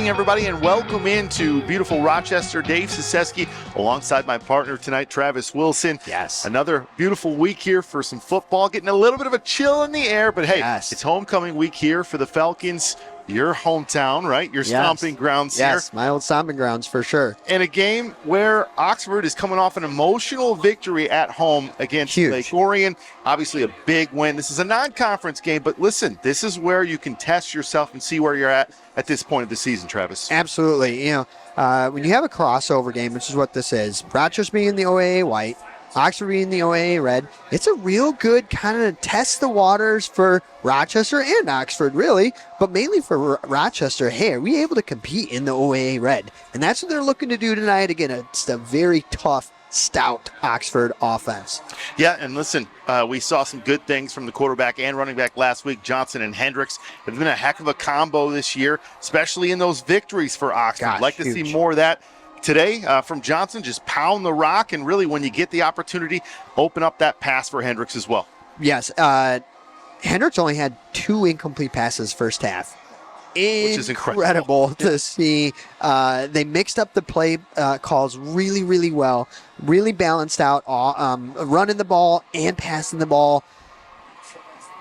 everybody, and welcome into beautiful Rochester. Dave Siseski alongside my partner tonight, Travis Wilson. Yes. Another beautiful week here for some football. Getting a little bit of a chill in the air, but hey, yes. It's homecoming week here for the Falcons. Your hometown, right? Your stomping grounds here. Yes, my old stomping grounds for sure. And a game where Oxford is coming off an emotional victory at home against Lake Orion. Obviously a big win. This is a non-conference game, but listen, this is where you can test yourself and see where you're at this point of the season, Travis. Absolutely. You know, when you have a crossover game, which is what this is, Rochester being the OAA white, Oxford being the OAA red, it's a real good kind of test the waters for Rochester and Oxford, really, but mainly for Rochester. Hey, are we able to compete in the OAA red? And that's what they're looking to do tonight. Again, it's a very tough, stout Oxford offense. Yeah, and listen, we saw some good things from the quarterback and running back last week. Johnson and Hendricks have been a heck of a combo this year, especially in those victories for Oxford. I'd like to see more of that. Today, from Johnson, just pound the rock, and really, when you get the opportunity, open up that pass for Hendricks as well. Yes, Hendricks only had 2 incomplete passes first half. Which is incredible to see. They mixed up the play calls really, really well, really balanced out, running the ball and passing the ball.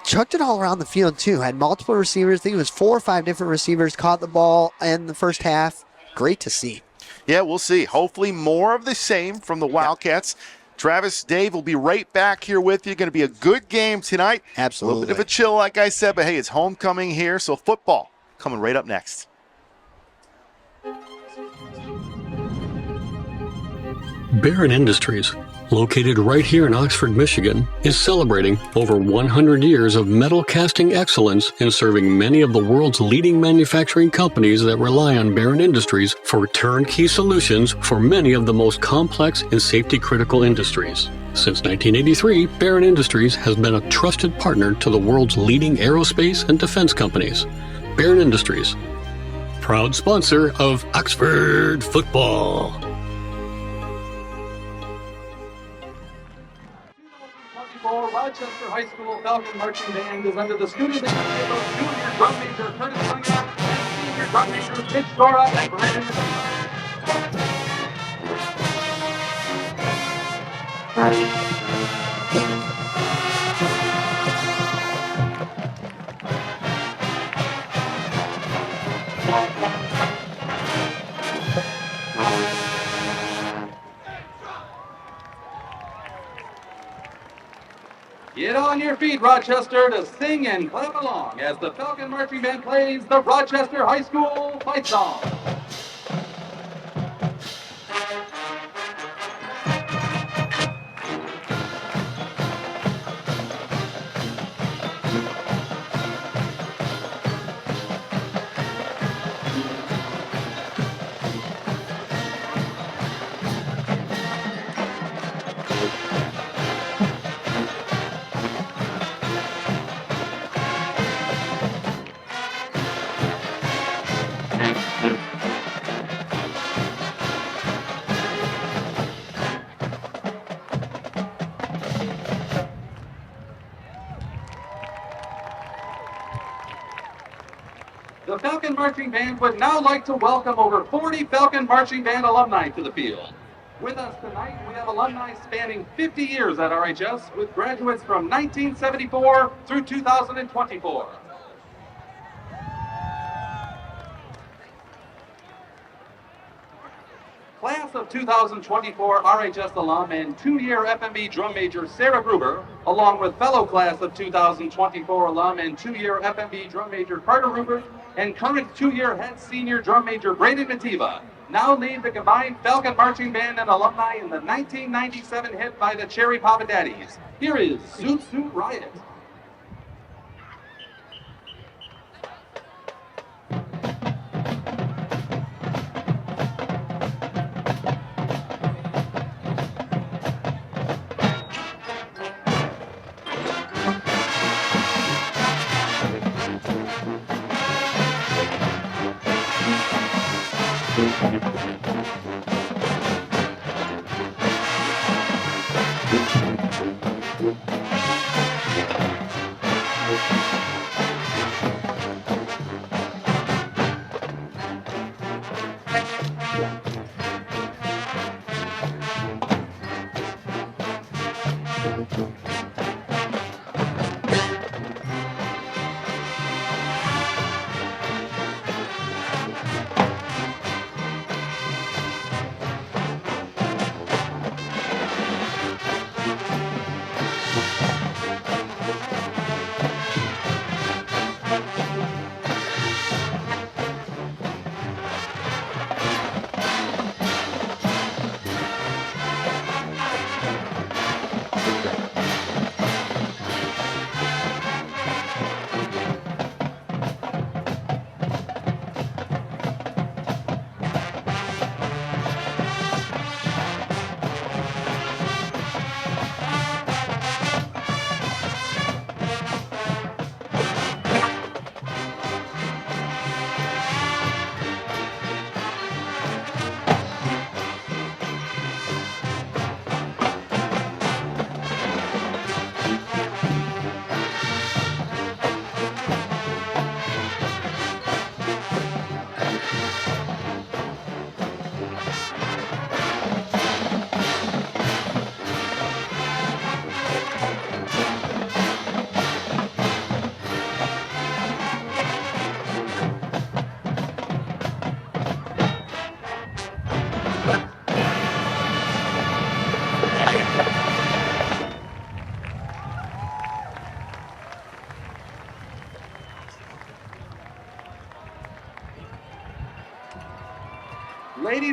Chucked it all around the field, too. Had multiple receivers. I think it was 4 or 5 different receivers caught the ball in the first half. Great to see. Yeah, we'll see. Hopefully more of the same from the Wildcats. Travis, Dave will be right back here with you. Going to be a good game tonight. Absolutely. A little bit of a chill, like I said, but hey, it's homecoming here, so football coming right up next. Barron Industries, located right here in Oxford, Michigan, is celebrating over 100 years of metal casting excellence in serving many of the world's leading manufacturing companies that rely on Barron Industries for turnkey solutions for many of the most complex and safety-critical industries. Since 1983, Barron Industries has been a trusted partner to the world's leading aerospace and defense companies. Barron Industries, proud sponsor of Oxford football. Rochester High School Falcon Marching Band is under the student leadership of junior drum major Curtis Singer and senior drum major Mitch Dora and Brandon Get on your feet, Rochester, to sing and clap along as the Falcon Marching Band plays the Rochester High School Fight Song. The Falcon Marching Band would now like to welcome over 40 Falcon Marching Band alumni to the field. With us tonight, we have alumni spanning 50 years at RHS, with graduates from 1974 through 2024. Class of 2024 RHS alum and 2-year FMB drum major Sarah Gruber, along with fellow class of 2024 alum and 2-year FMB drum major Carter Rupert, and current 2-year head senior drum major Brandon Mativa, now lead the combined Falcon Marching Band and alumni in the 1997 hit by the Cherry Papa Daddies. Here is Zoot Suit Riot.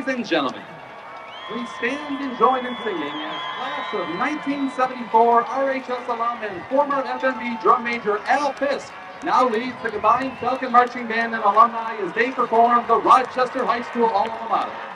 Ladies and gentlemen, please stand and join in singing as class of 1974 RHS alum and former FMB drum major Al Fisk now leads the combined Falcon Marching Band and alumni as they perform the Rochester High School alma mater.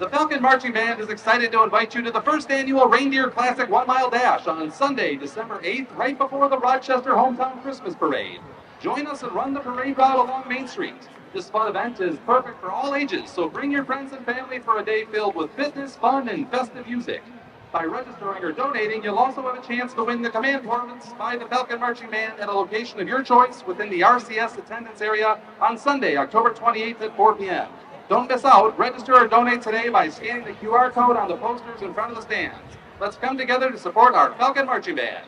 The Falcon Marching Band is excited to invite you to the first annual Reindeer Classic 1 Mile Dash on Sunday, December 8th, right before the Rochester Hometown Christmas Parade. Join us and run the parade route along Main Street. This fun event is perfect for all ages, so bring your friends and family for a day filled with fitness, fun, and festive music. By registering or donating, you'll also have a chance to win the command performance by the Falcon Marching Band at a location of your choice within the RCS attendance area on Sunday, October 28th at 4 p.m. Don't miss out. Register or donate today by scanning the QR code on the posters in front of the stands. Let's come together to support our Falcon Marching Band.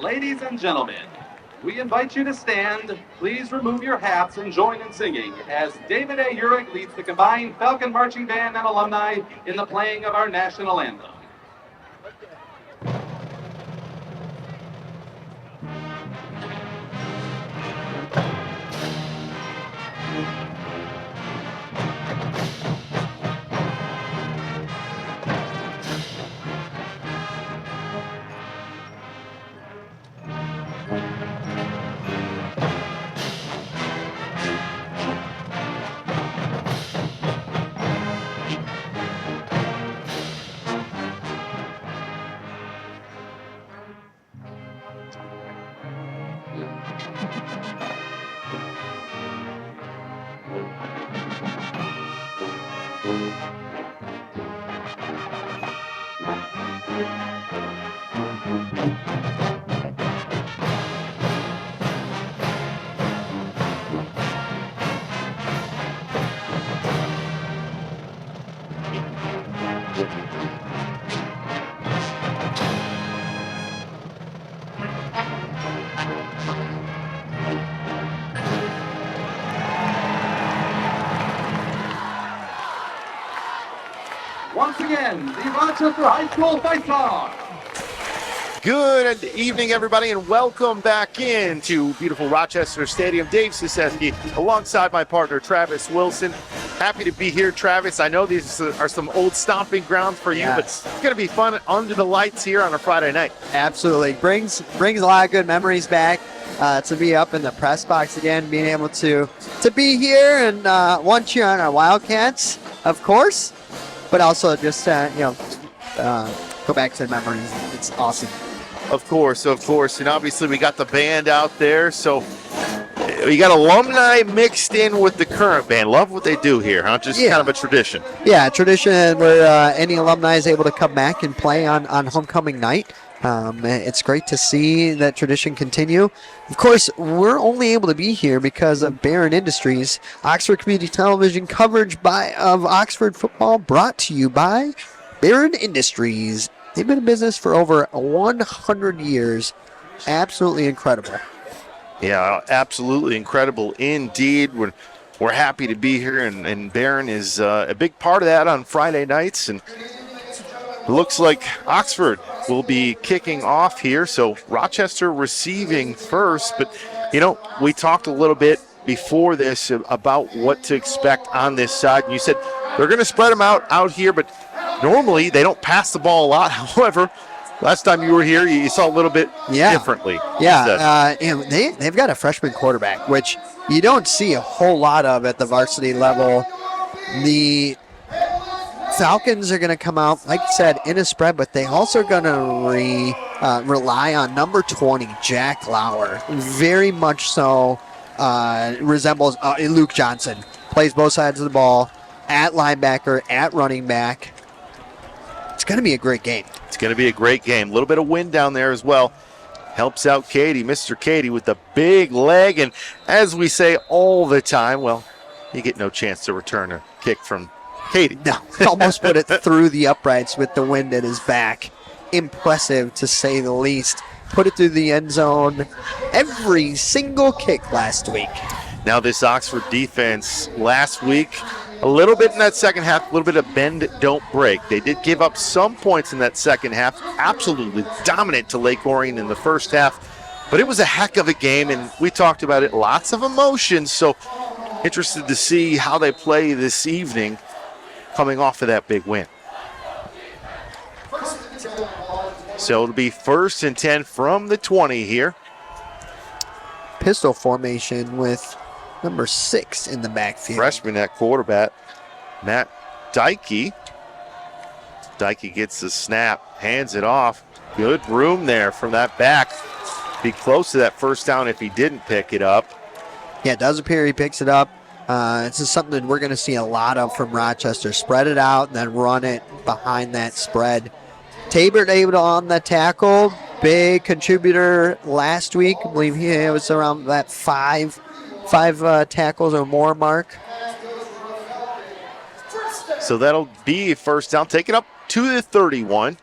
Ladies and gentlemen, we invite you to stand. Please remove your hats and join in singing as David A. Urich leads the combined Falcon Marching Band and alumni in the playing of our national anthem. Once again, the Rochester High School face-off. Good evening, everybody, and welcome back into beautiful Rochester Stadium. Dave Sisesky alongside my partner, Travis Wilson. Happy to be here, Travis. I know these are some old stomping grounds for you, but it's going to be fun under the lights here on a Friday night. Absolutely. Brings a lot of good memories back to be up in the press box again, being able to be here and one cheer on our Wildcats, of course, but also just, go back to the memories. It's awesome. Of course. And obviously we got the band out there, so we got alumni mixed in with the current band. Love what they do here, huh? Just kind of a tradition. Yeah, tradition where any alumni is able to come back and play on homecoming night. It's great to see that tradition continue. Of course, we're only able to be here because of Barron Industries, Oxford Community Television coverage of Oxford football brought to you by Barron Industries. They've been in business for over 100 years. Absolutely incredible. Yeah, absolutely incredible indeed. We're happy to be here, and Barron is a big part of that on Friday nights. And it looks like Oxford will be kicking off here, so Rochester receiving first. But, we talked a little bit before this about what to expect on this side. And you said they're going to spread them out here, but normally they don't pass the ball a lot. However, last time you were here, you saw a little bit differently. Yeah, they've got a freshman quarterback, which you don't see a whole lot of at the varsity level. The Falcons are going to come out, like I said, in a spread, but they also are going to rely on number 20, Jack Lauer. Very much so resembles Luke Johnson. Plays both sides of the ball, at linebacker, at running back. It's going to be a great game. It's going to be a great game. A little bit of wind down there as well. Helps out Katie, Mr. Katie, with the big leg. And as we say all the time, well, you get no chance to return a kick from Katie. No, almost put it through the uprights with the wind at his back. Impressive, to say the least. Put it through the end zone every single kick last week. Now this Oxford defense last week, a little bit in that second half, a little bit of bend, don't break. They did give up some points in that second half. Absolutely dominant to Lake Orion in the first half. But it was a heck of a game, and we talked about it. Lots of emotions, so interested to see how they play this evening coming off of that big win. So it'll be 1st and 10 from the 20 here. Pistol formation with number 6 in the backfield. Freshman at quarterback, Matt Dykey. Dykey gets the snap, hands it off. Good room there from that back. Be close to that first down if he didn't pick it up. Yeah, it does appear he picks it up. This is something that we're going to see a lot of from Rochester. Spread it out and then run it behind that spread. Tabor able on the tackle. Big contributor last week. I believe he was around that five tackles or more mark. So that'll be first down. Take it up to the 31.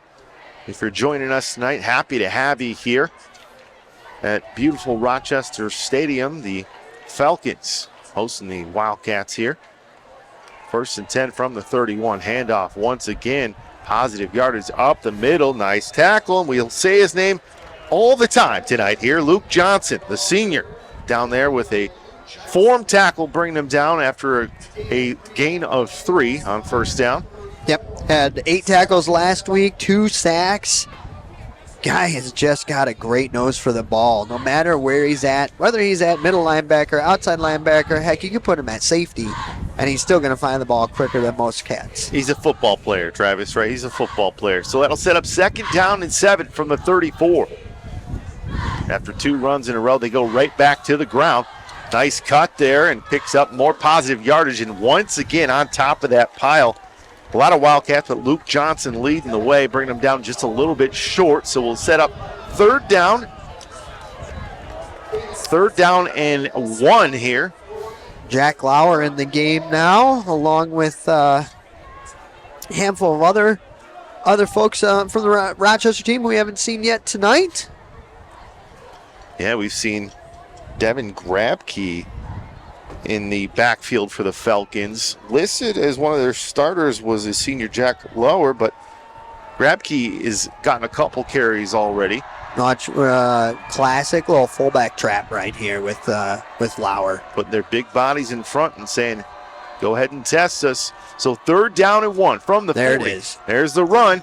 If you're joining us tonight, happy to have you here at beautiful Rochester Stadium. The Falcons hosting the Wildcats here. 1st and 10 from the 31. Handoff once again. Positive yardage up the middle. Nice tackle. And we'll say his name all the time tonight here. Luke Johnson, the senior, down there with a form tackle, bringing them down after a gain of 3 on first down. Yep. Had 8 tackles last week, 2 sacks. Guy has just got a great nose for the ball. No matter where he's at, whether he's at middle linebacker, outside linebacker, heck, you can put him at safety, and he's still going to find the ball quicker than most cats. He's a football player, Travis, right? He's a football player. So that'll set up 2nd down and 7 from the 34. After 2 runs in a row, they go right back to the ground. Nice cut there and picks up more positive yardage. And once again, on top of that pile, a lot of Wildcats, but Luke Johnson leading the way, bringing them down just a little bit short. So we'll set up third down. Third down and 1 here. Jack Lauer in the game now, along with a handful of other folks from the Rochester team we haven't seen yet tonight. Yeah, we've seen Devin Grabke in the backfield for the Falcons. Listed as one of their starters was his senior Jack Lauer, but Grabke has gotten a couple carries already. Classic little fullback trap right here with Lauer. Putting their big bodies in front and saying, go ahead and test us. So third down and 1 from the 40. There it is. There's the run,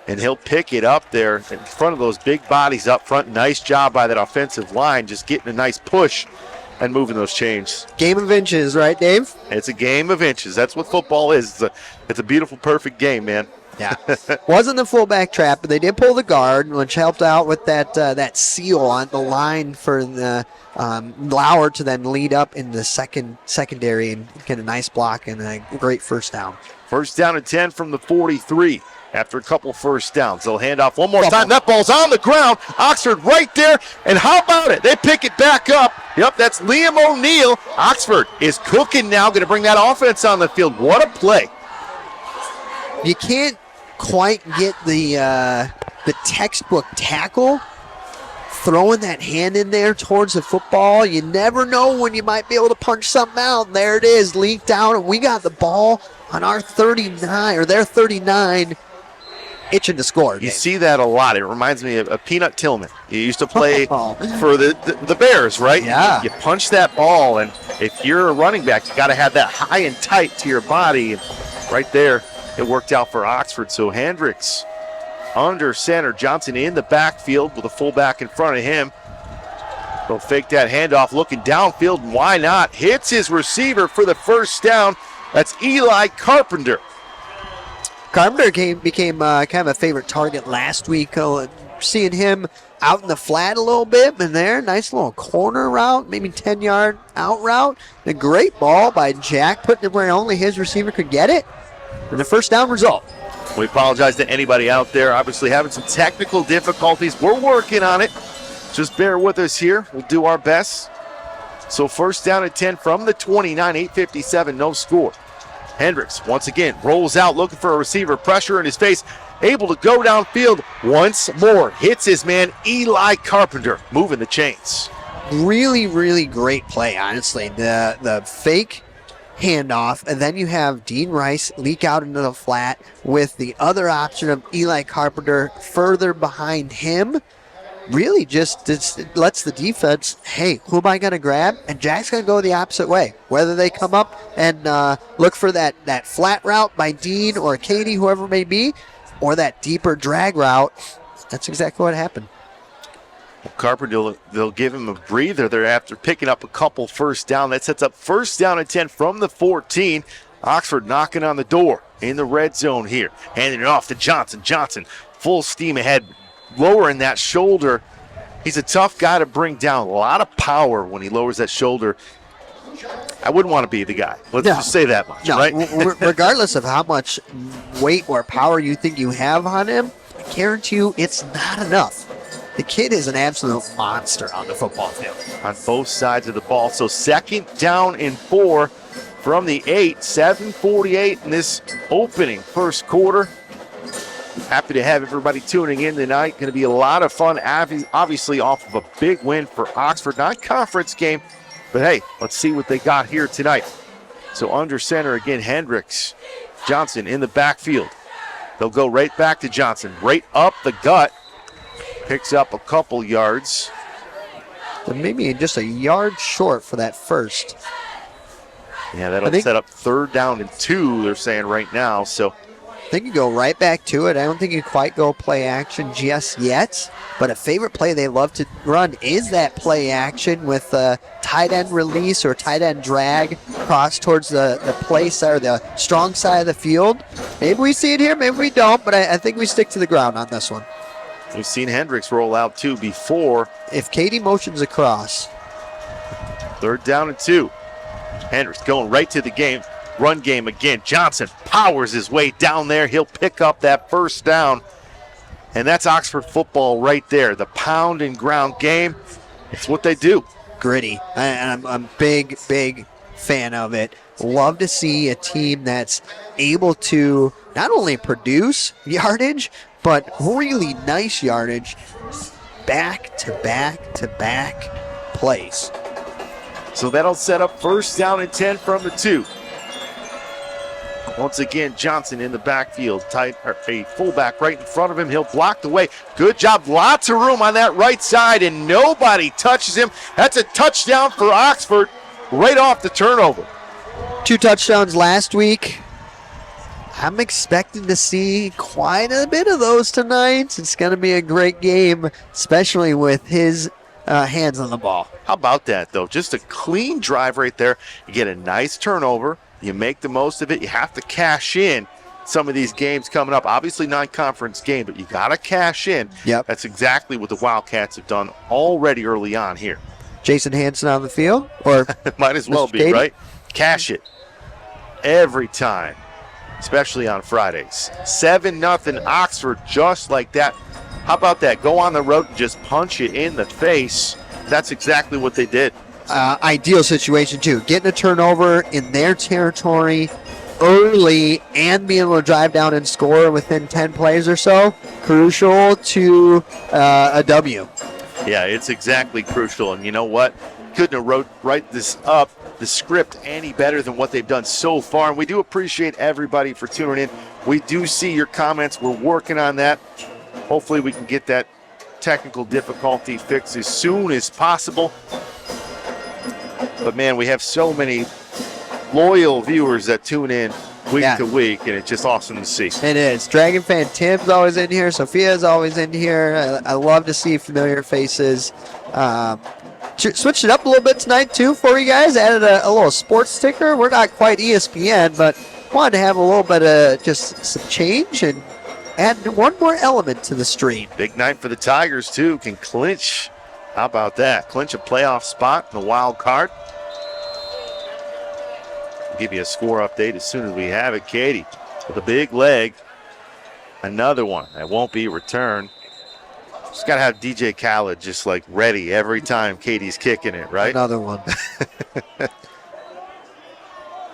and he'll pick it up there in front of those big bodies up front. Nice job by that offensive line, just getting a nice push and moving those chains. Game of inches, right, Dave? It's a game of inches. That's what football is. It's a beautiful, perfect game, man. Yeah. Wasn't the fullback trap, but they did pull the guard, which helped out with that seal on the line for the Lauer to then lead up in the secondary and get a nice block and a great first down. First down and 10 from the 43. After a couple first downs, they'll hand off one more time. That ball's on the ground. Oxford right there. And how about it? They pick it back up. Yep, that's Liam O'Neill. Oxford is cooking now, going to bring that offense on the field. What a play. You can't quite get the textbook tackle, throwing that hand in there towards the football. You never know when you might be able to punch something out. And there it is, leaked out, and we got the ball on our 39, or their 39, itching to score. You see that a lot. It reminds me of Peanut Tillman. He used to play for the Bears, right? Yeah. You punch that ball, and if you're a running back, you got to have that high and tight to your body. And right there, it worked out for Oxford. So Hendricks under center. Johnson in the backfield with a fullback in front of him. They'll fake that handoff, looking downfield. Why not? Hits his receiver for the first down. That's Eli Carpenter. Carpenter became kind of a favorite target last week. Seeing him out in the flat a little bit, and there, nice little corner route, maybe 10-yard out route. A great ball by Jack, putting it where only his receiver could get it. And the first down result. We apologize to anybody out there obviously having some technical difficulties. We're working on it. Just bear with us here. We'll do our best. So first down at 10 from the 29, 8:57, no score. Hendricks once again rolls out looking for a receiver, pressure in his face, able to go downfield once more. Hits his man Eli Carpenter, moving the chains. Really, really great play, honestly. The fake handoff, and then you have Dean Rice leak out into the flat with the other option of Eli Carpenter further behind him. Really just lets the defense, hey, who am I going to grab? And Jack's going to go the opposite way. Whether they come up and look for that flat route by Dean or Katie, whoever it may be, or that deeper drag route, that's exactly what happened. Carpenter, they'll give him a breather there after picking up a couple first down. That sets up first down and 10 from the 14. Oxford knocking on the door in the red zone here. Handing it off to Johnson. Johnson, full steam ahead, lowering that shoulder. He's a tough guy to bring down. A lot of power when he lowers that shoulder. I wouldn't want to be the guy. Let's just say that much, right? Regardless of how much weight or power you think you have on him, I guarantee you it's not enough. The kid is an absolute monster on the football field. On both sides of the ball. So second down and 4 from the 8. 7:48 in this opening first quarter. Happy to have everybody tuning in tonight. Going to be a lot of fun, obviously off of a big win for Oxford. Not conference game, but hey, let's see what they got here tonight. So under center again, Hendricks. Johnson in the backfield. They'll go right back to Johnson. Right up the gut. Picks up a couple yards. So maybe just a yard short for that first. Yeah, that'll set up third down and 2, they're saying right now. So I think you go right back to it. I don't think you quite go play action just yet. But a favorite play they love to run is that play action with a tight end release or tight end drag across towards the play side or the strong side of the field. Maybe we see it here, maybe we don't, but I think we stick to the ground on this one. We've seen Hendricks roll out too before. If Katie motions across. 3rd down and 2. Hendricks going right to the game. Run game again. Johnson powers his way down there. He'll pick up that 1st down. And that's Oxford football right there. The pound and ground game. It's what they do. Gritty. And I'm a big fan of it. Love to see a team that's able to not only produce yardage, but really nice yardage back to back plays. So that'll set up 1st down and 10 from the 2. Once again, Johnson in the backfield, a fullback right in front of him. He'll block the way. Good job. Lots of room on that right side, and nobody touches him. That's a touchdown for Oxford right off the turnover. 2 touchdowns last week. I'm expecting to see quite a bit of those tonight. It's going to be a great game, especially with his hands on the ball. How about that, though? Just a clean drive right there. You get a nice turnover. You make the most of it. You have to cash in some of these games coming up. Obviously, non-conference game, but you got to cash in. Yep. That's exactly what the Wildcats have done already early on here. Jason Hansen on the field? Or might as well Mr. be, Katie? right? Cash it every time, especially on Fridays. 7-0 Oxford, just like that. How about that? Go on the road and just punch it in the face. That's exactly what they did. Ideal situation, too. Getting a turnover in their territory early and being able to drive down and score within 10 plays or so. Crucial to a W. Yeah, it's exactly crucial. And you know what? Couldn't have write this up, the script, any better than what they've done so far. And we do appreciate everybody for tuning in. We do see your comments. We're working on that. Hopefully we can get that technical difficulty fixed as soon as possible. But, man, we have so many loyal viewers that tune in week to week, and it's just awesome to see. It is. Dragon fan Tim's always in here. Sophia's always in here. I love to see familiar faces. Switched it up a little bit tonight, too, for you guys. Added a little sports sticker. We're not quite ESPN, but wanted to have a little bit of just some change and add one more element to the stream. Big night for the Tigers, too. Can clinch. How about that? Clinch a playoff spot in the wild card. I'll give you a score update as soon as we have it. Katie with a big leg. Another one that won't be returned. Just got to have DJ Khaled just like ready every time Katie's kicking it, right? Another one.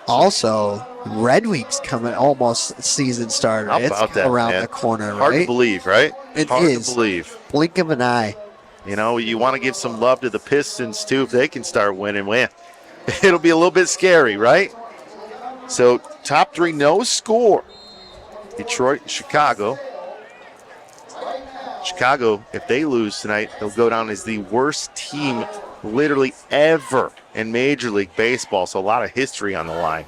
Also, Red Week's coming almost season starter. How it's about that, around man? the corner, Hard right? to believe, right? It Hard is. to believe. Blink of an eye. You know, you want to give some love to the Pistons, too, if they can start winning. Man, it'll be a little bit scary, right? So, top 3, no score. Detroit, Chicago. Chicago, if they lose tonight, they'll go down as the worst team literally ever in Major League Baseball. So, a lot of history on the line.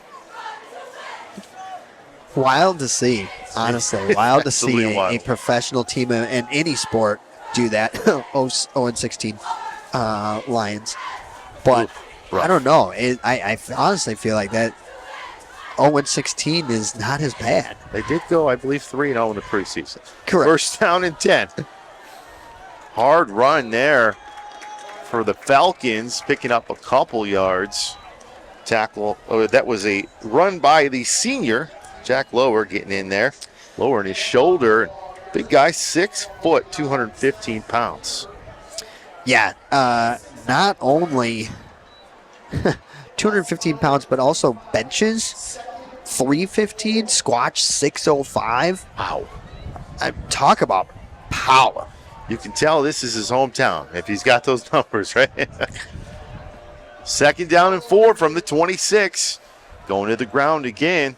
Wild to see, honestly. Wild to see Absolutely wild. a professional team in any sport do that. 0-16 Lions. But Rough. I don't know. I honestly feel like that 0-16 is not as bad. They did go, I believe, 3-0 in the preseason. Correct. 1st down and 10. Hard run there for the Falcons, picking up a couple yards. Tackle. Oh, that was a run by the senior, Jack Lower, getting in there. Lowering his shoulder. Big guy, 6 foot, 215 pounds. Yeah, not only 215 pounds, but also benches 315, squatch 605. Wow. Talk about power. You can tell this is his hometown if he's got those numbers, right? 2nd down and 4 from the 26. Going to the ground again.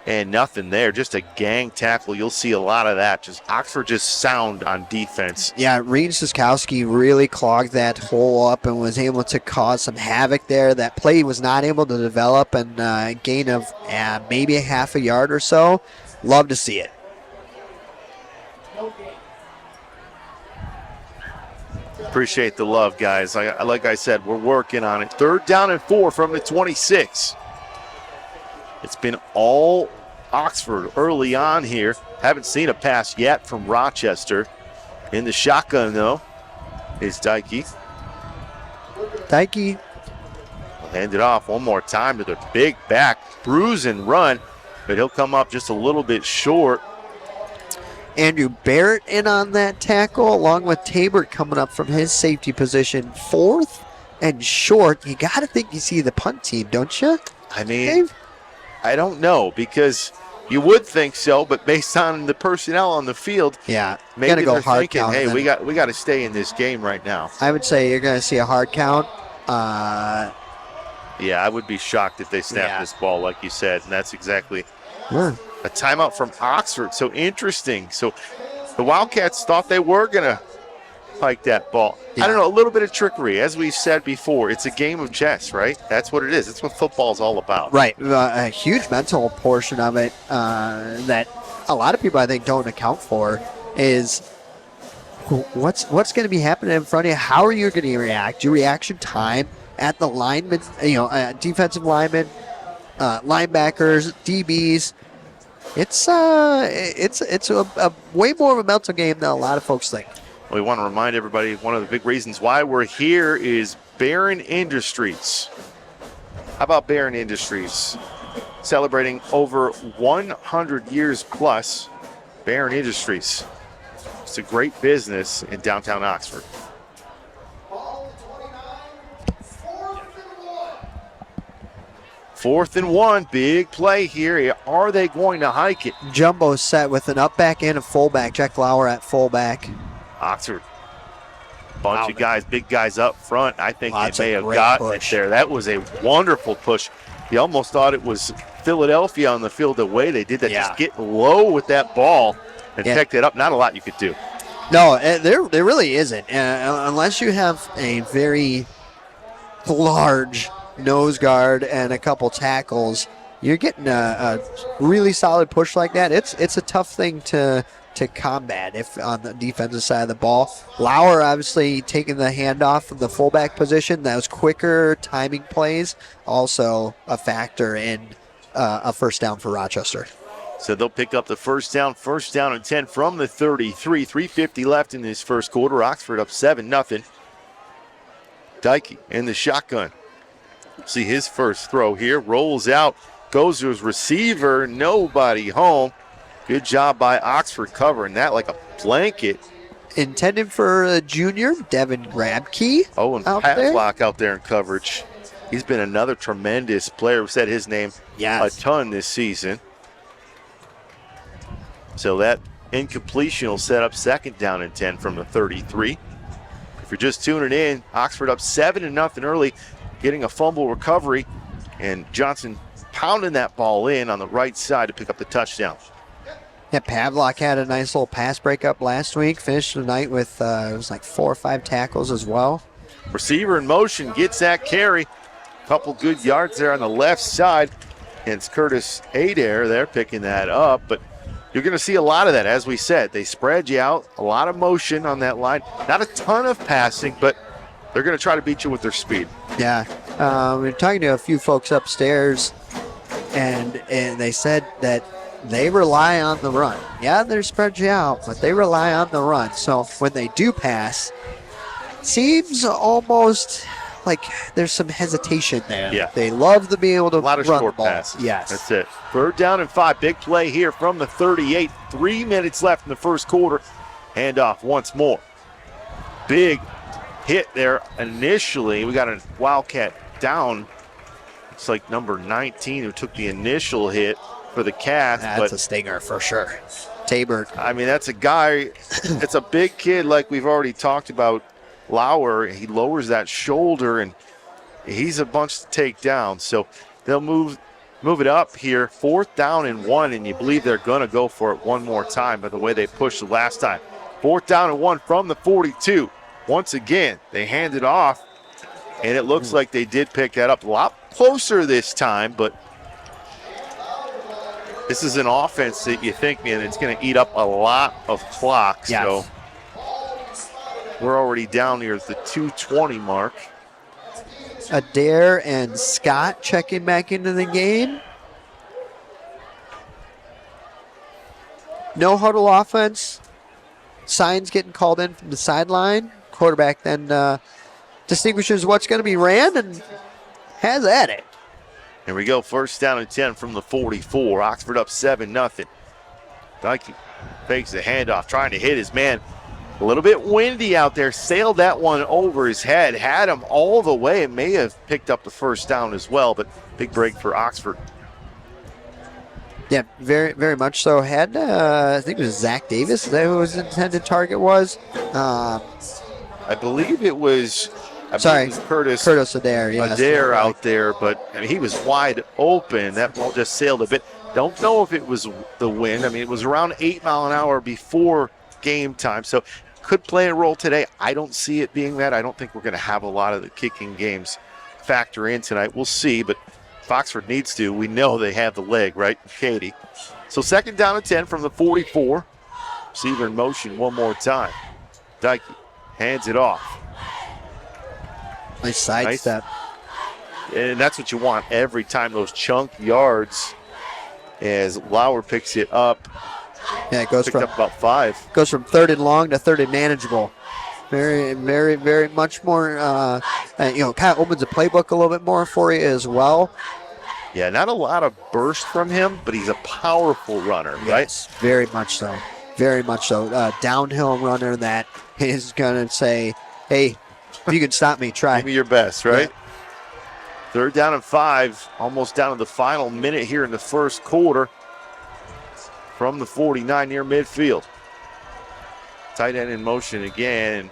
And nothing there. Just a gang tackle. You'll see a lot of that. Just Oxford just sound on defense. Yeah, Reed Siskowski really clogged that hole up and was able to cause some havoc there. That play was not able to develop, and a gain of maybe a half a yard or so. Love to see it. Appreciate the love, guys. Like I said, we're working on it. 3rd down and 4 from the 26. It's been all Oxford early on here. Haven't seen a pass yet from Rochester. In the shotgun, though, is Dykey. Dykey. Hand it off one more time to the big back, bruise and run, but he'll come up just a little bit short. Andrew Barrett in on that tackle, along with Tabor coming up from his safety position. 4th and short. You got to think you see the punt team, don't you? I mean, Dave? I don't know, because you would think so, but based on the personnel on the field, yeah, maybe go they're hard thinking, count, hey, we got to stay in this game right now. I would say you're going to see a hard count. Yeah, I would be shocked if they snapped this ball, like you said, and that's exactly a timeout from Oxford. So interesting. So the Wildcats thought they were going to hike that ball. Yeah. I don't know, a little bit of trickery. As we said before, it's a game of chess, right? That's what it is. That's what football's all about. Right. A huge mental portion of it that a lot of people, I think, don't account for is what's going to be happening in front of you. How are you going to react? Your reaction time at the linemen, defensive linemen, linebackers, DBs. It's a way more of a mental game than a lot of folks think. We want to remind everybody one of the big reasons why we're here is Barron Industries. How about Barron Industries? Celebrating over 100 years plus. Barron Industries. It's a great business in downtown Oxford. Fourth and 1, big play here. Are they going to hike it? Jumbo set with an up back and a fullback. Jack Lauer at fullback. Oxford. Bunch of guys, big guys up front. I think they may have gotten it there. That was a wonderful push. You almost thought it was Philadelphia on the field the way they did that. Just get low with that ball and picked it up. Not a lot you could do. No, there really isn't. Unless you have a very large nose guard and a couple tackles, you're getting a really solid push like that. It's a tough thing to combat if on the defensive side of the ball. Lauer obviously taking the handoff from the fullback position. Those quicker timing plays also a factor in a first down for Rochester. So they'll pick up the first down and 10 from the 33. 3:50 left in this first quarter. Oxford up 7-0. Dykey in the shotgun. See his first throw here. Rolls out. Goes to his receiver. Nobody home. Good job by Oxford covering that like a blanket. Intended for a junior, Devin Grabkey. Oh, and Pavlock out there in coverage. He's been another tremendous player. We've said his name a ton this season. So that incompletion will set up second down and 10 from the 33. If you're just tuning in, Oxford up 7-0 early, getting a fumble recovery, and Johnson pounding that ball in on the right side to pick up the touchdown. Yeah, Pavlock had a nice little pass breakup last week. Finished the night with it was like 4 or 5 tackles as well. Receiver in motion, gets that carry. Couple good yards there on the left side. And it's Curtis Adair there picking that up. But you're going to see a lot of that, as we said. They spread you out, a lot of motion on that line. Not a ton of passing, but they're going to try to beat you with their speed. Yeah, we're talking to a few folks upstairs, and they said that they rely on the run. Yeah, they're spread you out, but they rely on the run. So when they do pass, seems almost like there's some hesitation there. Yeah. They love to be able to run run short the ball. passes. Yes. That's it. 3rd down and 5. Big play here from the 38. 3 minutes left in the first quarter. Handoff once more. Big hit there initially. We got a Wildcat down. It's like number 19 who took the initial hit for the Cats. That's a stinger for sure. Tabor. I mean, that's a guy, it's a big kid like we've already talked about. Lauer, he lowers that shoulder, and he's a bunch to take down. So they'll move it up here. 4th down and 1, and you believe they're going to go for it one more time by the way they pushed the last time. 4th down and 1 from the 42. Once again, they hand it off, and it looks like they did pick that up. A lot closer this time, but this is an offense that you think, man, it's going to eat up a lot of clock. Yes. So we're already down near the 2:20 mark. Adair and Scott checking back into the game. No huddle offense. signs getting called in from the sideline. Quarterback then distinguishes what's going to be ran and has at it. Here we go, first down and 10 from the 44. Oxford up 7-0. Dykey fakes the handoff, trying to hit his man. A little bit windy out there, sailed that one over his head, had him all the way. It may have picked up the first down as well, but big break for Oxford. Yeah, very, very much so. Had, I think it was Zach Davis, is that who his intended target was? I believe it was, Curtis Adair, yes. Adair out there, but I mean, he was wide open. That ball just sailed a bit. Don't know if it was the wind. I mean, it was around 8 mile an hour before game time, so could play a role today. I don't see it being that. I don't think we're going to have a lot of the kicking games factor in tonight. We'll see, but if Oxford needs to, we know they have the leg, right, Katie? So second down and 10 from the 44. Receiver in motion one more time. Dykey hands it off. Nice sidestep. And that's what you want every time, those chunk yards, as Lauer picks it up. Yeah, it goes up about 5. Goes from third and long to third and manageable. Very, very, very much more, kind of opens the playbook a little bit more for you as well. Yeah, not a lot of burst from him, but he's a powerful runner, right? Yes, very much so. Very much so. Downhill runner that is going to say, hey, if you can stop me, try. Give me your best, right? Yeah. Third down and 5, almost down to the final minute here in the first quarter from the 49 near midfield. Tight end in motion again.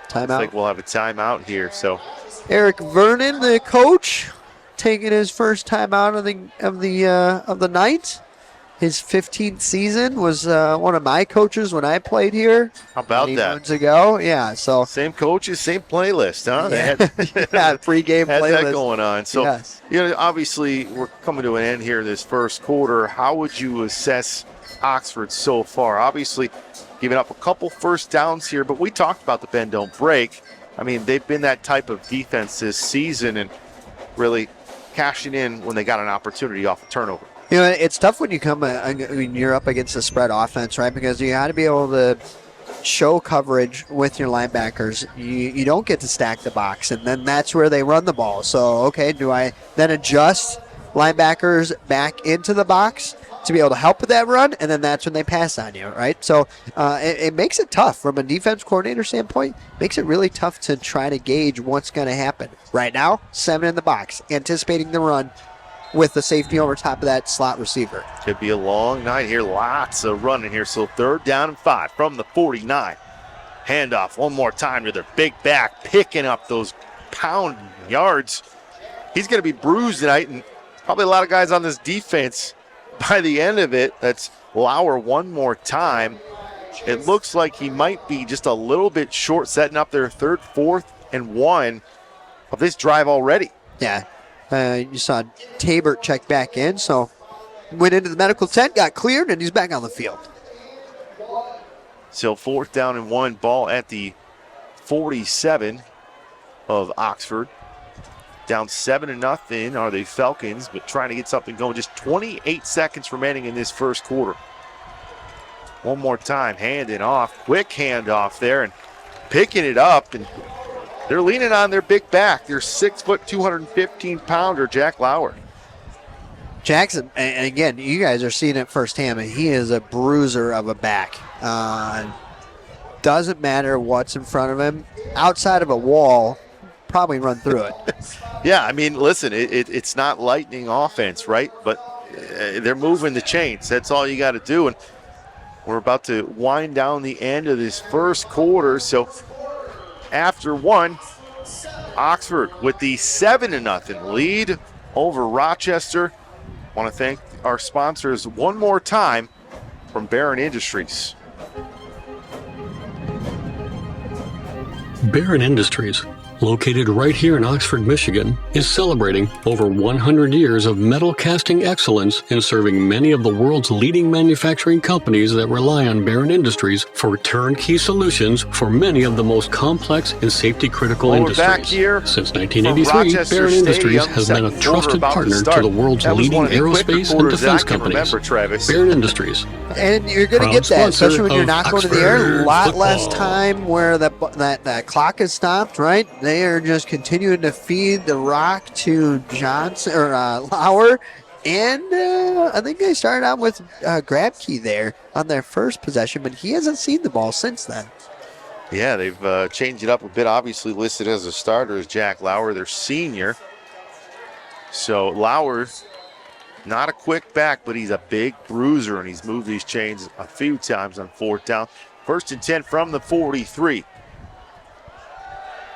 Timeout. Looks like we'll have a timeout here. So Eric Vernon, the coach, taking his first timeout of the night. His 15th season, was one of my coaches when I played here. How about that? Months ago, yeah. So same coaches, same playlist, huh? Yeah, pregame had playlist that going on. So yes. Obviously we're coming to an end here in this first quarter. How would you assess Oxford so far? Obviously, giving up a couple first downs here, but we talked about the bend don't break. I mean, they've been that type of defense this season and really cashing in when they got an opportunity off a turnover. It's tough when you're up against a spread offense, right? Because you got to be able to show coverage with your linebackers. You don't get to stack the box, and then that's where they run the ball. So, okay, do I then adjust linebackers back into the box to be able to help with that run, and then that's when they pass on you, right? So it makes it tough from a defense coordinator standpoint. Makes it really tough to try to gauge what's going to happen. Right now, 7 in the box, anticipating the run with the safety over top of that slot receiver. Could be a long night here. Lots of running here. So third down and 5 from the 49. Handoff one more time to their big back, picking up those pound yards. He's going to be bruised tonight, and probably a lot of guys on this defense by the end of it. That's Lauer one more time. It looks like he might be just a little bit short, setting up their 3rd, 4th, and 1 of this drive already. Yeah. You saw Tabert check back in, so went into the medical tent, got cleared, and he's back on the field. So 4th down and 1, ball at the 47 of Oxford. Down 7-0 are the Falcons, but trying to get something going. Just 28 seconds remaining in this first quarter. One more time, handing off. Quick handoff there and picking it up. And they're leaning on their big back. Their 6', 215-pounder, Jack Lauer. Jackson, and again, you guys are seeing it firsthand. He is a bruiser of a back. Doesn't matter what's in front of him. Outside of a wall, probably run through it. Yeah, I mean, listen, it's not lightning offense, right? But they're moving the chains. That's all you got to do. And we're about to wind down the end of this first quarter. So after 1, Oxford with the 7-0 lead over Rochester. Want to thank our sponsors one more time from Barron Industries. Barron Industries, located right here in Oxford, Michigan, is celebrating over 100 years of metal casting excellence in serving many of the world's leading manufacturing companies that rely on Barron Industries for turnkey solutions for many of the most complex and safety-critical industries. Back here since 1983, Barron Industries has been a trusted partner to the world's leading aerospace and defense companies. Barron Industries. And you're going to get that, especially when you're not going to the air. A lot less time where that clock is stopped, right? They are just continuing to feed the rock to Johnson or Lauer. And I think they started out with Grabkey there on their first possession, but he hasn't seen the ball since then. Yeah, they've changed it up a bit. Obviously listed as a starter is Jack Lauer, their senior. So Lauer, not a quick back, but he's a big bruiser, and he's moved these chains a few times on fourth down. 1st and 10 from the 43.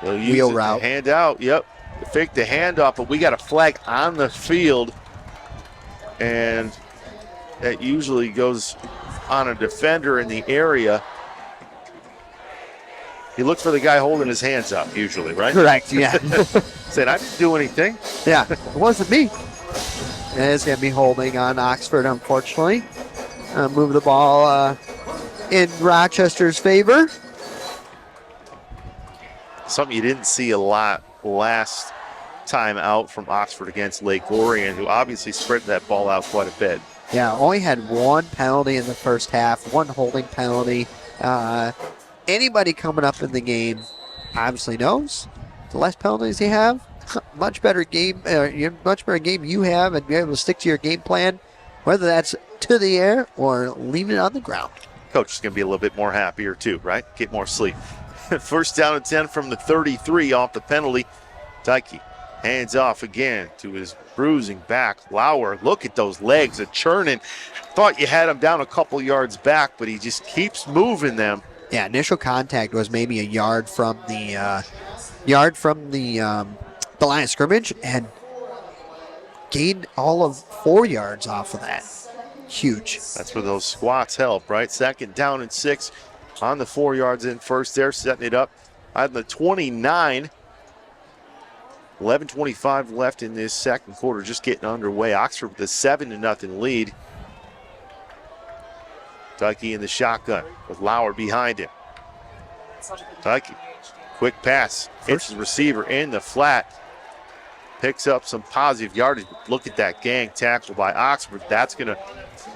They'll use wheel it route. To hand out, yep. Fake the handoff, but we got a flag on the field, and that usually goes on a defender in the area. He looked for the guy holding his hands up, usually, right? Correct, yeah. Said, I didn't do anything. Yeah, it wasn't me. And it's going to be holding on Oxford, unfortunately. Move the ball in Rochester's favor. Something you didn't see a lot last time out from Oxford against Lake Orion, who obviously spread that ball out quite a bit. Yeah, only had one penalty in the first half, one holding penalty. Anybody coming up in the game obviously knows the less penalties you have, much better game. Much better game you have, and you're able to stick to your game plan, whether that's to the air or leaving it on the ground. Coach is going to be a little bit more happier too, right? Get more sleep. 1st down and 10 from the 33 off the penalty. Tyke hands off again to his bruising back. Lauer, look at those legs, a churning. Thought you had him down a couple yards back, but he just keeps moving them. Yeah, initial contact was maybe a yard from the line of scrimmage, and gained all of 4 yards off of that. Huge. That's where those squats help, right? 2nd down and 6 on the 4 yards in first there, setting it up on the 29. 11:25 left in this second quarter, just getting underway. Oxford with a 7-0 lead. Tyke in the shotgun with Lauer behind him. Tyke, quick pass, hits his receiver in the flat. Picks up some positive yardage. Look at that gang tackle by Oxford. That's going to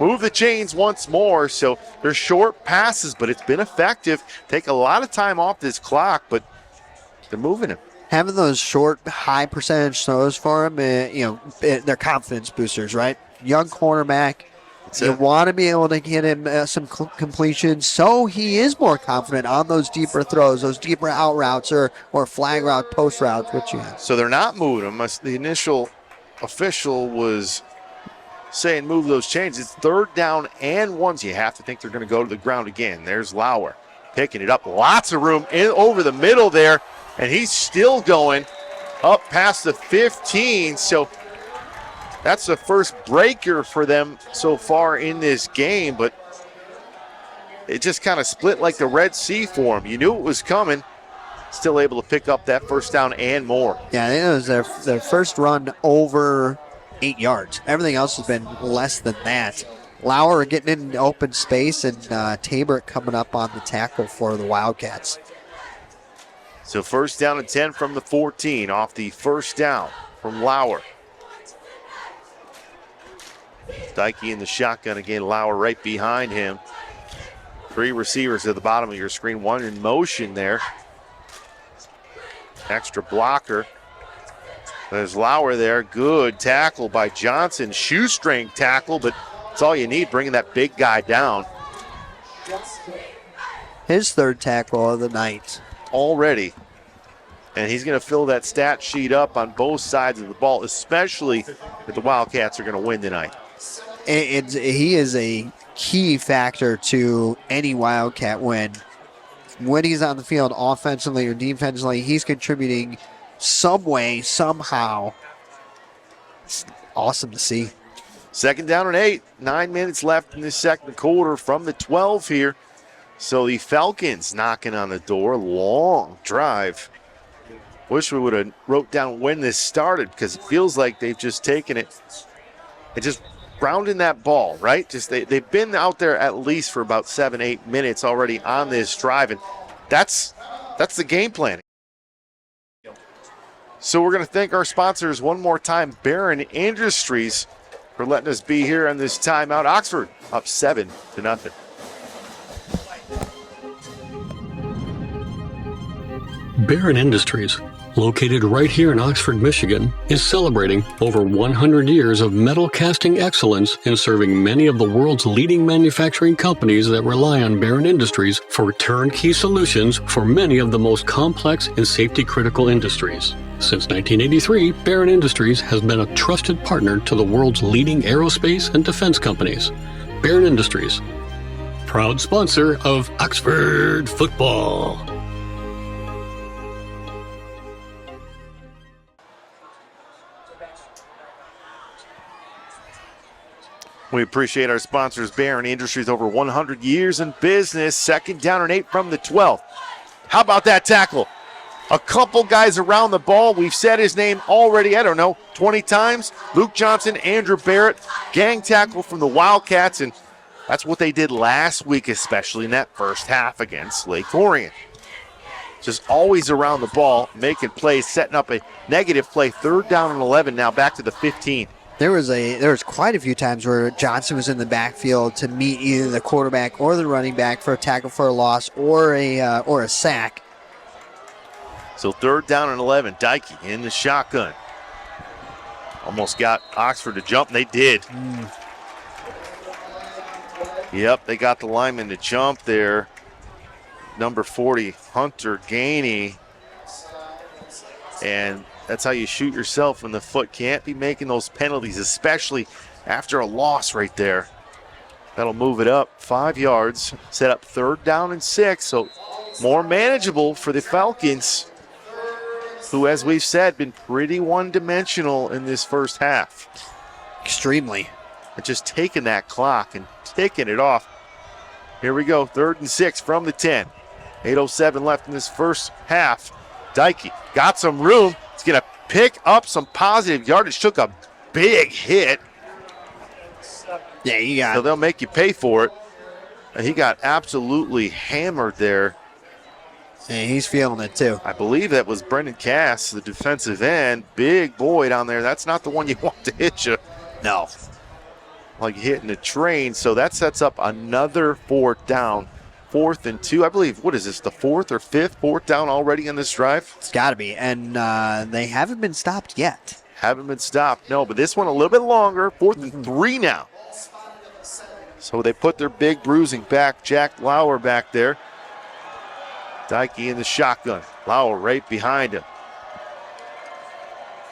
move the chains once more. So they're short passes, but it's been effective. Take a lot of time off this clock, but they're moving him. Having those short, high percentage throws for him, they're confidence boosters, right? Young cornerback. You want to be able to get him some completions, so he is more confident on those deeper throws, those deeper out routes or flag route, post routes, which you have. So they're not moving him. The initial official was saying move those chains. It's 3rd down and 1. So you have to think they're going to go to the ground again. There's Lauer picking it up. Lots of room over the middle there, and he's still going up past the 15. So that's the first breaker for them so far in this game, but it just kind of split like the Red Sea for them. You knew it was coming. Still able to pick up that 1st down and more. Yeah, it was their first run over 8 yards. Everything else has been less than that. Lauer getting in open space, and Tabor coming up on the tackle for the Wildcats. So 1st down and 10 from the 14 off the 1st down from Lauer. Tyke in the shotgun again. Lauer right behind him. 3 receivers at the bottom of your screen. 1 in motion there. Extra blocker. There's Lauer there. Good tackle by Johnson. Shoestring tackle, but it's all you need, bringing that big guy down. His 3rd tackle of the night. Already. And he's going to fill that stat sheet up on both sides of the ball, especially if the Wildcats are going to win tonight. He is a key factor to any Wildcat win. When he's on the field, offensively or defensively, he's contributing some way, somehow. It's awesome to see. 2nd down and 8. 9 minutes left in the second quarter from the 12 here. So the Falcons knocking on the door. Long drive Wish we would have wrote down when this started because it feels like they've just taken it and just grounding that ball, right? Just they've been out there at least for about 7-8 minutes already on this drive, and that's the game plan. So we're going to thank our sponsors one more time, Barron Industries, for letting us be here on this timeout. Oxford up 7-0. Barron Industries, located right here in Oxford, Michigan, is celebrating over 100 years of metal casting excellence in serving many of the world's leading manufacturing companies that rely on Barron Industries for turnkey solutions for many of the most complex and safety-critical industries. Since 1983, Barron Industries has been a trusted partner to the world's leading aerospace and defense companies. Barron Industries, proud sponsor of Oxford football. We appreciate our sponsors, Barron Industries, over 100 years in business. 2nd down and 8 from the 12. How about that tackle? A couple guys around the ball. We've said his name already, 20 times. Luke Johnson, Andrew Barrett, gang tackle from the Wildcats, and that's what they did last week, especially in that first half against Lake Orion. Just always around the ball, making plays, setting up a negative play. 3rd down and 11, now back to the 15. There was quite a few times where Johnson was in the backfield to meet either the quarterback or the running back for a tackle for a loss or a sack. So 3rd down and 11, Dykey in the shotgun. Almost got Oxford to jump, and they did. Yep, they got the lineman to jump there. Number 40, Hunter Gainey. And that's how you shoot yourself in the foot. Can't be making those penalties, especially after a loss right there. That'll move it up 5 yards, set up 3rd down and 6, so more manageable for the Falcons, who, as we've said, been pretty one-dimensional in this first half. Extremely. And just taking that clock and ticking it off. Here we go, 3rd and 6 from the 10. 8:07 left in this first half. Dykey got some room. He's going to pick up some positive yardage. Took a big hit. Yeah, you got so they'll make you pay for it. And he got absolutely hammered there. And he's feeling it too. I believe that was Brendan Cass, the defensive end. Big boy down there. That's not the one you want to hit you. No. Like hitting a train. So that sets up another 4th down. 4th and 2. I believe, what is this, the 4th or 5th 4th down already in this drive? It's got to be. And they haven't been stopped yet. Haven't been stopped. No, but this one a little bit longer. 4th and 3 now. So they put their big bruising back, Jack Lauer back there. Dykey in the shotgun. Lauer right behind him.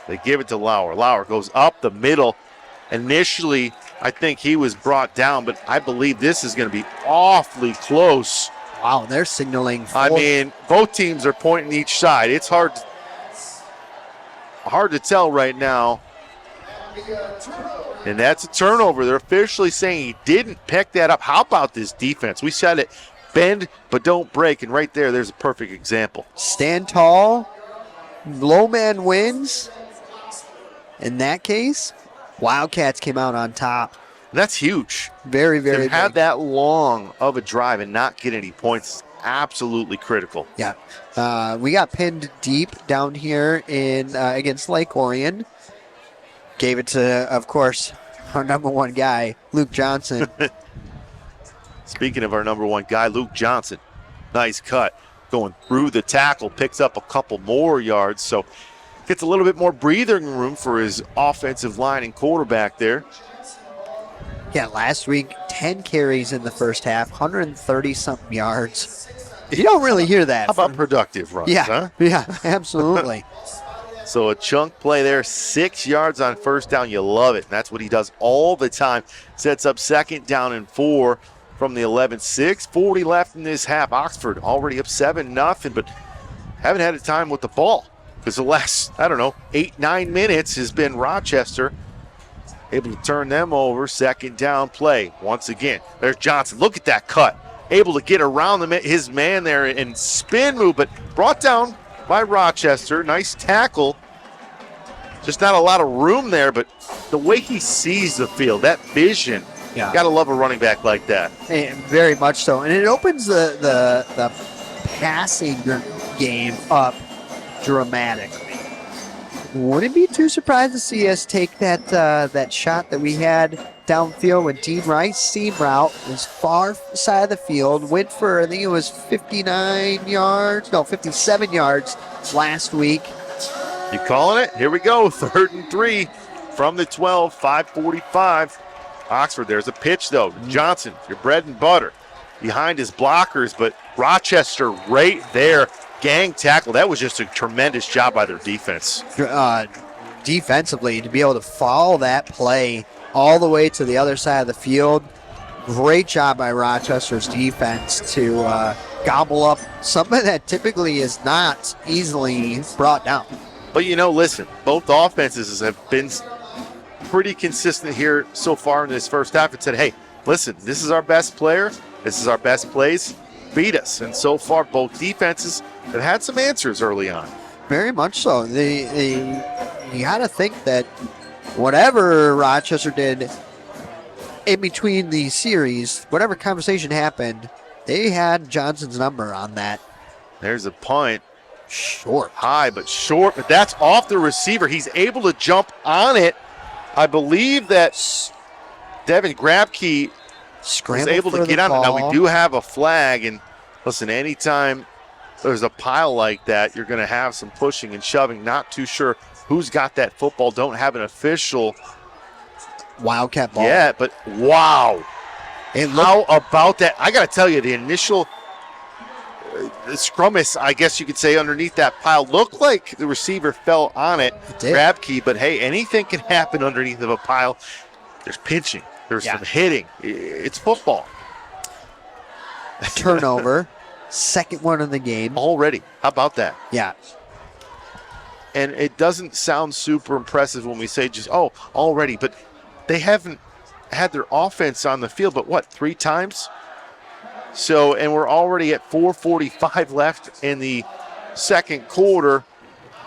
They give it to Lauer. Lauer goes up the middle. Initially, I think he was brought down, but I believe this is going to be awfully close. Wow, they're signaling. I mean, both teams are pointing each side. It's hard to tell right now. And that's a turnover. They're officially saying he didn't pick that up. How about this defense? We said it. Bend, but don't break. And right there's a perfect example. Stand tall. Low man wins. In that case, Wildcats came out on top. That's huge. Very, very big. To have that long of a drive and not get any points is absolutely critical. Yeah. We got pinned deep down here in against Lake Orion. Gave it to, of course, our number one guy, Luke Johnson. Speaking of our number one guy, Luke Johnson. Nice cut. Going through the tackle, picks up a couple more yards. So gets a little bit more breathing room for his offensive line and quarterback there. Yeah, last week, 10 carries in the first half, 130-something yards. You don't really hear that. How about productive runs, huh? Yeah, absolutely. So a chunk play there, 6 yards on 1st down. You love it. And that's what he does all the time. Sets up 2nd down and 4 from the 11. 6:40 left in this half. Oxford already up 7-0, but haven't had a time with the ball because the last, 8-9 minutes has been Rochester able to turn them over. 2nd down play. Once again, there's Johnson. Look at that cut. Able to get around his man there and spin move, but brought down by Rochester. Nice tackle. Just not a lot of room there, but the way he sees the field, that vision, got to love a running back like that. And very much so. And it opens the passing game up dramatically. Wouldn't be too surprised to see us take that shot that we had downfield when Dean Rice seam route was far side of the field, went for, I think it was 57 yards last week. You calling it? Here we go. 3rd and 3 from the 12, 5:45. Oxford, there's a pitch, though. Johnson, your bread and butter, behind his blockers, but Rochester right there. Gang tackle. That was just a tremendous job by their defense. Defensively, to be able to follow that play all the way to the other side of the field, great job by Rochester's defense to gobble up something that typically is not easily brought down. But, listen, both offenses have been pretty consistent here so far in this first half and said, hey, listen, this is our best player. This is our best plays. Beat us. And so far, both defenses have had some answers early on. Very much so. You got to think that whatever Rochester did in between the series, whatever conversation happened, they had Johnson's number on that. There's a punt. Short. High, but short. But that's off the receiver. He's able to jump on it. I believe that Devin Grabke was able to get on it. Now, we do have a flag. And listen, anytime there's a pile like that, you're going to have some pushing and shoving. Not too sure who's got that football. Don't have an official Wildcat ball. Yeah, but wow. How about that? I got to tell you, the initial scrummus, I guess you could say, underneath that pile looked like the receiver fell on it. Grabke, but hey, anything can happen underneath of a pile. There's pinching. There's some hitting. It's football. Turnover. Second one of the game. Already. How about that? Yeah. And it doesn't sound super impressive when we say just, already. But they haven't had their offense on the field, but 3 times? So, and we're already at 4:45 left in the second quarter.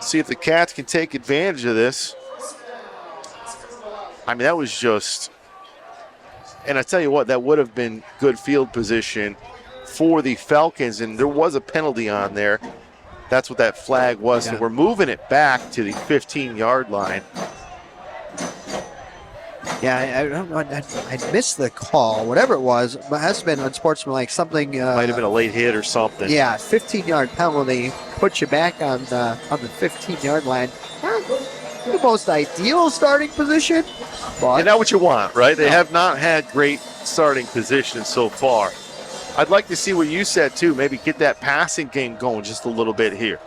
See if the Cats can take advantage of this. I mean, that was just, and I tell you what, that would have been good field position for the Falcons, and there was a penalty on there. That's what that flag was. So we're moving it back to the 15-yard line. Yeah, I don't know. I missed the call. Whatever it was, it has been unsportsmanlike. Something might have been a late hit or something. Yeah, 15-yard penalty puts you back on the 15-yard line. Not the most ideal starting position, but and not what you want, right? They have not had great starting position so far. I'd like to see what you said too. Maybe get that passing game going just a little bit here.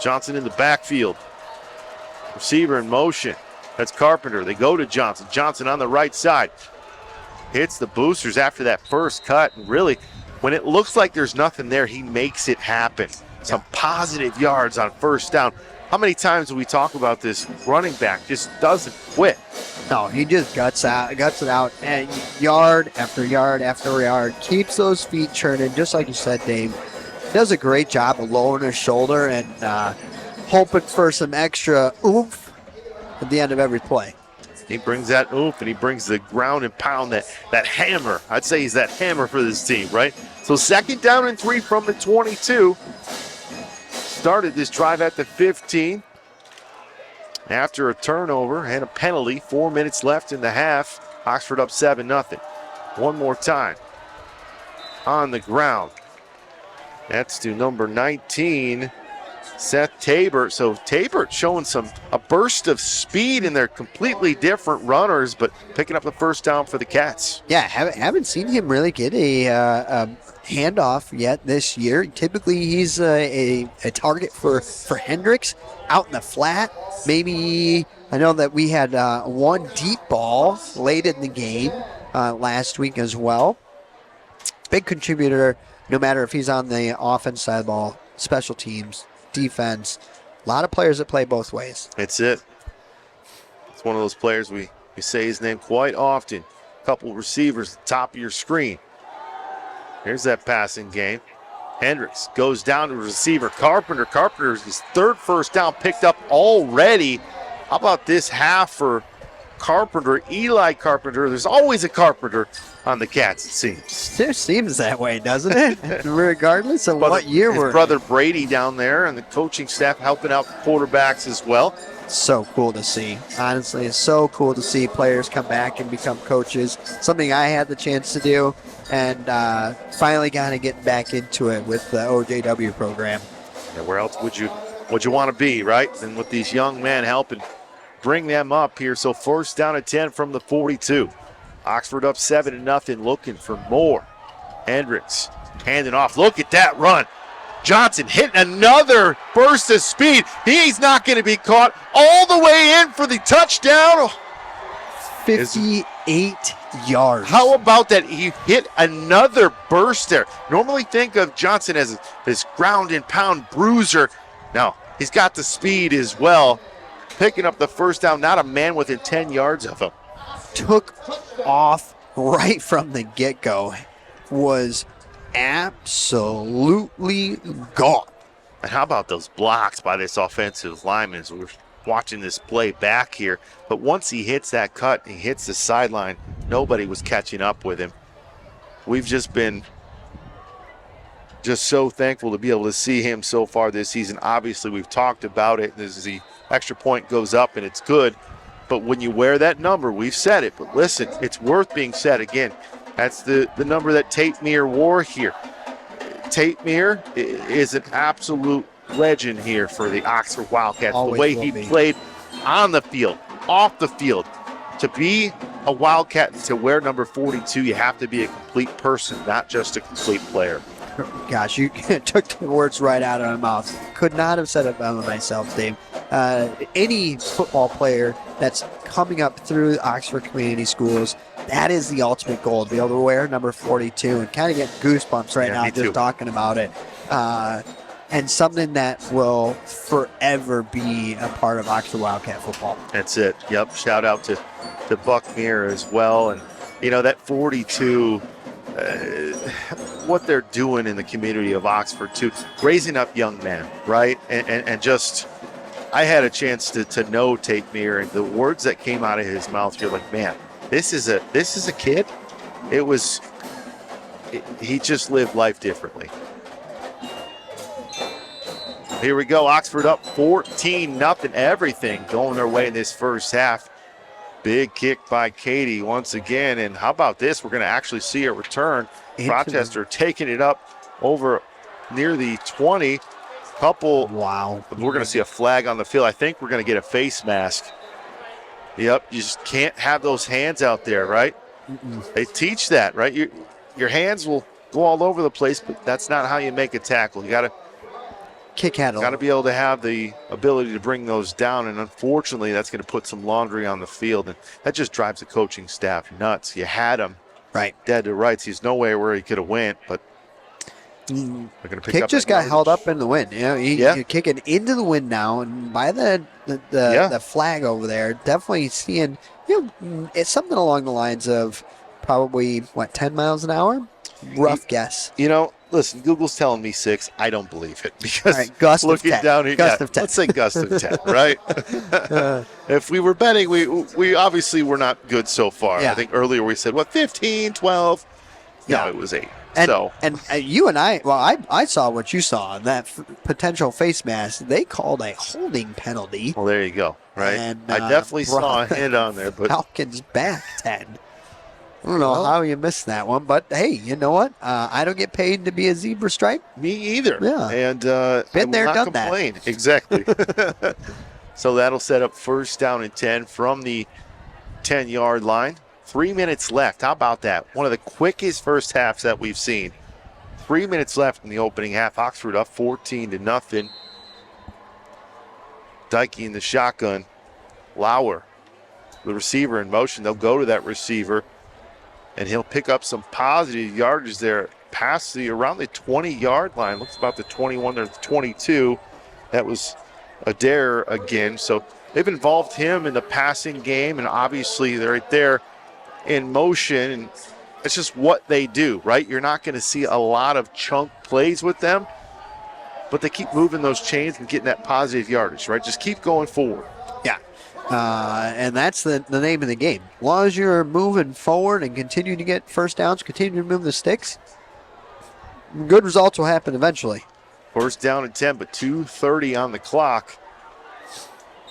Johnson in the backfield. Receiver in motion. That's Carpenter. They go to Johnson. Johnson on the right side. Hits the boosters after that first cut. And really, when it looks like there's nothing there, he makes it happen. Some positive yards on first down. How many times do we talk about this running back just doesn't quit? No, he just guts it out, and yard after yard after yard. Keeps those feet churning, just like you said, Dave. Does a great job of lowering his shoulder and hoping for some extra oomph at the end of every play. He brings that oomph, and he brings the ground and pound, that hammer. I'd say he's that hammer for this team, right? So 2nd down and 3 from the 22. Started this drive at the 15. After a turnover and a penalty, 4 minutes left in the half. Oxford up 7-0. One more time. On the ground. That's to number 19, Seth Tabor. So Tabor showing a burst of speed, and they're completely different runners, but picking up the first down for the Cats. Yeah, haven't seen him really get a handoff yet this year. Typically, he's a target for Hendricks out in the flat. Maybe, I know that we had one deep ball late in the game last week as well. Big contributor, no matter if he's on the offense side of the ball, special teams, defense. A lot of players that play both ways. That's it. It's one of those players we say his name quite often. A couple receivers at the top of your screen. Here's that passing game. Hendricks goes down to receiver Carpenter. Carpenter's his third first down picked up already. How about this half for Carpenter, Eli Carpenter? There's always a Carpenter on the Cats, it seems. It seems that way, doesn't it? Regardless of what year we're in. His brother Brady down there and the coaching staff helping out the quarterbacks as well. So cool to see. Honestly, it's so cool to see players come back and become coaches. Something I had the chance to do, and finally kind of getting back into it with the OJW program. Yeah, where else would you want to be, right? And with these young men helping bring them up here. So first down at 10 from the 42. Oxford up 7-0, looking for more. Hendricks handing off. Look at that run. Johnson hitting another burst of speed. He's not going to be caught. All the way in for the touchdown. 58 yards. How about that? He hit another burst there. Normally think of Johnson as this ground and pound bruiser. No, he's got the speed as well. Picking up the first down, not a man within 10 yards of him. Took off right from the get-go. Was absolutely gone. And how about those blocks by this offensive lineman? We're watching this play back here. But once he hits that cut, he hits the sideline, nobody was catching up with him. We've just been so thankful to be able to see him so far this season. Obviously, we've talked about it. As the extra point goes up, and it's good. But when you wear that number, we've said it. But listen, it's worth being said again. That's the number that Tate Meir wore here. Tate Meir is an absolute legend here for the Oxford Wildcats. Always the way he played on the field, off the field. To be a Wildcat, to wear number 42, you have to be a complete person, not just a complete player. Gosh, you took the words right out of my mouth. Could not have said it better myself, Dave. Any football player that's coming up through the Oxford Community Schools, that is the ultimate goal, to be able to wear number 42 and kind of get goosebumps right now just talking about it. And something that will forever be a part of Oxford Wildcat football. That's it. Yep. Shout out to Buck Meir as well. And, you know, that 42, what they're doing in the community of Oxford, too, raising up young men, right? And just, I had a chance to know Tate Meir, and the words that came out of his mouth, you're like, man, this is a kid. He just lived life differently. Here we go. Oxford up 14-0. Everything going their way in this first half. Big kick by Katie once again. And how about this? We're going to actually see a return. Rochester taking it up over near the 20. Wow. We're going to see a flag on the field. I think we're going to get a face mask. Yep. You just can't have those hands out there, right? They teach that, right? Your hands will go all over the place, but that's not how you make a tackle. You got to Got to be able to have the ability to bring those down, and unfortunately, that's going to put some laundry on the field, and that just drives the coaching staff nuts. You had him dead to rights. He's nowhere where he could have went, but they're going to pick kick up. Just got held up in the wind. You know, you're kicking into the wind now, and by the flag over there, definitely seeing it's something along the lines of probably 10 miles an hour. Rough guess. Listen, Google's telling me 6. I don't believe it because gust looking of 10. down here, Gust of 10. Let's say gust of 10, right? If we were betting, we obviously were not good so far. Yeah. I think earlier we said 15, 12. Yeah. No, it was 8. And you and I saw what you saw in that potential face mask. They called a holding penalty. Well, there you go. Right. And, I definitely saw a hit on there, but Falcons back 10. I don't know how you missed that one, but hey, you know what? I don't get paid to be a zebra stripe. Me either. Yeah. And been there, done complain. that. Exactly. So that'll set up first down and 10 from the 10-yard line. 3 minutes left. How about that? One of the quickest first halves that we've seen. 3 minutes left in the opening half. Oxford up 14-0. Dykey in the shotgun. Lauer, the receiver in motion. They'll go to that receiver, and he'll pick up some positive yardage there past around the 20-yard line. Looks about the 21 or the 22. That was Adair again. So they've involved him in the passing game, and obviously they're right there in motion. And It's just what they do, right? You're not going to see a lot of chunk plays with them, but they keep moving those chains and getting that positive yardage, right? Just keep going forward. Yeah. And that's the name of the game. As long as you're moving forward and continue to get first downs, continue to move the sticks, good results will happen eventually. First down and 10, but 2:30 on the clock.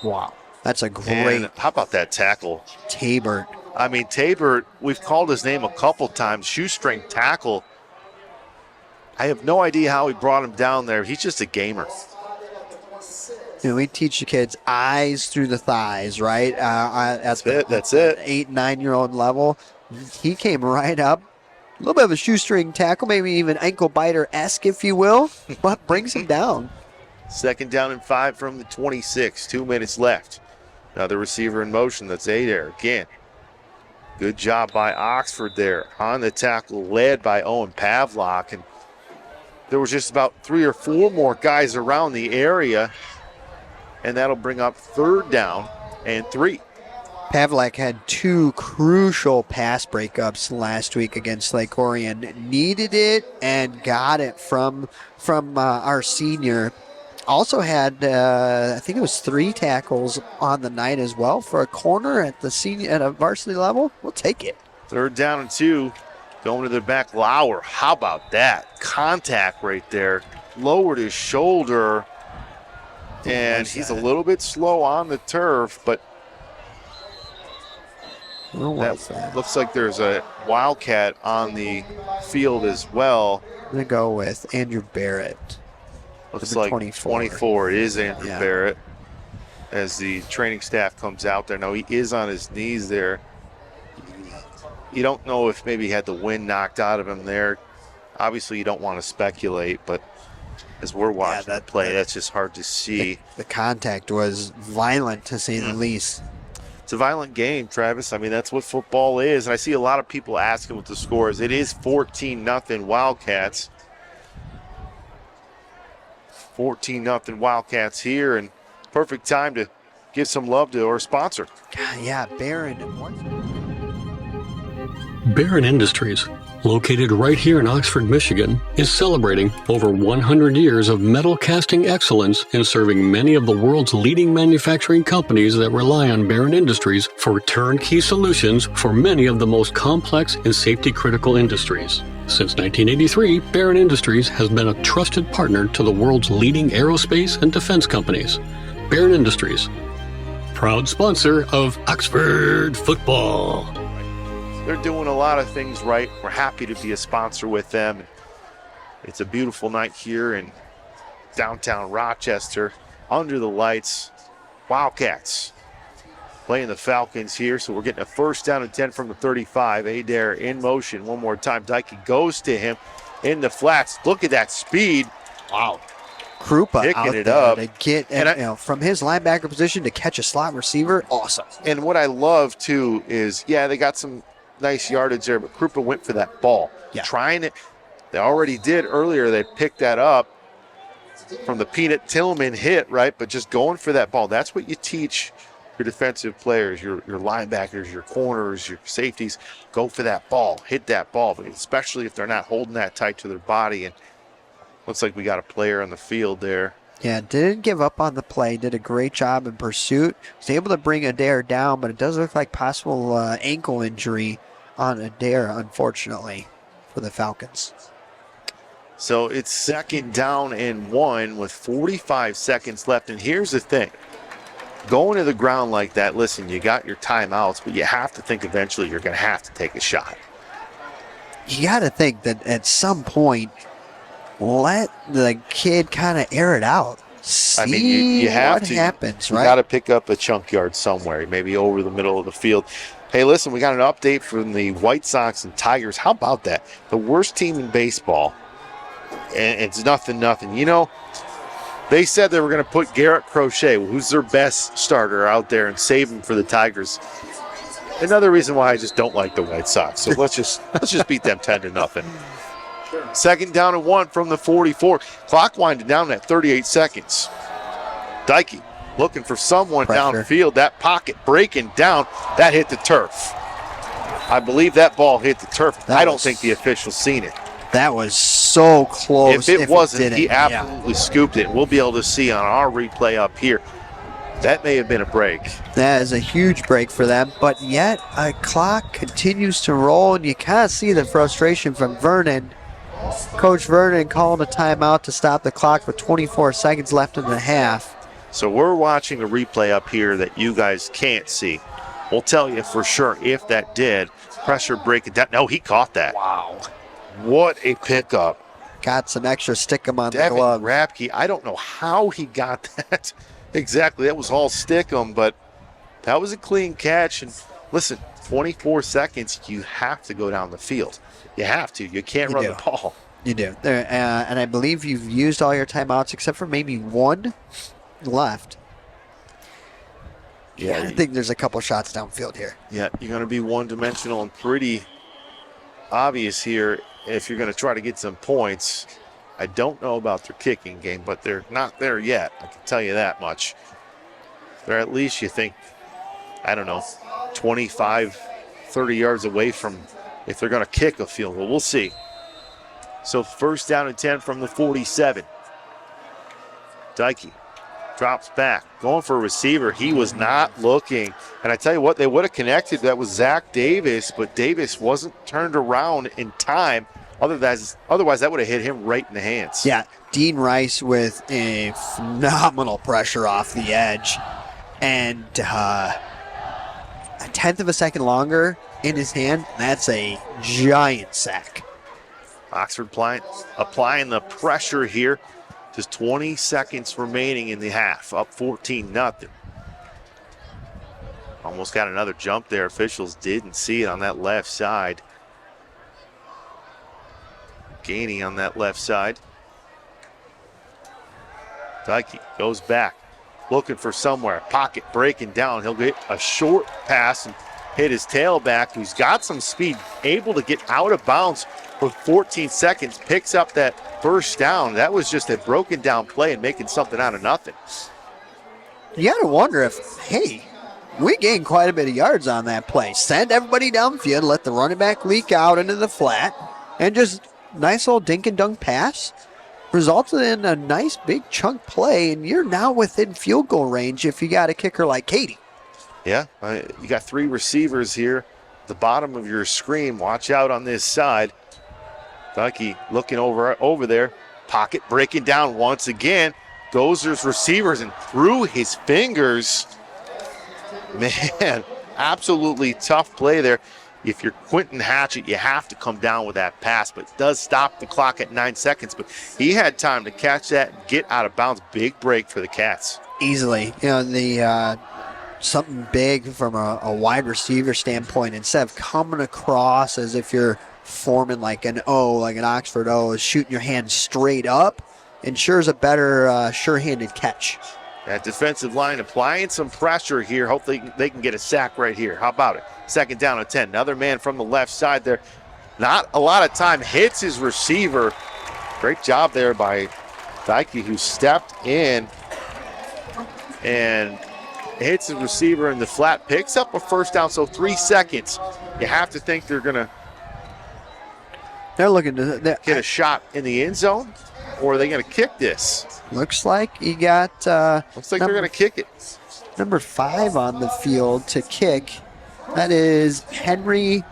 Wow. That's a great. And how about that tackle? Tabert. I mean, Tabert, we've called his name a couple times, shoestring tackle. I have no idea how he brought him down there. He's just a gamer. You know, we teach the kids eyes through the thighs, right? That's it. 8, 9-year-old level. He came right up. A little bit of a shoestring tackle, maybe even ankle biter-esque, if you will, but brings him down. Second down and 5 from the 26. 2 minutes left. Another receiver in motion. That's Adair again. Good job by Oxford there on the tackle, led by Owen Pavlock. And there was just about 3 or 4 more guys around the area. And that'll bring up third down and 3. Pavlak had 2 crucial pass breakups last week against Lake Orion. Needed it and got it from our senior. Also had, I think it was 3 tackles on the night as well for a corner at a varsity level. We'll take it. Third down and 2. Going to the back, Lauer. How about that? Contact right there. Lowered his shoulder. And he's a little bit slow on the turf, but that looks like there's a Wildcat on the field as well. I'm going to go with Andrew Barrett. Looks like 24. It is Andrew Barrett as the training staff comes out there. Now, he is on his knees there. You don't know if maybe he had the wind knocked out of him there. Obviously, you don't want to speculate, but as we're watching that play, that's just hard to see. The contact was violent, to say the least. It's a violent game, Travis. I mean, that's what football is. And I see a lot of people asking what the score is. It is 14-0 Wildcats. 14-0 Wildcats here, and perfect time to give some love to our sponsor. Yeah, Barron. Barron Industries, located right here in Oxford, Michigan, is celebrating over 100 years of metal casting excellence in serving many of the world's leading manufacturing companies that rely on Barron Industries for turnkey solutions for many of the most complex and safety-critical industries. Since 1983, Barron Industries has been a trusted partner to the world's leading aerospace and defense companies. Barron Industries, proud sponsor of Oxford football. They're doing a lot of things right. We're happy to be a sponsor with them. It's a beautiful night here in downtown Rochester, under the lights. Wildcats playing the Falcons here, so we're getting a first down and 10 from the 35. Adair in motion one more time. Dike goes to him in the flats. Look at that speed. Wow. Krupa picking out it there up. to get from his linebacker position to catch a slot receiver. Awesome. And what I love, too, is, they got some nice yardage there, but Krupa went for that ball. Yeah. Trying it. They already did earlier. They picked that up from the Peanut Tillman hit, right? But just going for that ball. That's what you teach your defensive players, your linebackers, your corners, your safeties. Go for that ball. Hit that ball, but especially if they're not holding that tight to their body. And looks like we got a player on the field there. Yeah, didn't give up on the play. Did a great job in pursuit. Was able to bring Adair down, but it does look like possible ankle injury on Adair, unfortunately, for the Falcons. So it's second down and 1 with 45 seconds left. And here's the thing. Going to the ground like that, listen, you got your timeouts, but you have to think eventually you're going to have to take a shot. You got to think that at some point, let the kid kind of air it out. See you have what to. happens, right? You got to pick up a chunk yard somewhere, maybe over the middle of the field. Hey, listen, we got an update from the White Sox and Tigers. How about that? The worst team in baseball, and it's 0-0. You know, they said they were going to put Garrett Crochet, who's their best starter, out there and save him for the Tigers. Another reason why I just don't like the White Sox. So let's just beat them 10-0. Second down and 1 from the 44. Clock winding down at 38 seconds. Dike looking for someone downfield. That pocket breaking down. That hit the turf. I believe that ball hit the turf. I don't think the official's seen it. That was so close. If it wasn't, he absolutely scooped it. We'll be able to see on our replay up here. That may have been a break. That is a huge break for them, but yet a clock continues to roll, and you kind of see the frustration from Vernon. Coach Vernon calling a timeout to stop the clock with 24 seconds left in the half. So we're watching a replay up here that you guys can't see. We'll tell you for sure if that did. Pressure breaking down. No, he caught that. Wow. What a pickup. Got some extra stickum on Devin the glove. Rapke, I don't know how he got that. Exactly, that was all stickum, but that was a clean catch. And listen, 24 seconds, you have to go down the field. You have to. You can't run the ball. You do. And I believe you've used all your timeouts except for maybe one left. Yeah, I think there's a couple shots downfield here. Yeah, you're going to be one-dimensional and pretty obvious here if you're going to try to get some points. I don't know about their kicking game, but they're not there yet. I can tell you that much. They're at least, you think, I don't know, 25, 30 yards away from if they're going to kick a field goal. We'll see. So first down and 10 from the 47. Dykey drops back, going for a receiver. He was not looking. And I tell you what, they would have connected. That was Zach Davis, but Davis wasn't turned around in time. Otherwise, that would have hit him right in the hands. Yeah, Dean Rice with a phenomenal pressure off the edge. And a tenth of a second longer in his hand. That's a giant sack. Oxford applying the pressure here. Just 20 seconds remaining in the half. Up 14-0. Almost got another jump there. Officials didn't see it on that left side. Gainey on that left side. Dykey goes back, looking for somewhere. Pocket breaking down. He'll get a short pass and hit his tailback, who's got some speed, able to get out of bounds for 14 seconds, picks up that first down. That was just a broken down play and making something out of nothing. You got to wonder if, hey, we gained quite a bit of yards on that play. Send everybody downfield, let the running back leak out into the flat, and just nice little dink and dunk pass. Resulted in a nice big chunk play, and you're now within field goal range if you got a kicker like Katie. Yeah, you got three receivers here. The bottom of your screen, watch out on this side. Dykey looking over there. Pocket breaking down once again. Gozer's receivers and through his fingers. Man, absolutely tough play there. If you're Quentin Hatchett, you have to come down with that pass, but it does stop the clock at 9 seconds. But he had time to catch that and get out of bounds. Big break for the Cats. Easily. You know, the something big from a wide receiver standpoint, instead of coming across as if you're forming like an O, like an Oxford O, is shooting your hand straight up, ensures a better sure-handed catch. That defensive line applying some pressure here. Hopefully they can get a sack right here. How about it? Second down and 10. Another man from the left side there. Not a lot of time. Hits his receiver. Great job there by Dykey, who stepped in and hits his receiver in the flat. Picks up a first down, so 3 seconds. You have to think they're going to looking to get a shot in the end zone, or are they going to kick this? Looks like you got looks like they're going to kick it. Number 5 on the field to kick. That is Henry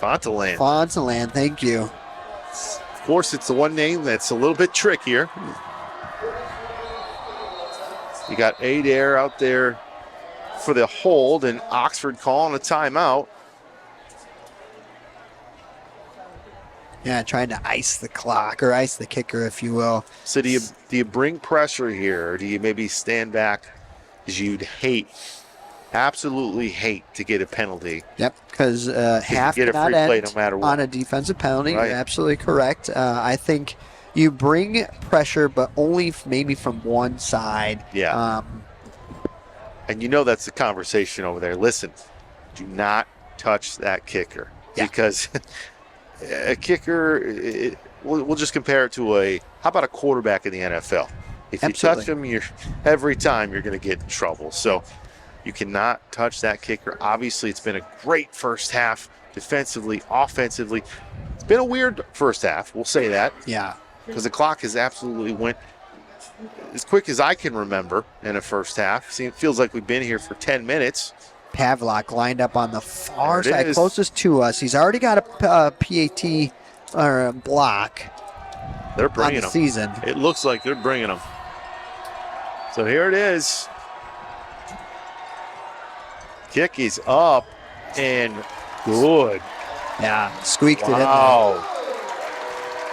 Fonteland. Thank you. Of course, it's the one name that's a little bit trickier. You got Adair out there for the hold, and Oxford calling a timeout. Yeah, trying to ice the clock, or ice the kicker, if you will. So do you bring pressure here, or do you maybe stand back, because you'd absolutely hate to get a penalty? Yep, because half get a cannot free play end no matter what. on a defensive penalty. Right. You're absolutely correct. I think you bring pressure, but only maybe from one side. Yeah. And you know that's the conversation over there. Listen, do not touch that kicker. Yeah. Because a kicker, we'll just compare it to how about a quarterback in the NFL? If you Absolutely. touch him, every time you're going to get in trouble. So You cannot touch that kicker. Obviously, it's been a great first half defensively, offensively. It's been a weird first half. We'll say that. Yeah. Because the clock has absolutely went as quick as I can remember in a first half. It feels like we've been here for 10 minutes. Pavlak lined up on the far side, closest to us. He's already got a PAT or a block. They're bringing them. Season. It looks like they're bringing them. So here it is. Kick is up and good. Yeah, squeaked it in there. Wow.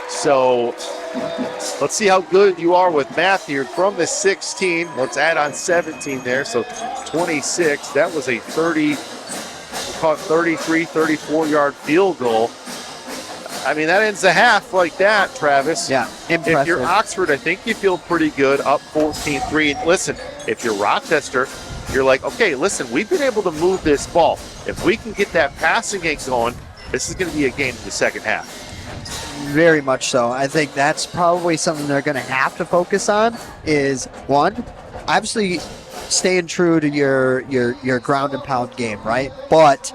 So let's see how good you are with math here. From the 16, let's add on 17 there. So 26. That was a 33, 34-yard field goal. I mean, that ends the half like that, Travis. Yeah, impressive. If you're Oxford, I think you feel pretty good, up 14-3. And listen, if you're Rochester, you're like, okay, listen, we've been able to move this ball. If we can get that passing game going, this is going to be a game in the second half. Very much so. I think that's probably something they're going to have to focus on is, one, obviously staying true to your ground and pound game, right? But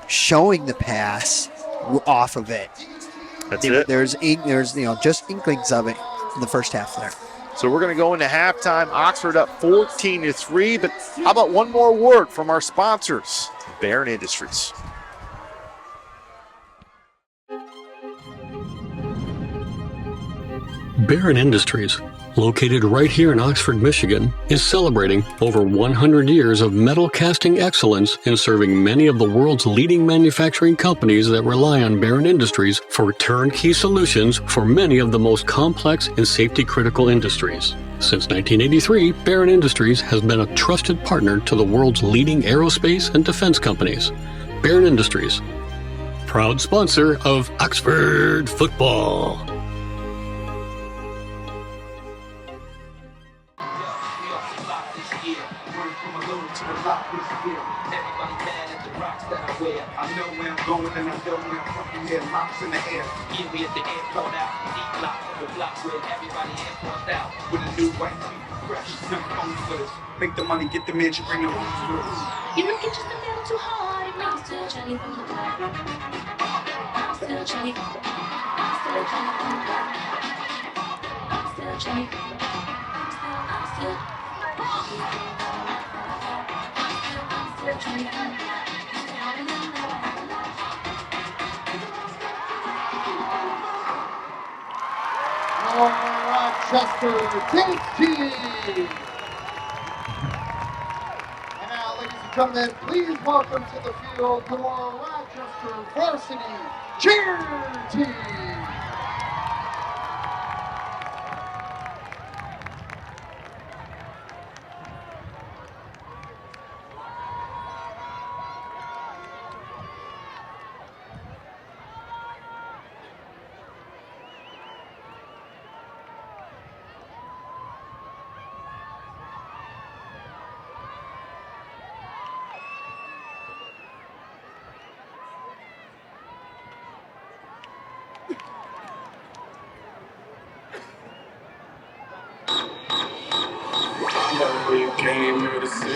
showing the pass off of it. That's it. There's just inklings of it in the first half there. So we're going to go into halftime. Oxford up 14-3. But how about one more word from our sponsors, Barron Industries. Barron Industries, located right here in Oxford, Michigan, is celebrating over 100 years of metal casting excellence in serving many of the world's leading manufacturing companies that rely on Barron Industries for turnkey solutions for many of the most complex and safety-critical industries. Since 1983, Barron Industries has been a trusted partner to the world's leading aerospace and defense companies. Barron Industries, proud sponsor of Oxford football. I know where I'm going and I know where I'm fucking here. Mops in the air. Get me at the airport out. Deep block. The block where everybody airports out. With a new white tee. Fresh. Never phone with us. Make the money, get the mansion, bring the homes with us. You make it just a little too hard. It makes you still Johnny from the block. I'm still Johnny from the block. I'm still Johnny from the block. I'm still Johnny from the block. I'm still Johnny from the block. Rochester team. And now, ladies and gentlemen, please welcome to the field your Rochester Varsity cheer team. You came here to see.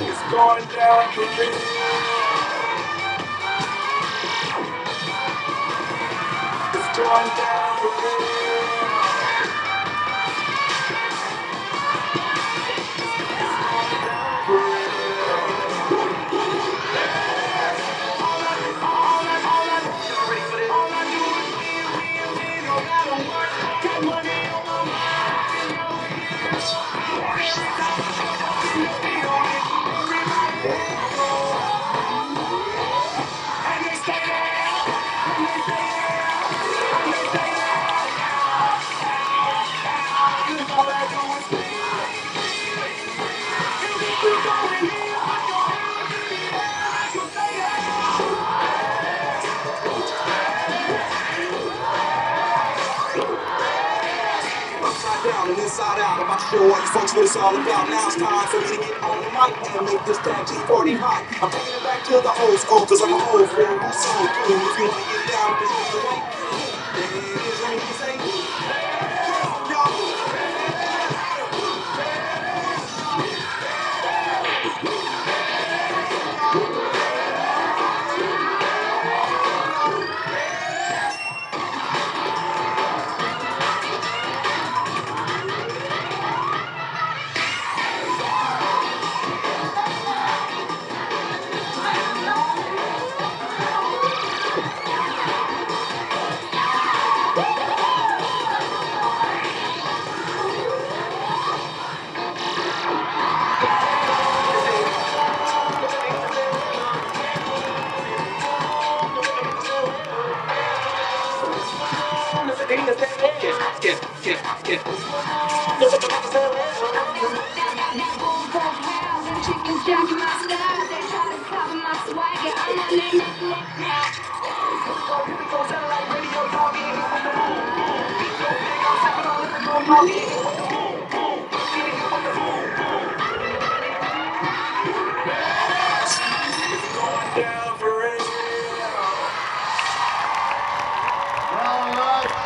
It's going down for me. It's going down for me. Inside out, I'm about to show all you folks what it's all about. Now it's time for me to get on the mic and make this tag team party hot. I'm taking it back to the old school, cause I'm an old fool. I'm so cool. If you wanna get down, just hold the way. There it is, let me say. Come on, y'all.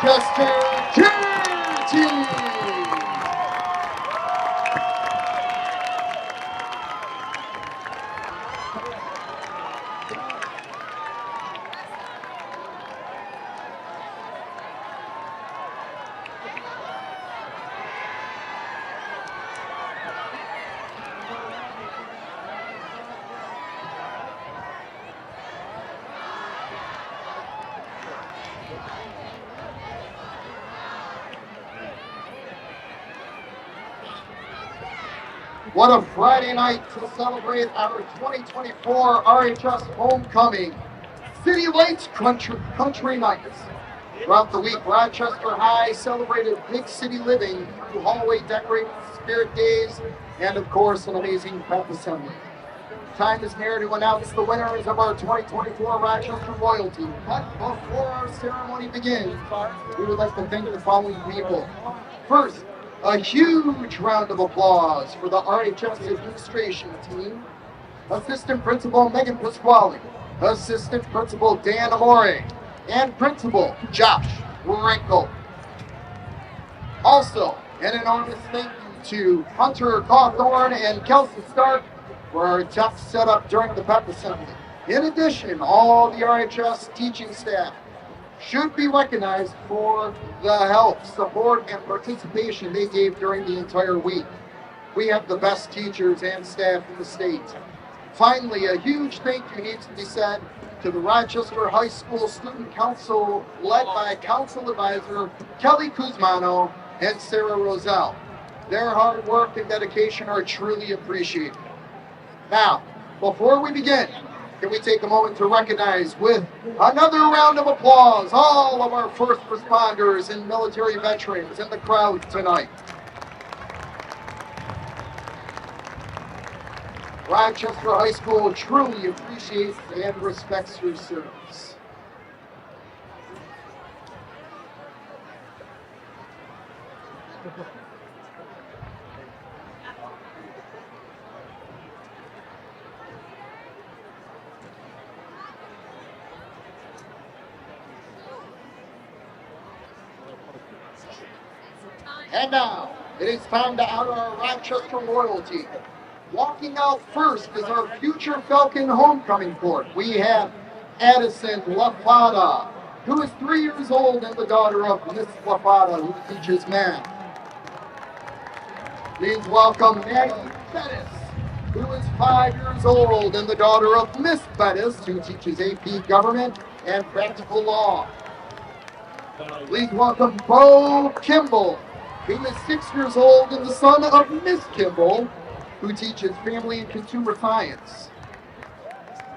Rochester Cheer Team. What a Friday night to celebrate our 2024 RHS homecoming. City Lights Country Nights. Throughout the week, Rochester High celebrated big city living through hallway decorating, spirit days, and of course, an amazing pep assembly. Time is near to announce the winners of our 2024 Rochester Royalty. But before our ceremony begins, we would like to thank the following people. First, a huge round of applause for the RHS administration team. Assistant Principal Megan Pasquale, Assistant Principal Dan Amore, and Principal Josh Renkel. Also, an enormous thank you to Hunter Cawthorn and Kelsey Stark for our tough setup during the pep assembly. In addition, all the RHS teaching staff should be recognized for the help, support, and participation they gave during the entire week. We have the best teachers and staff in the state. Finally, a huge thank you needs to be said to the Rochester High School Student Council, led by Council Advisor Kelly Kuzmano and Sarah Roselle. Their hard work and dedication are truly appreciated. Now, before we begin, can we take a moment to recognize with another round of applause all of our first responders and military veterans in the crowd tonight. Rochester High School truly appreciates and respects your service. And now, it is time to honor our Rochester royalty. Walking out first is our future Falcon homecoming court. We have Addison LaFada, who is 3 years old and the daughter of Miss LaFada, who teaches math. Please welcome Maggie Bettis, who is 5 years old and the daughter of Miss Bettis, who teaches AP Government and Practical Law. Please welcome Bo Kimball, who is 6 years old and the son of Miss Kimball, who teaches Family and Consumer Science.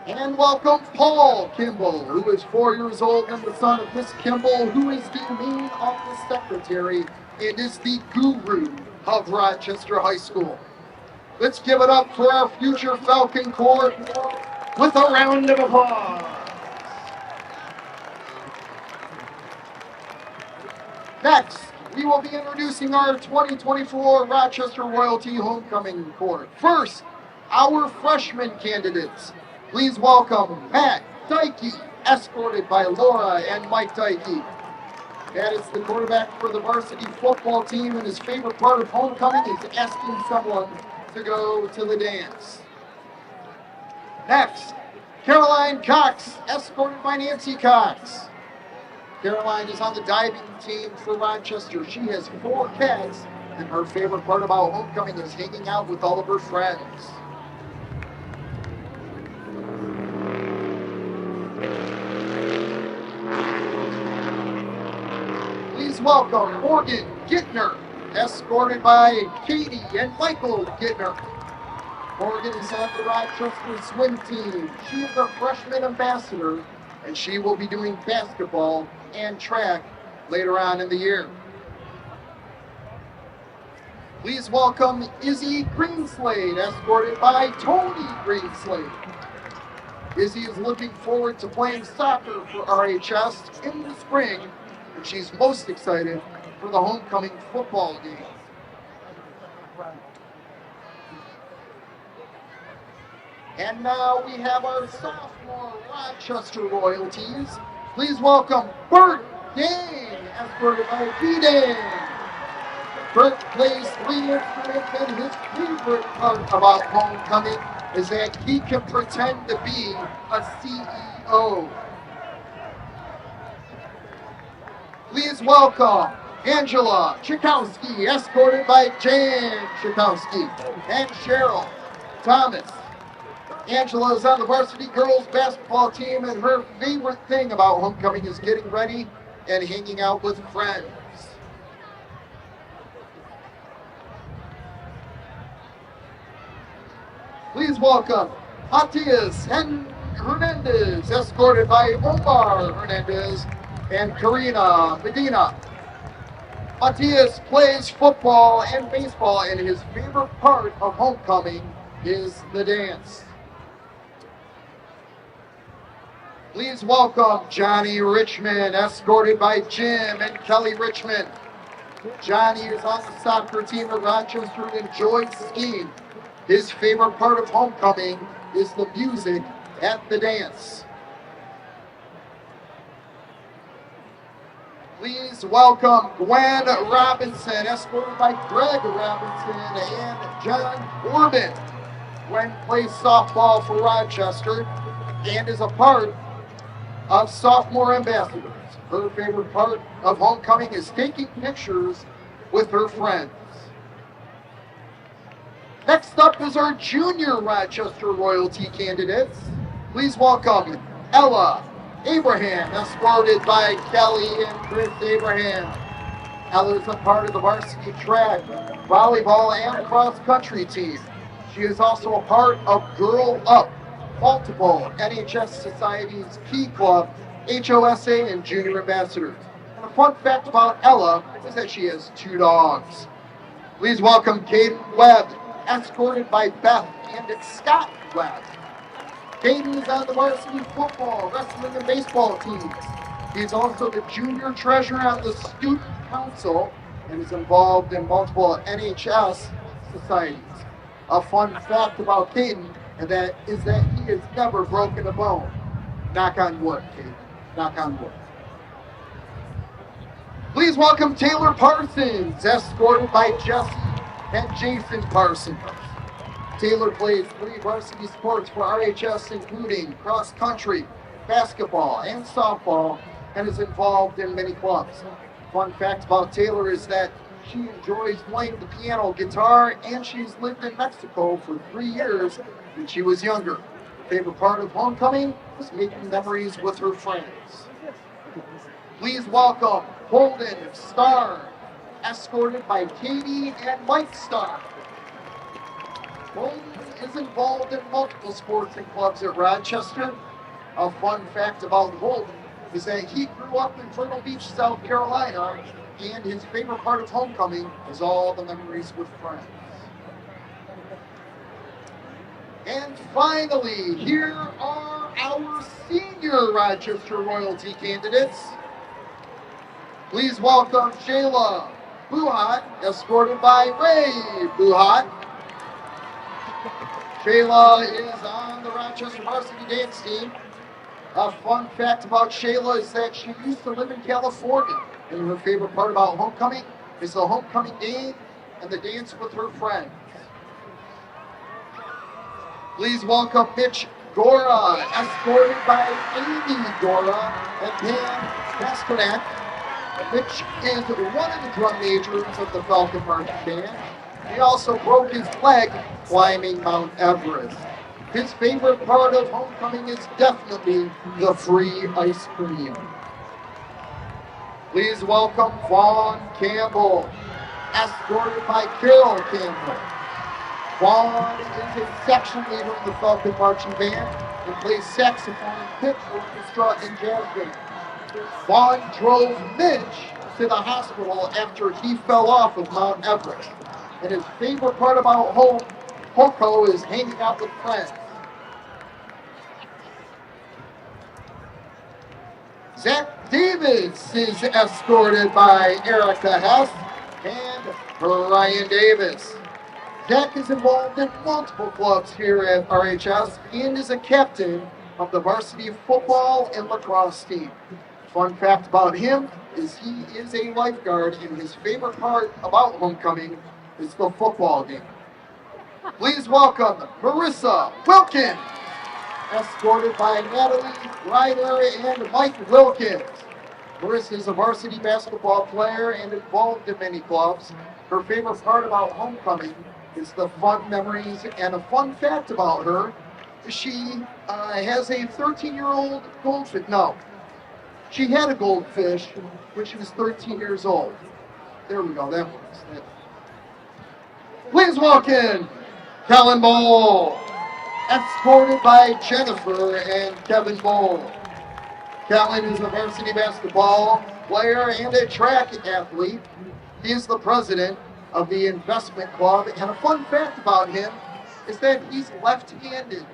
And welcome Paul Kimball, who is 4 years old and the son of Miss Kimball, who is the main office secretary and is the guru of Rochester High School. Let's give it up for our future Falcon Court with a round of applause. Next, we will be introducing our 2024 Rochester Royalty Homecoming Court. First, our freshman candidates. Please welcome Matt Dykey, escorted by Laura and Mike Dykey. Matt is the quarterback for the varsity football team, and his favorite part of homecoming is asking someone to go to the dance. Next, Caroline Cox, escorted by Nancy Cox. Caroline is on the diving team for Rochester. She has 4 cats, and her favorite part about homecoming is hanging out with all of her friends. Please welcome Morgan Gittner, escorted by Katie and Michael Gittner. Morgan is on the Rochester swim team. She is a freshman ambassador, and she will be doing basketball and track later on in the year. Please welcome Izzy Greenslade, escorted by Tony Greenslade. Izzy is looking forward to playing soccer for RHS in the spring, and she's most excited for the homecoming football game. And now we have our sophomore Rochester royalties. Please welcome Bert Dane, escorted by B-Dane. Bert plays 3 instruments, and his favorite part about homecoming is that he can pretend to be a CEO. Please welcome Angela Chikowski, escorted by Jan Chikowski and Cheryl Thomas. Angela is on the varsity girls basketball team, and her favorite thing about homecoming is getting ready and hanging out with friends. Please welcome Matias Hernandez, escorted by Omar Hernandez and Karina Medina. Matias plays football and baseball, and his favorite part of homecoming is the dance. Please welcome Johnny Richmond, escorted by Jim and Kelly Richmond. Johnny is on the soccer team at Rochester and enjoys skiing. His favorite part of homecoming is the music at the dance. Please welcome Gwen Robinson, escorted by Greg Robinson and John Orban. Gwen plays softball for Rochester and is a part of sophomore ambassadors. Her favorite part of homecoming is taking pictures with her friends. Next up is our junior Rochester royalty candidates. Please welcome Ella Abraham, escorted by Kelly and Chris Abraham. Ella is a part of the varsity track, volleyball, and cross-country team. She is also a part of Girl Up, multiple NHS Society's Key Club, HOSA, and Junior Ambassadors. And a fun fact about Ella is that she has 2 dogs. Please welcome Caden Webb, escorted by Beth and Scott Webb. Caden is on the varsity football, wrestling, and baseball teams. He is also the junior treasurer on the student council and is involved in multiple NHS societies. A fun fact about Caden is that he has never broken a bone. Knock on wood, Caden. Knock on wood. Please welcome Taylor Parsons, escorted by Jesse and Jason Parsons. Taylor plays 3 varsity sports for RHS, including cross-country, basketball, and softball, and is involved in many clubs. Fun fact about Taylor is that she enjoys playing the piano, guitar, and she's lived in Mexico for 3 years when she was younger. Her favorite part of homecoming was making memories with her friends. Please welcome Holden Starr, escorted by Katie and Mike Starr. Holden is involved in multiple sports and clubs at Rochester. A fun fact about Holden is that he grew up in Myrtle Beach, South Carolina, and his favorite part of homecoming is all the memories with friends. And finally, here are our senior Rochester royalty candidates. Please welcome Shayla Buhat, escorted by Ray Buhat. Shayla is on the Rochester varsity dance team. A fun fact about Shayla is that she used to live in California, and her favorite part about homecoming is the homecoming game and the dance with her friends. Please welcome Mitch Gora, escorted by Amy Gora and Pam Pasternak. Mitch is one of the drum majors of the Falcon Marching Band. He also broke his leg climbing Mount Everest. His favorite part of homecoming is definitely the free ice cream. Please welcome Vaughn Campbell, escorted by Carol Campbell. Vaughn is a section leader in the Falcon Marching Band and plays saxophone, pit orchestra, and jazz band. Vaughn drove Mitch to the hospital after he fell off of Mount Everest. And his favorite part about Hoko is hanging out with friends. Zach Davis is escorted by Erica Hess and Ryan Davis. Zach is involved in multiple clubs here at RHS and is a captain of the varsity football and lacrosse team. Fun fact about him is he is a lifeguard, and his favorite part about homecoming is the football game. Please welcome Marissa Wilkins, escorted by Natalie Ryder and Mike Wilkins. Marissa is a varsity basketball player and involved in many clubs. Her favorite part about homecoming is the fun memories, and a fun fact about her, she has a 13-year-old goldfish. No, she had a goldfish when she was 13 years old. There we go, that works. Please welcome Kellen Bowl, escorted by Jennifer and Kevin Bowl. Kellen is a varsity basketball player and a track athlete. He is the president of the investment club, and a fun fact about him is that he's left-handed.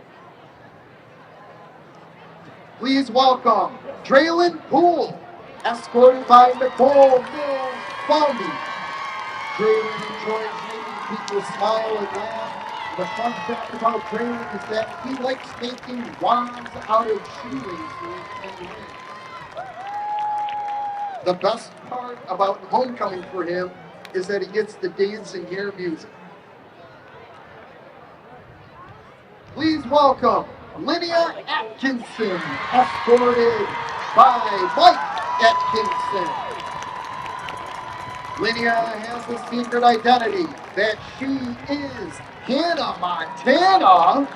Please welcome Draylon Poole, escorted by Nicole Mills Bondi. Draylon enjoys making people smile and laugh. The fun fact about Draylon is that he likes making wands out of shoelaces and rings. The best part about homecoming for him is that he gets to dance and hear music. Please welcome Lydia Atkinson, escorted by Mike Atkinson. Lydia has a secret identity that she is Hannah Montana.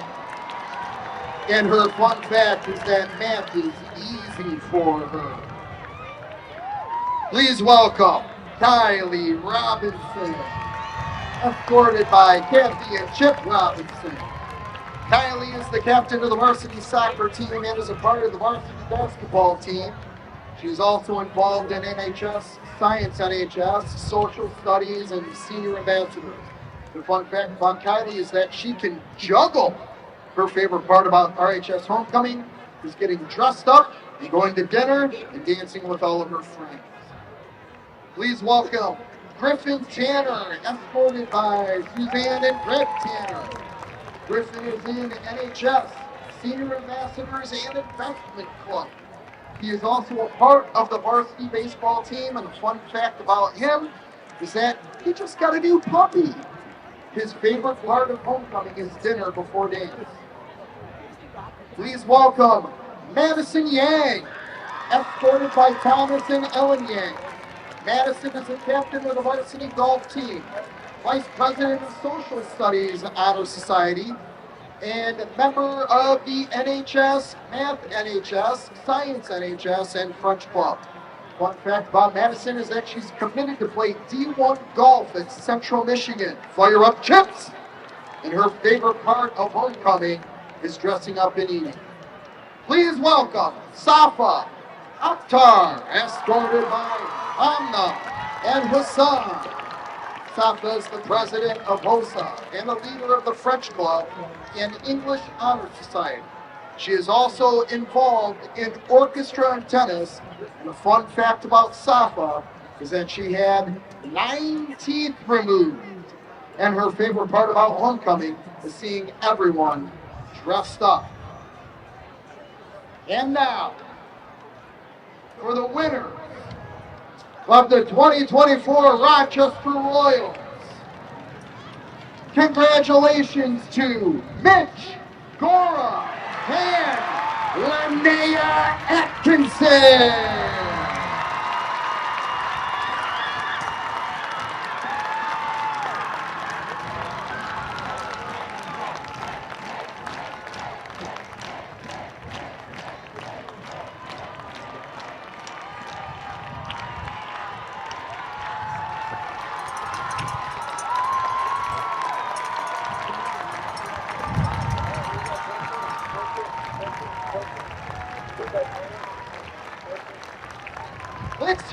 And her fun fact is that math is easy for her. Please welcome Kylie Robinson, escorted by Kathy and Chip Robinson. Kylie is the captain of the varsity soccer team and is a part of the varsity basketball team. She's also involved in NHS, Science NHS, Social Studies, and Senior Ambassadors. The fun fact about Kylie is that she can juggle. Her favorite part about RHS homecoming is getting dressed up and going to dinner and dancing with all of her friends. Please welcome Griffin Tanner, escorted by Suzanne and Greg Tanner. Griffin is in NHS, Senior Ambassadors, and Investment Club. He is also a part of the varsity baseball team, and a fun fact about him is that he just got a new puppy. His favorite part of homecoming is dinner before dance. Please welcome Madison Yang, escorted by Thomas and Ellen Yang. Madison is the captain of the varsity golf team, vice president of Social Studies Honor Society, and a member of the NHS, Math NHS, Science NHS, and French Club. Fun fact about Madison is that she's committed to play D1 golf at Central Michigan. Fire up chips! And her favorite part of homecoming is dressing up and eating. Please welcome Safa Akhtar, escorted by Amna and Hassan. Safa is the president of HOSA and a leader of the French Club and English Honor Society. She is also involved in orchestra and tennis. And a fun fact about Safa is that she had 9 teeth removed. And her favorite part about homecoming is seeing everyone dressed up. And now, for the winner of the 2024 Rochester Royals, congratulations to Mitch, Gora, and Linnea Atkinson.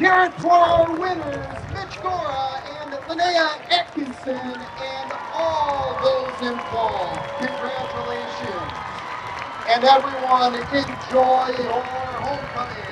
hear it for our winners, Mitch Gora and Linnea Atkinson, and all those involved. Congratulations. And everyone, enjoy your homecoming.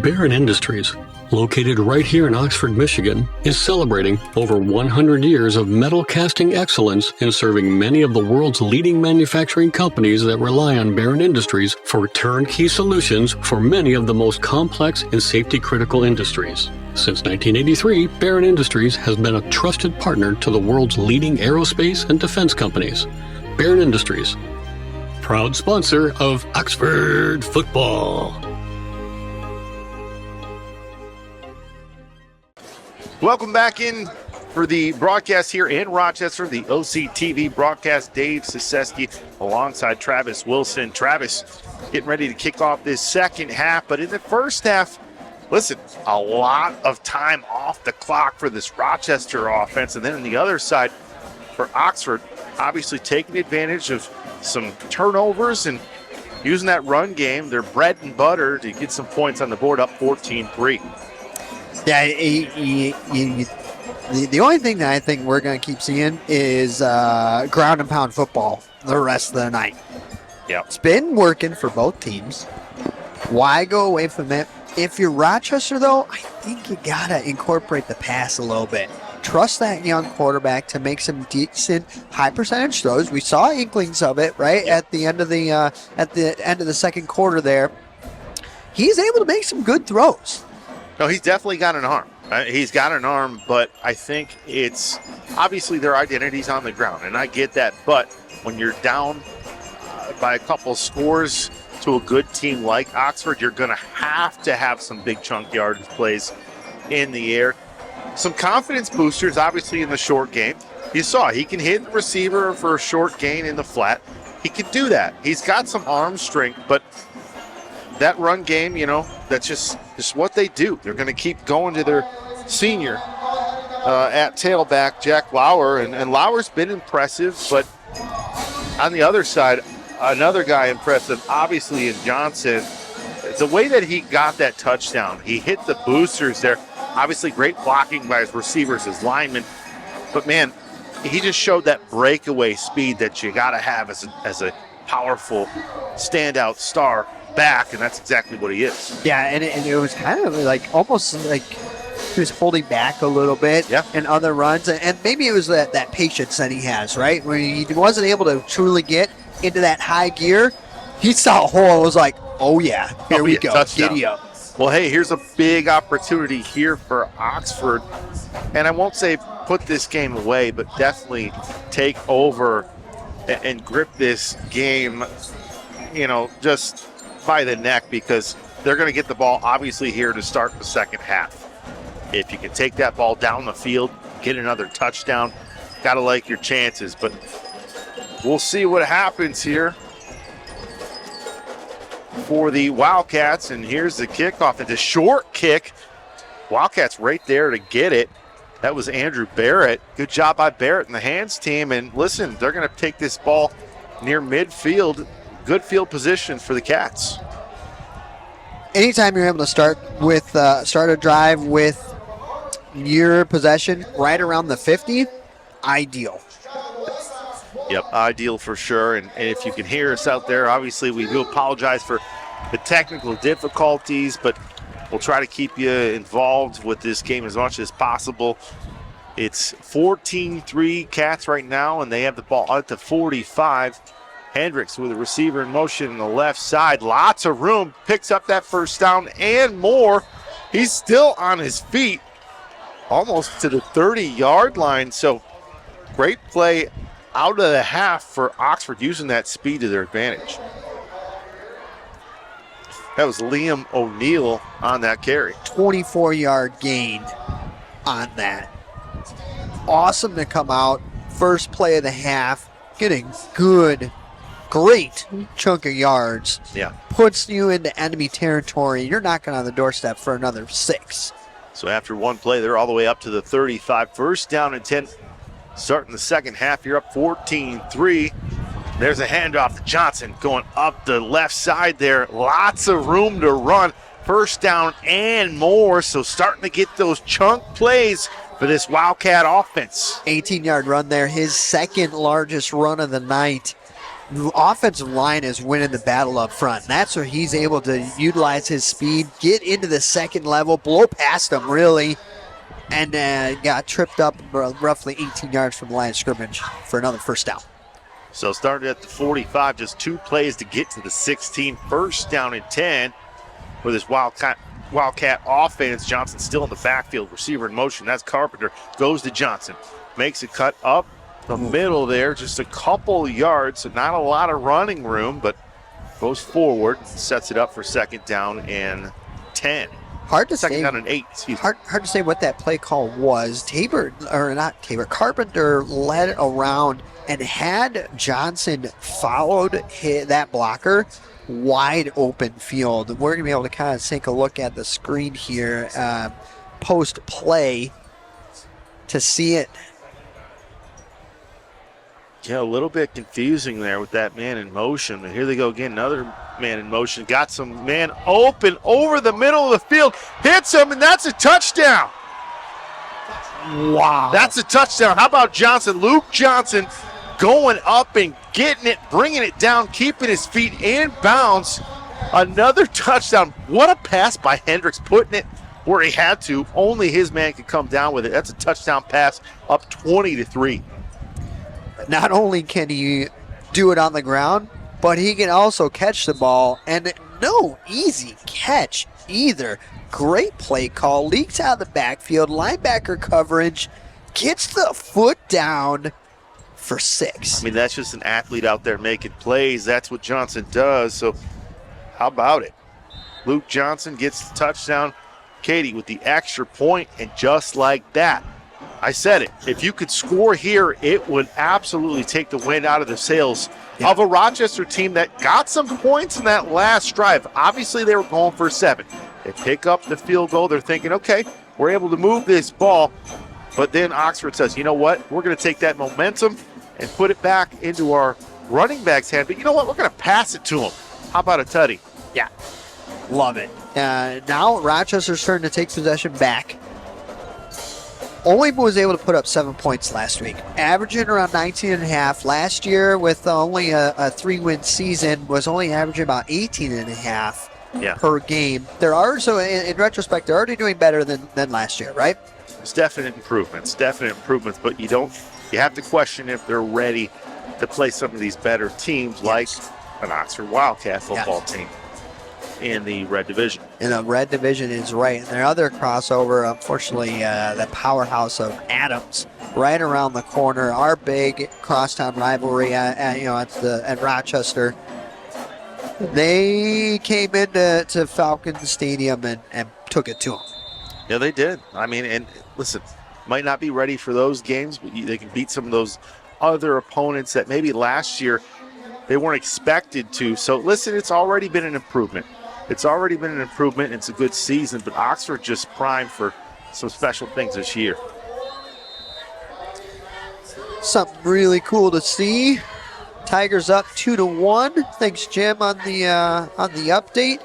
Barron Industries, located right here in Oxford, Michigan, is celebrating over 100 years of metal casting excellence in serving many of the world's leading manufacturing companies that rely on Barron Industries for turnkey solutions for many of the most complex and safety-critical industries. Since 1983, Barron Industries has been a trusted partner to the world's leading aerospace and defense companies. Barron Industries, proud sponsor of Oxford football. Welcome back in for the broadcast here in Rochester, the OCTV broadcast. Dave Siseski alongside Travis Wilson. Travis getting ready to kick off this second half, but in the first half, listen, a lot of time off the clock for this Rochester offense, and then on the other side for Oxford, obviously taking advantage of some turnovers and using that run game, their bread and butter, to get some points on the board, up 14-3. Yeah, the only thing that I think we're going to keep seeing is ground and pound football the rest of the night. Yeah, it's been working for both teams. Why go away from it? If you're Rochester, though, I think you got to incorporate the pass a little bit. Trust that young quarterback to make some decent high percentage throws. We saw inklings of it right at the end of the second quarter there. He's able to make some good throws. No, he's definitely got an arm. He's got an arm, but I think it's obviously their identity's on the ground, and I get that. But when you're down by a couple scores to a good team like Oxford, you're going to have some big chunk yardage plays in the air. Some confidence boosters, obviously, in the short game. You saw he can hit the receiver for a short gain in the flat. He can do that. He's got some arm strength, but that run game, that's just what they do. They're going to keep going to their senior at tailback, Jack Lauer. And Lauer's been impressive, but on the other side, another guy impressive, obviously, in Johnson. The way that he got that touchdown, he hit the boosters there. Obviously, great blocking by his receivers, his linemen. But, man, he just showed that breakaway speed that you got to have as a powerful standout star back, and that's exactly what he is. Yeah, and it was kind of like almost like he was holding back a little bit in other runs, and maybe it was that patience that he has, right? When he wasn't able to truly get into that high gear, he saw a hole and was like, oh yeah, here we go, touchdown. Giddy up. Well, hey, here's a big opportunity here for Oxford, and I won't say put this game away, but definitely take over and grip this game, just by the neck, because they're going to get the ball obviously here to start the second half. If you can take that ball down the field, get another touchdown, got to like your chances, but we'll see what happens here for the Wildcats. And here's the kickoff. It's a short kick. Wildcats right there to get it. That was Andrew Barrett. Good job by Barrett and the hands team. And listen, they're going to take this ball near midfield. Good field position for the Cats. Anytime you're able to start a drive with your possession right around the 50, ideal. Yep, ideal for sure. And if you can hear us out there, obviously we do apologize for the technical difficulties, but we'll try to keep you involved with this game as much as possible. It's 14-3 Cats right now, and they have the ball at the 45. Hendricks with a receiver in motion on the left side. Lots of room. Picks up that first down and more. He's still on his feet, almost to the 30-yard line. So great play out of the half for Oxford, using that speed to their advantage. That was Liam O'Neill on that carry. 24-yard gain on that. Awesome to come out. First play of the half. Getting great chunk of yards. Yeah. Puts you into enemy territory. You're knocking on the doorstep for another 6. So after one play, they're all the way up to the 35. First down and 10. Starting the second half, you're up 14-3. There's a handoff to Johnson going up the left side there. Lots of room to run. First down and more. So starting to get those chunk plays for this Wildcat offense. 18-yard run there. His second largest run of the night. The offensive line is winning the battle up front. And that's where he's able to utilize his speed, get into the second level, blow past them really, and got tripped up roughly 18 yards from the line of scrimmage for another first down. So started at the 45, just 2 plays to get to the 16. First down and 10 with this Wildcat offense. Johnson still in the backfield, receiver in motion. That's Carpenter. Goes to Johnson. Makes a cut up the middle there, just a couple yards, so not a lot of running room, but goes forward, sets it up for second down and 10. Hard to second say. Down and 8. Excuse me. Hard to say what that play call was. Carpenter led around and had Johnson followed that blocker, wide open field. We're going to be able to kind of take a look at the screen here post play to see it. Yeah, a little bit confusing there with that man in motion. But here they go again, another man in motion. Got some man open over the middle of the field. Hits him, and that's a touchdown. Wow. That's a touchdown. How about Johnson? Luke Johnson going up and getting it, bringing it down, keeping his feet in bounds. Another touchdown. What a pass by Hendricks, putting it where he had to. Only his man could come down with it. That's a touchdown pass, up 20-3. Not only can he do it on the ground, but he can also catch the ball, and no easy catch either. Great play call, leaks out of the backfield, linebacker coverage, gets the foot down for 6. I mean, that's just an athlete out there making plays. That's what Johnson does, so how about it? Luke Johnson gets the touchdown. Katie with the extra point, and just like that, I said it. If you could score here, it would absolutely take the wind out of the sails of a Rochester team that got some points in that last drive. Obviously, they were going for 7. They pick up the field goal. They're thinking, okay, we're able to move this ball. But then Oxford says, you know what? We're going to take that momentum and put it back into our running back's hand. But you know what? We're going to pass it to him. How about a tutty? Yeah, love it. Now Rochester's starting to take possession back. Only was able to put up 7 points last week, averaging around 19.5. Last year, with only a 3-win season, was only averaging about 18.5 per game. There are, so in retrospect, they're already doing better than last year, right? There's definite improvements, but you have to question if they're ready to play some of these better teams like an Oxford Wildcat football team in the red division. And the red division is right. And their other crossover, unfortunately, the powerhouse of Adams, right around the corner. Our big crosstown rivalry at Rochester. They came into Falcon Stadium and took it to them. Yeah, they did. I mean, and listen, might not be ready for those games, but they can beat some of those other opponents that maybe last year they weren't expected to. So listen, it's already been an improvement. It's a good season, but Oxford just primed for some special things this year. Something really cool to see. Tigers up 2-1. Thanks, Jim, on the update.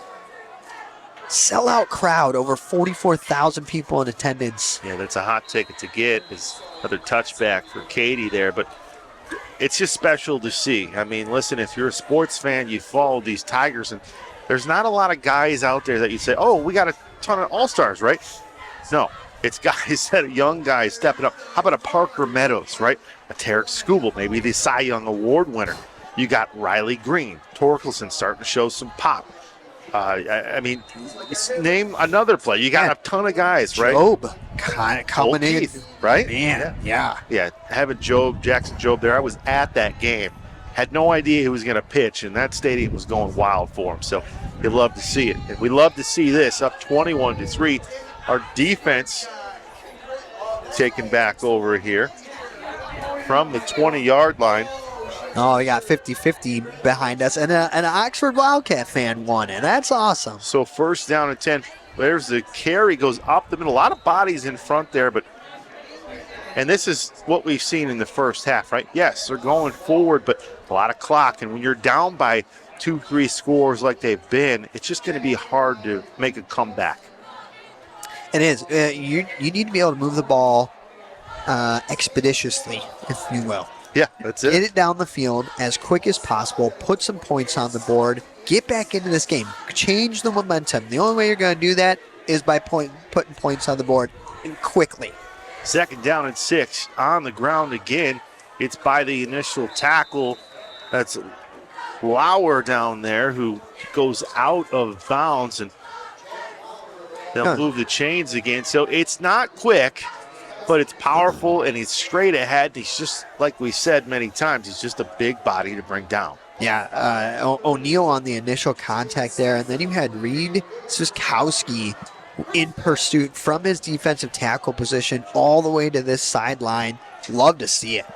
Sellout crowd, over 44,000 people in attendance. Yeah, that's a hot ticket to get. Is another touchback for Katie there, but it's just special to see. I mean, listen, if you're a sports fan, you follow these Tigers, and there's not a lot of guys out there that you say, oh, we got a ton of all-stars, right? No, it's guys that are young guys stepping up. How about a Parker Meadows, right? A Tarek Skubal, maybe the Cy Young Award winner. You got Riley Green, Torkelson starting to show some pop. I mean, name another play. You got a ton of guys, right? Job kind of coming in. Keith, right? Man, yeah. Having Jackson Job there. I was at that game. Had no idea he was going to pitch, and that stadium was going wild for him. So you'd love to see it. And we love to see this up 21-3. Our defense taken back over here from the 20-yard line. Oh, we got 50-50 behind us, and an Oxford Wildcat fan won it. That's awesome. So first down and 10. There's the carry, goes up the middle. A lot of bodies in front there, and this is what we've seen in the first half, right? Yes, they're going forward, but a lot of clock. And when you're down by 2-3 scores like they've been, it's just going to be hard to make a comeback. It is. You need to be able to move the ball expeditiously, if you will. Yeah, that's it. Get it down the field as quick as possible, put some points on the board, get back into this game, change the momentum. The only way you're going to do that is by putting points on the board and quickly. Second down and 6 on the ground again. It's by the initial tackle. That's Lauer down there who goes out of bounds, and they'll move the chains again. So it's not quick, but it's powerful, and he's straight ahead. He's just, like we said many times, he's just a big body to bring down. Yeah, O'Neal on the initial contact there, and then you had Reed Siskowski in pursuit from his defensive tackle position all the way to this sideline. Love to see it.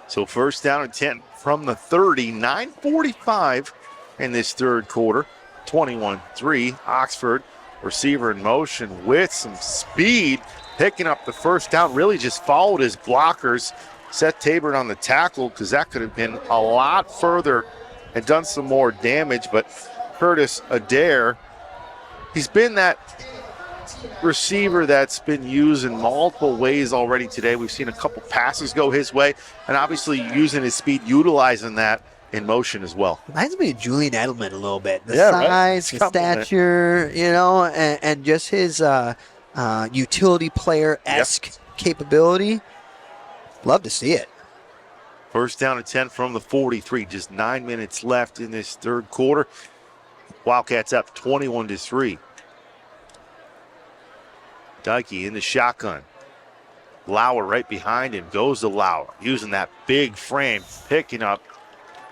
So first down and 10 from the 30, 9:45 in this third quarter. 21-3, Oxford receiver in motion with some speed, picking up the first down, really just followed his blockers. Seth Tabor on the tackle, because that could have been a lot further and done some more damage, but Curtis Adair, he's been that receiver that's been used in multiple ways already today. We've seen a couple passes go his way, and obviously using his speed, utilizing that in motion as well. Reminds me of Julian Edelman a little bit. The size, the stature, and just his utility player-esque capability. Love to see it. First down and 10 from the 43. Just 9 minutes left in this third quarter. Wildcats up 21-3. Dykey in the shotgun. Lauer right behind him. Goes to Lauer. Using that big frame. Picking up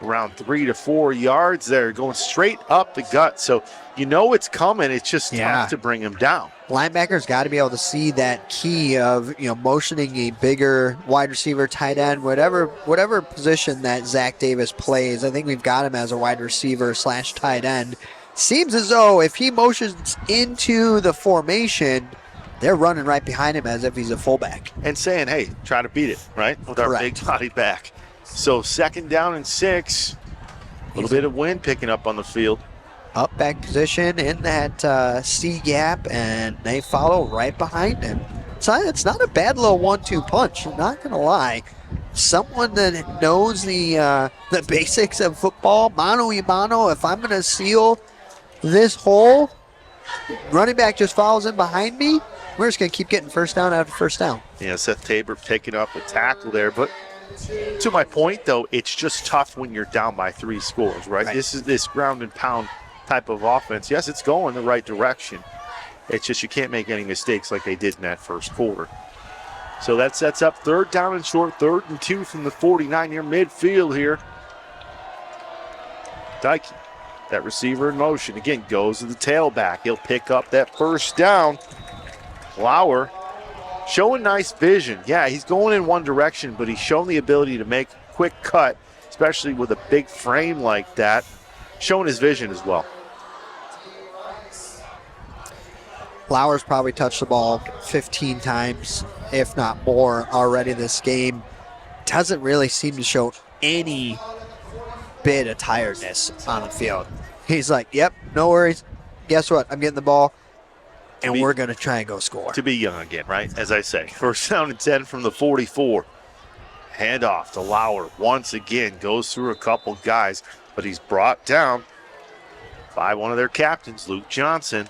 around 3 to 4 yards there. Going straight up the gut. So you know it's coming. It's just tough to bring him down. Linebackers got to be able to see that key of motioning a bigger wide receiver, tight end, whatever position that Zach Davis plays. I think we've got him as a wide receiver / tight end. Seems as though if he motions into the formation, they're running right behind him as if he's a fullback. And saying, hey, try to beat it, right? With our big body back. So second down and 6. A little bit of wind picking up on the field. Up back position in that C gap, and they follow right behind him. So it's not a bad little 1-2 punch, I'm not going to lie. Someone that knows the basics of football, mano y mano, if I'm going to seal this hole, running back just follows in behind me, we're just going to keep getting first down after first down. Yeah, Seth Tabor picking up a tackle there, but to my point, though, it's just tough when you're down by 3 scores, right? This is this ground and pound type of offense. Yes, it's going the right direction. It's just you can't make any mistakes like they did in that first quarter. So that sets up third down and short, 3rd and 2 from the 49 near midfield here. Dykey, that receiver in motion, again, goes to the tailback. He'll pick up that first down. Lauer showing nice vision. Yeah, he's going in one direction, but he's shown the ability to make a quick cut, especially with a big frame like that. Showing his vision as well. Lauer's probably touched the ball 15 times, if not more, already this game. Doesn't really seem to show any bit of tiredness on the field. He's like, yep, no worries. Guess what? I'm getting the ball, and we're going to try and go score. To be young again, right? As I say, first down and 10 from the 44. Handoff to Lauer. Once again, goes through a couple guys, but he's brought down by one of their captains, Luke Johnson.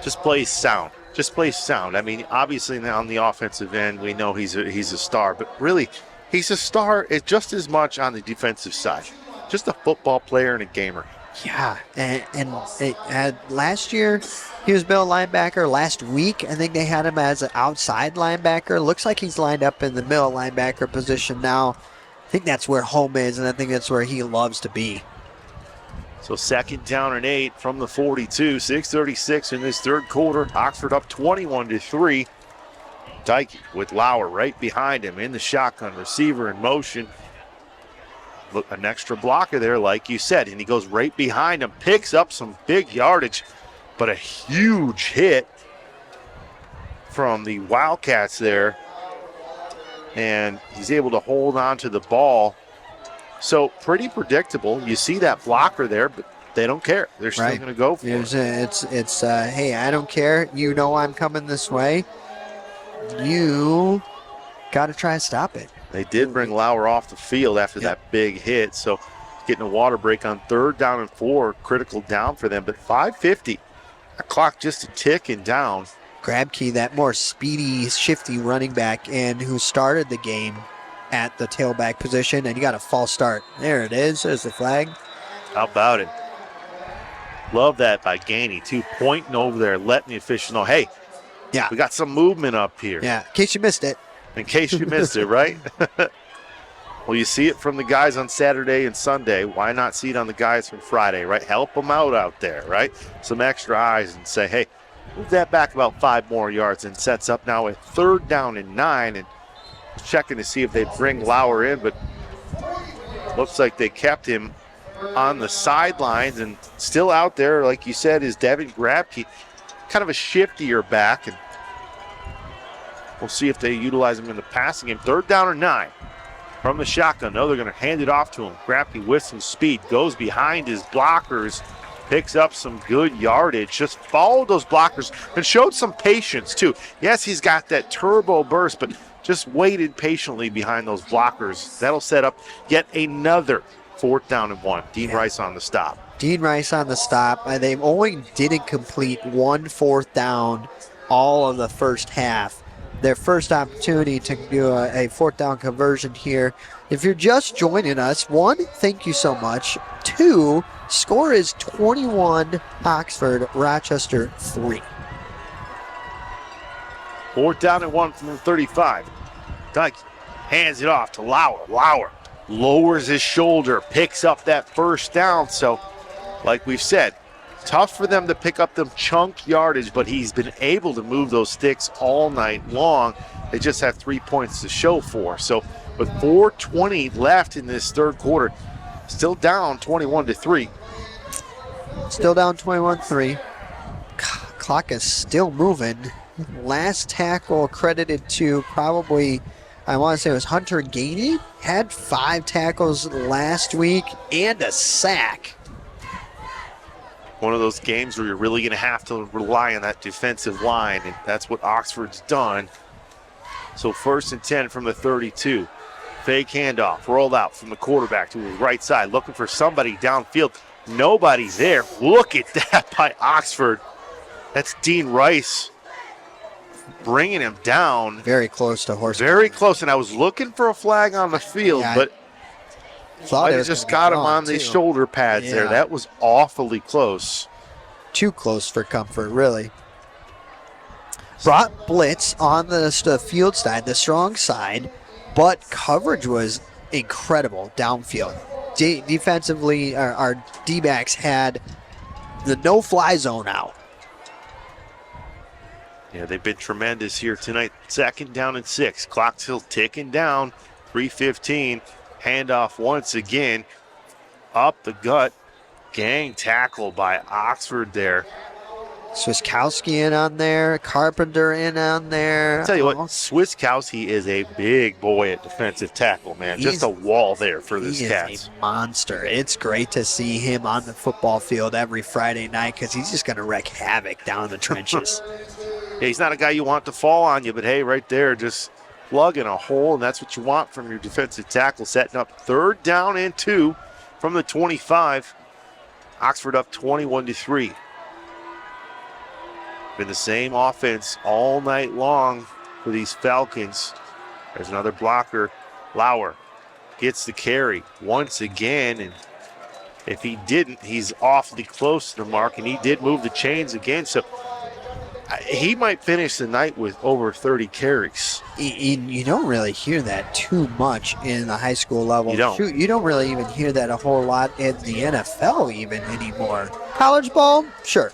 Just plays sound. I mean, obviously now on the offensive end, we know he's a star, but really He's a star just as much on the defensive side. Just a football player and a gamer. Yeah, and last year he was middle linebacker. Last week, I think they had him as an outside linebacker. Looks like he's lined up in the middle linebacker position now. I think that's where home is, and I think that's where he loves to be. So 2nd down and 8 from the 42. 6:36 in this third quarter. Oxford up 21-3. Dyke with Lauer right behind him in the shotgun. Receiver in motion. Look, an extra blocker there, like you said, and he goes right behind him, picks up some big yardage, but a huge hit from the Wildcats there, and he's able to hold on to the ball. So pretty predictable. You see that blocker there, but they don't care. They're still going to go for it. It's hey, I don't care. You know I'm coming this way. You got to try and stop it. They did bring Lauer off the field after that big hit, so getting a water break on 3rd down and 4, critical down for them. But 5:50, the clock just a ticking down. Grabke, that more speedy, shifty running back, and who started the game at the tailback position, and you got a false start. There it is. There's the flag. How about it? Love that by Gainey, too, pointing over there, letting the official know, hey, we got some movement up here. Yeah, in case you missed it. In case you missed it, right? Well, you see it from the guys on Saturday and Sunday. Why not see it on the guys from Friday, right? Help them out there, right? Some extra eyes and say, hey, move that back about 5 more yards, and sets up now a 3rd down and 9, and checking to see if they bring Lauer in, but looks like they kept him on the sidelines, and still out there, like you said, is Devin Grabke, kind of a shiftier back, and we'll see if they utilize him in the passing game. 3rd down and 9 from the shotgun. No, they're going to hand it off to him. Grabke with some speed, goes behind his blockers, picks up some good yardage, just followed those blockers and showed some patience too. Yes, he's got that turbo burst, but just waited patiently behind those blockers. That'll set up yet another 4th down and 1. Dean Rice on the stop. Dean Rice on the stop. They only didn't complete 1 4th down all of the first half. Their first opportunity to do a 4th down conversion here. If you're just joining us, 1, thank you so much. 2, score is 21 Oxford, Rochester 3. 4th down and 1 from the 35. Dyke hands it off to Lauer. Lauer lowers his shoulder, picks up that 1st down. So, like we've said, tough for them to pick up them chunk yardage, but he's been able to move those sticks all night long. They just have 3 points to show for. So, with 4:20 left in this third quarter, still down 21-3. Still down 21-3. Clock is still moving. Last tackle credited to probably, I want to say it was Hunter Gainey. Had 5 tackles last week and a sack. One of those games where you're really going to have to rely on that defensive line, and that's what Oxford's done. So 1st and 10 from the 32. Fake handoff, rolled out from the quarterback to his right side, looking for somebody downfield. Nobody there. Look at that by Oxford. That's Dean Rice bringing him down. Very close to horse. Very close, and I was looking for a flag on the field, but thought I just got him on the shoulder pads there. That was awfully close. Too close for comfort, really. Brought blitz on the field side, the strong side, but coverage was incredible downfield. Defensively, our D-backs had the no-fly zone out. Yeah, they've been tremendous here tonight. 2nd down and 6. Clock still ticking down. 3:15. Handoff once again. Up the gut. Gang tackle by Oxford there. Swiskowski in on there. Carpenter in on there. I'll tell you what, Swiskowski is a big boy at defensive tackle, man. Just a wall there for this Cats. He is a monster. It's great to see him on the football field every Friday night because he's just going to wreak havoc down in the trenches. Yeah, he's not a guy you want to fall on you, but hey, right there, just plugging a hole, and that's what you want from your defensive tackle, setting up 3rd down and 2 from the 25. Oxford up 21-3. Been the same offense all night long for these Falcons. There's another blocker Lauer gets the carry once again, and if he didn't, he's awfully close to the mark, and he did move the chains again. So he might finish the night with over 30 carries. You don't really hear that too much in the high school level. You don't. Shoot, you don't really even hear that a whole lot in the NFL even anymore. College ball, sure.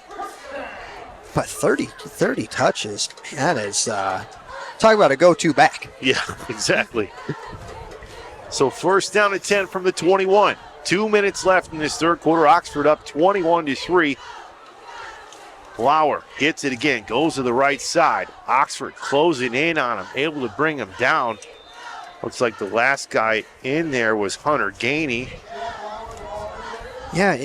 But 30 touches, that is, talk about a go-to back. Yeah, exactly. So first down and 10 from the 21. 2 minutes left in this third quarter. Oxford up 21-3. Lauer gets it again, goes to the right side. Oxford closing in on him, able to bring him down. Looks like the last guy in there was Hunter Gainey. Yeah,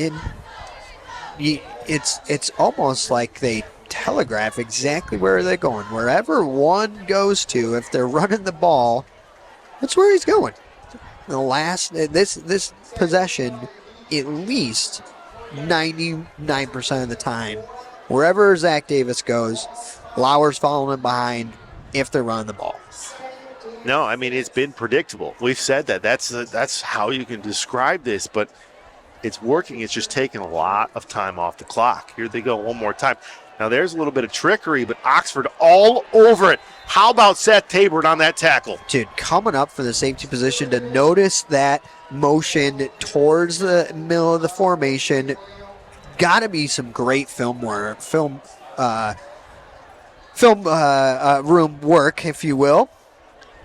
it's almost like they telegraph exactly where they're going. Wherever one goes to, if they're running the ball, that's where he's going. This possession, at least 99% of the time, wherever Zach Davis goes, Lauer's following him behind if they're running the ball. No, I mean, it's been predictable. We've said that. That's how you can describe this, but it's working. It's just taking a lot of time off the clock. Here they go one more time. Now, there's a little bit of trickery, but Oxford all over it. How about Seth Tabor on that tackle? Dude, coming up for the safety position to notice that motion towards the middle of the formation. Got to be some great film room work, if you will.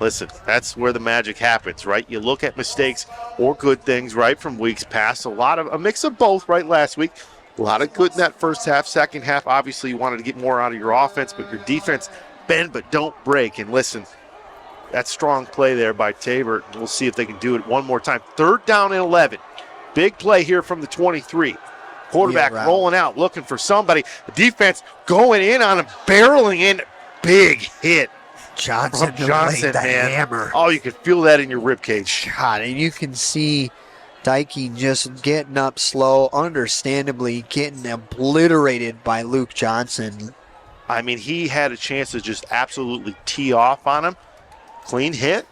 Listen, that's where the magic happens, right? You look at mistakes or good things, right, from weeks past. A mix of both, right, last week. A lot of good in that first half. Second half, obviously, you wanted to get more out of your offense, but your defense, bend but don't break. And listen, that strong play there by Tabor. We'll see if they can do it one more time. 3rd down and 11. Big play here from the 23. Quarterback rolling out, looking for somebody. The defense going in on him, barreling in. Big hit. Johnson, man. Hammer. Oh, you could feel that in your ribcage. God, and you can see Dykey just getting up slow, understandably getting obliterated by Luke Johnson. I mean, he had a chance to just absolutely tee off on him. Clean hit.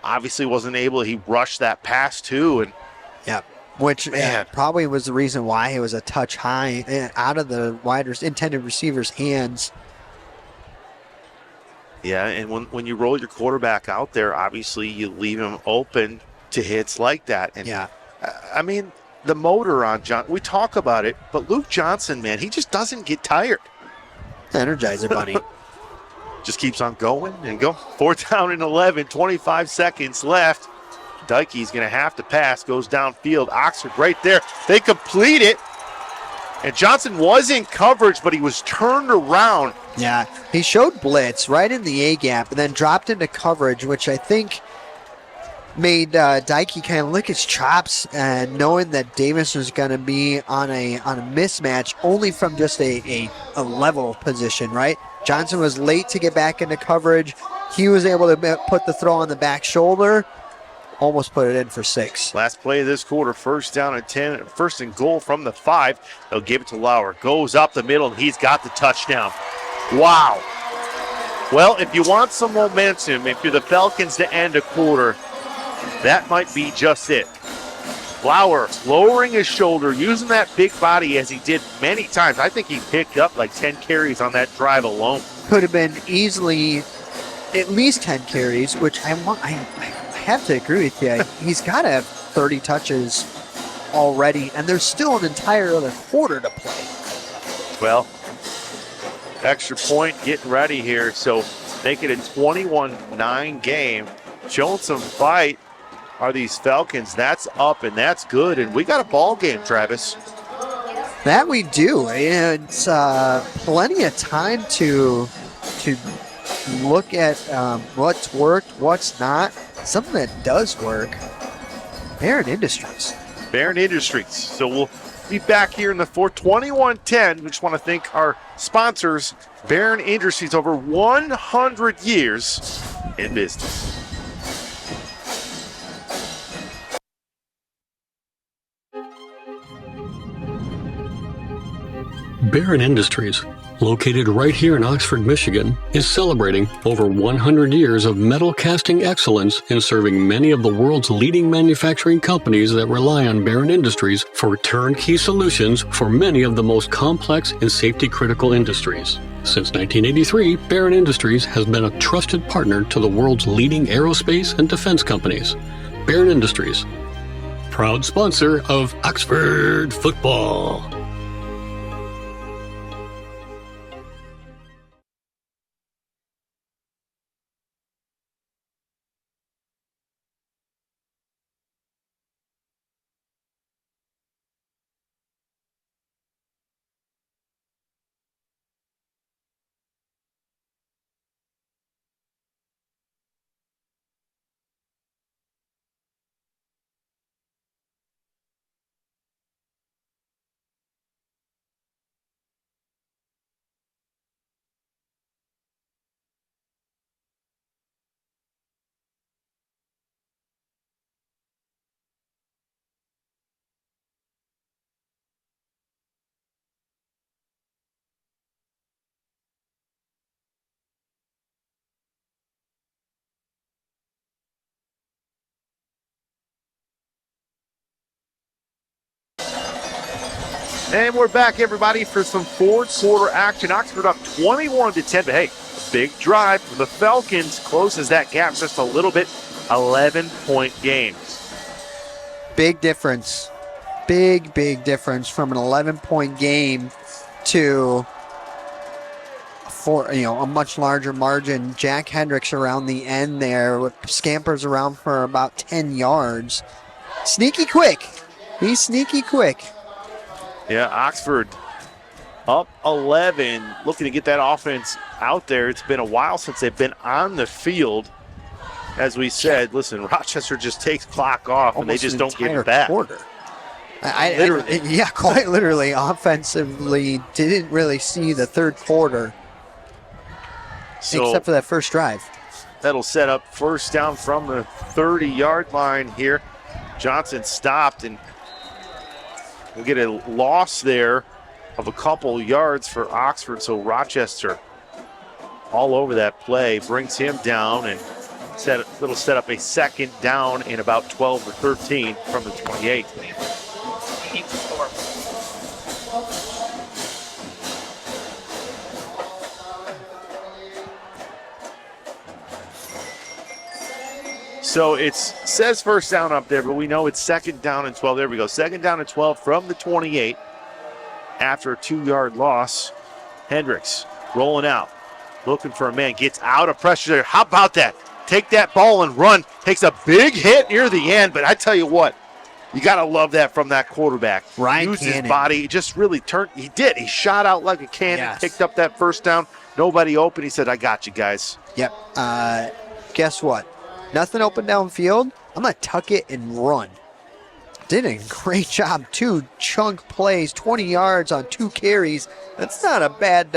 Obviously wasn't able. He rushed that pass too, and which probably was the reason why he was a touch high out of the intended receiver's hands. Yeah, and when you roll your quarterback out there, obviously you leave him open to hits like that. And I mean, the motor on John, we talk about it, but Luke Johnson, man, he just doesn't get tired. Energizer Bunny. Just keeps on going and go. 4th down and 11, 25 seconds left. Dykey's going to have to pass, goes downfield. Oxford right there. They complete it. And Johnson was in coverage, but he was turned around. Yeah, he showed blitz right in the A-gap and then dropped into coverage, which I think made Dykey kind of lick his chops, and knowing that Davis was going to be on a mismatch only from just a level position, right? Johnson was late to get back into coverage. He was able to put the throw on the back shoulder. Almost put it in for 6. Last play of this quarter, 1st down and 10, 1st and goal from the 5. They'll give it to Lauer. Goes up the middle, and he's got the touchdown. Wow. Well, if you want some momentum, if you're the Falcons to end a quarter, that might be just it. Lauer lowering his shoulder, using that big body as he did many times. I think he picked up like 10 carries on that drive alone. Could have been easily at least 10 carries, which I have to agree with you. He's got to have 30 touches already, and there's still an entire other quarter to play. Well, extra point getting ready here, so make it a 21-9 game. Showing some fight are these Falcons. That's up, and that's good, and we got a ball game, Travis. That we do. It's plenty of time to look at what's worked, what's not. Something that does work. Barron Industries. Barron Industries. So we'll be back here in the 4:21-10. We just want to thank our sponsors, Barron Industries, over 100 years in business. Barron Industries, located right here in Oxford, Michigan, is celebrating over 100 years of metal casting excellence in serving many of the world's leading manufacturing companies that rely on Barron Industries for turnkey solutions for many of the most complex and safety-critical industries. Since 1983, Barron Industries has been a trusted partner to the world's leading aerospace and defense companies. Barron Industries, proud sponsor of Oxford football. And we're back, everybody, for some fourth quarter action. Oxford up 21-10, but hey, a big drive for the Falcons closes that gap just a little bit. 11-point game. Big difference. Big difference from an 11-point game to a much larger margin. Jack Hendricks around the end there with scampers around for about 10 yards. Sneaky quick. He's sneaky quick. Yeah, Oxford up 11, looking to get that offense out there. It's been a while since they've been on the field. As we said, listen, Rochester just takes clock off and they just don't give it back. Quarter. Quite literally. Offensively, didn't really see the third quarter except for that first drive. That'll set up first down from the 30-yard line here. Johnson stopped, and we'll get a loss there of a couple yards for Oxford. So Rochester all over that play, brings him down, and it'll set up a second down in about 12 or 13 from the 28. So it says first down up there, but we know it's second down and 12. There we go. Second down and 12 from the 28 after a 2-yard loss. Hendricks rolling out, looking for a man, gets out of pressure there. How about that? Take that ball and run. Takes a big hit near the end, but I tell you what, you got to love that from that quarterback. Ryan Used Cannon. his body, just really turned. He did. He shot out like a cannon, picked up that first down. Nobody open. He said, I got you guys. Yep. Guess what? Nothing open downfield. I'm going to tuck it and run. Did a great job. 2 chunk plays, 20 yards on 2 carries. That's not a bad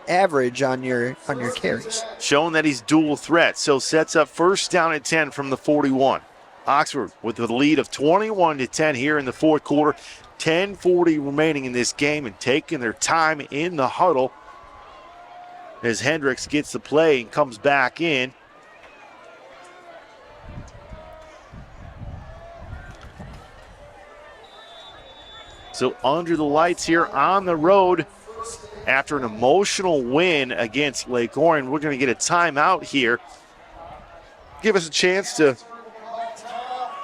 average on your carries. Showing that he's dual threat. So sets up first down and 10 from the 41. Oxford with the lead of 21-10 here in the fourth quarter. 10:40 remaining in this game, and taking their time in the huddle as Hendricks gets the play and comes back in. So under the lights here on the road after an emotional win against Lake Orion. We're going to get a timeout here. Give us a chance to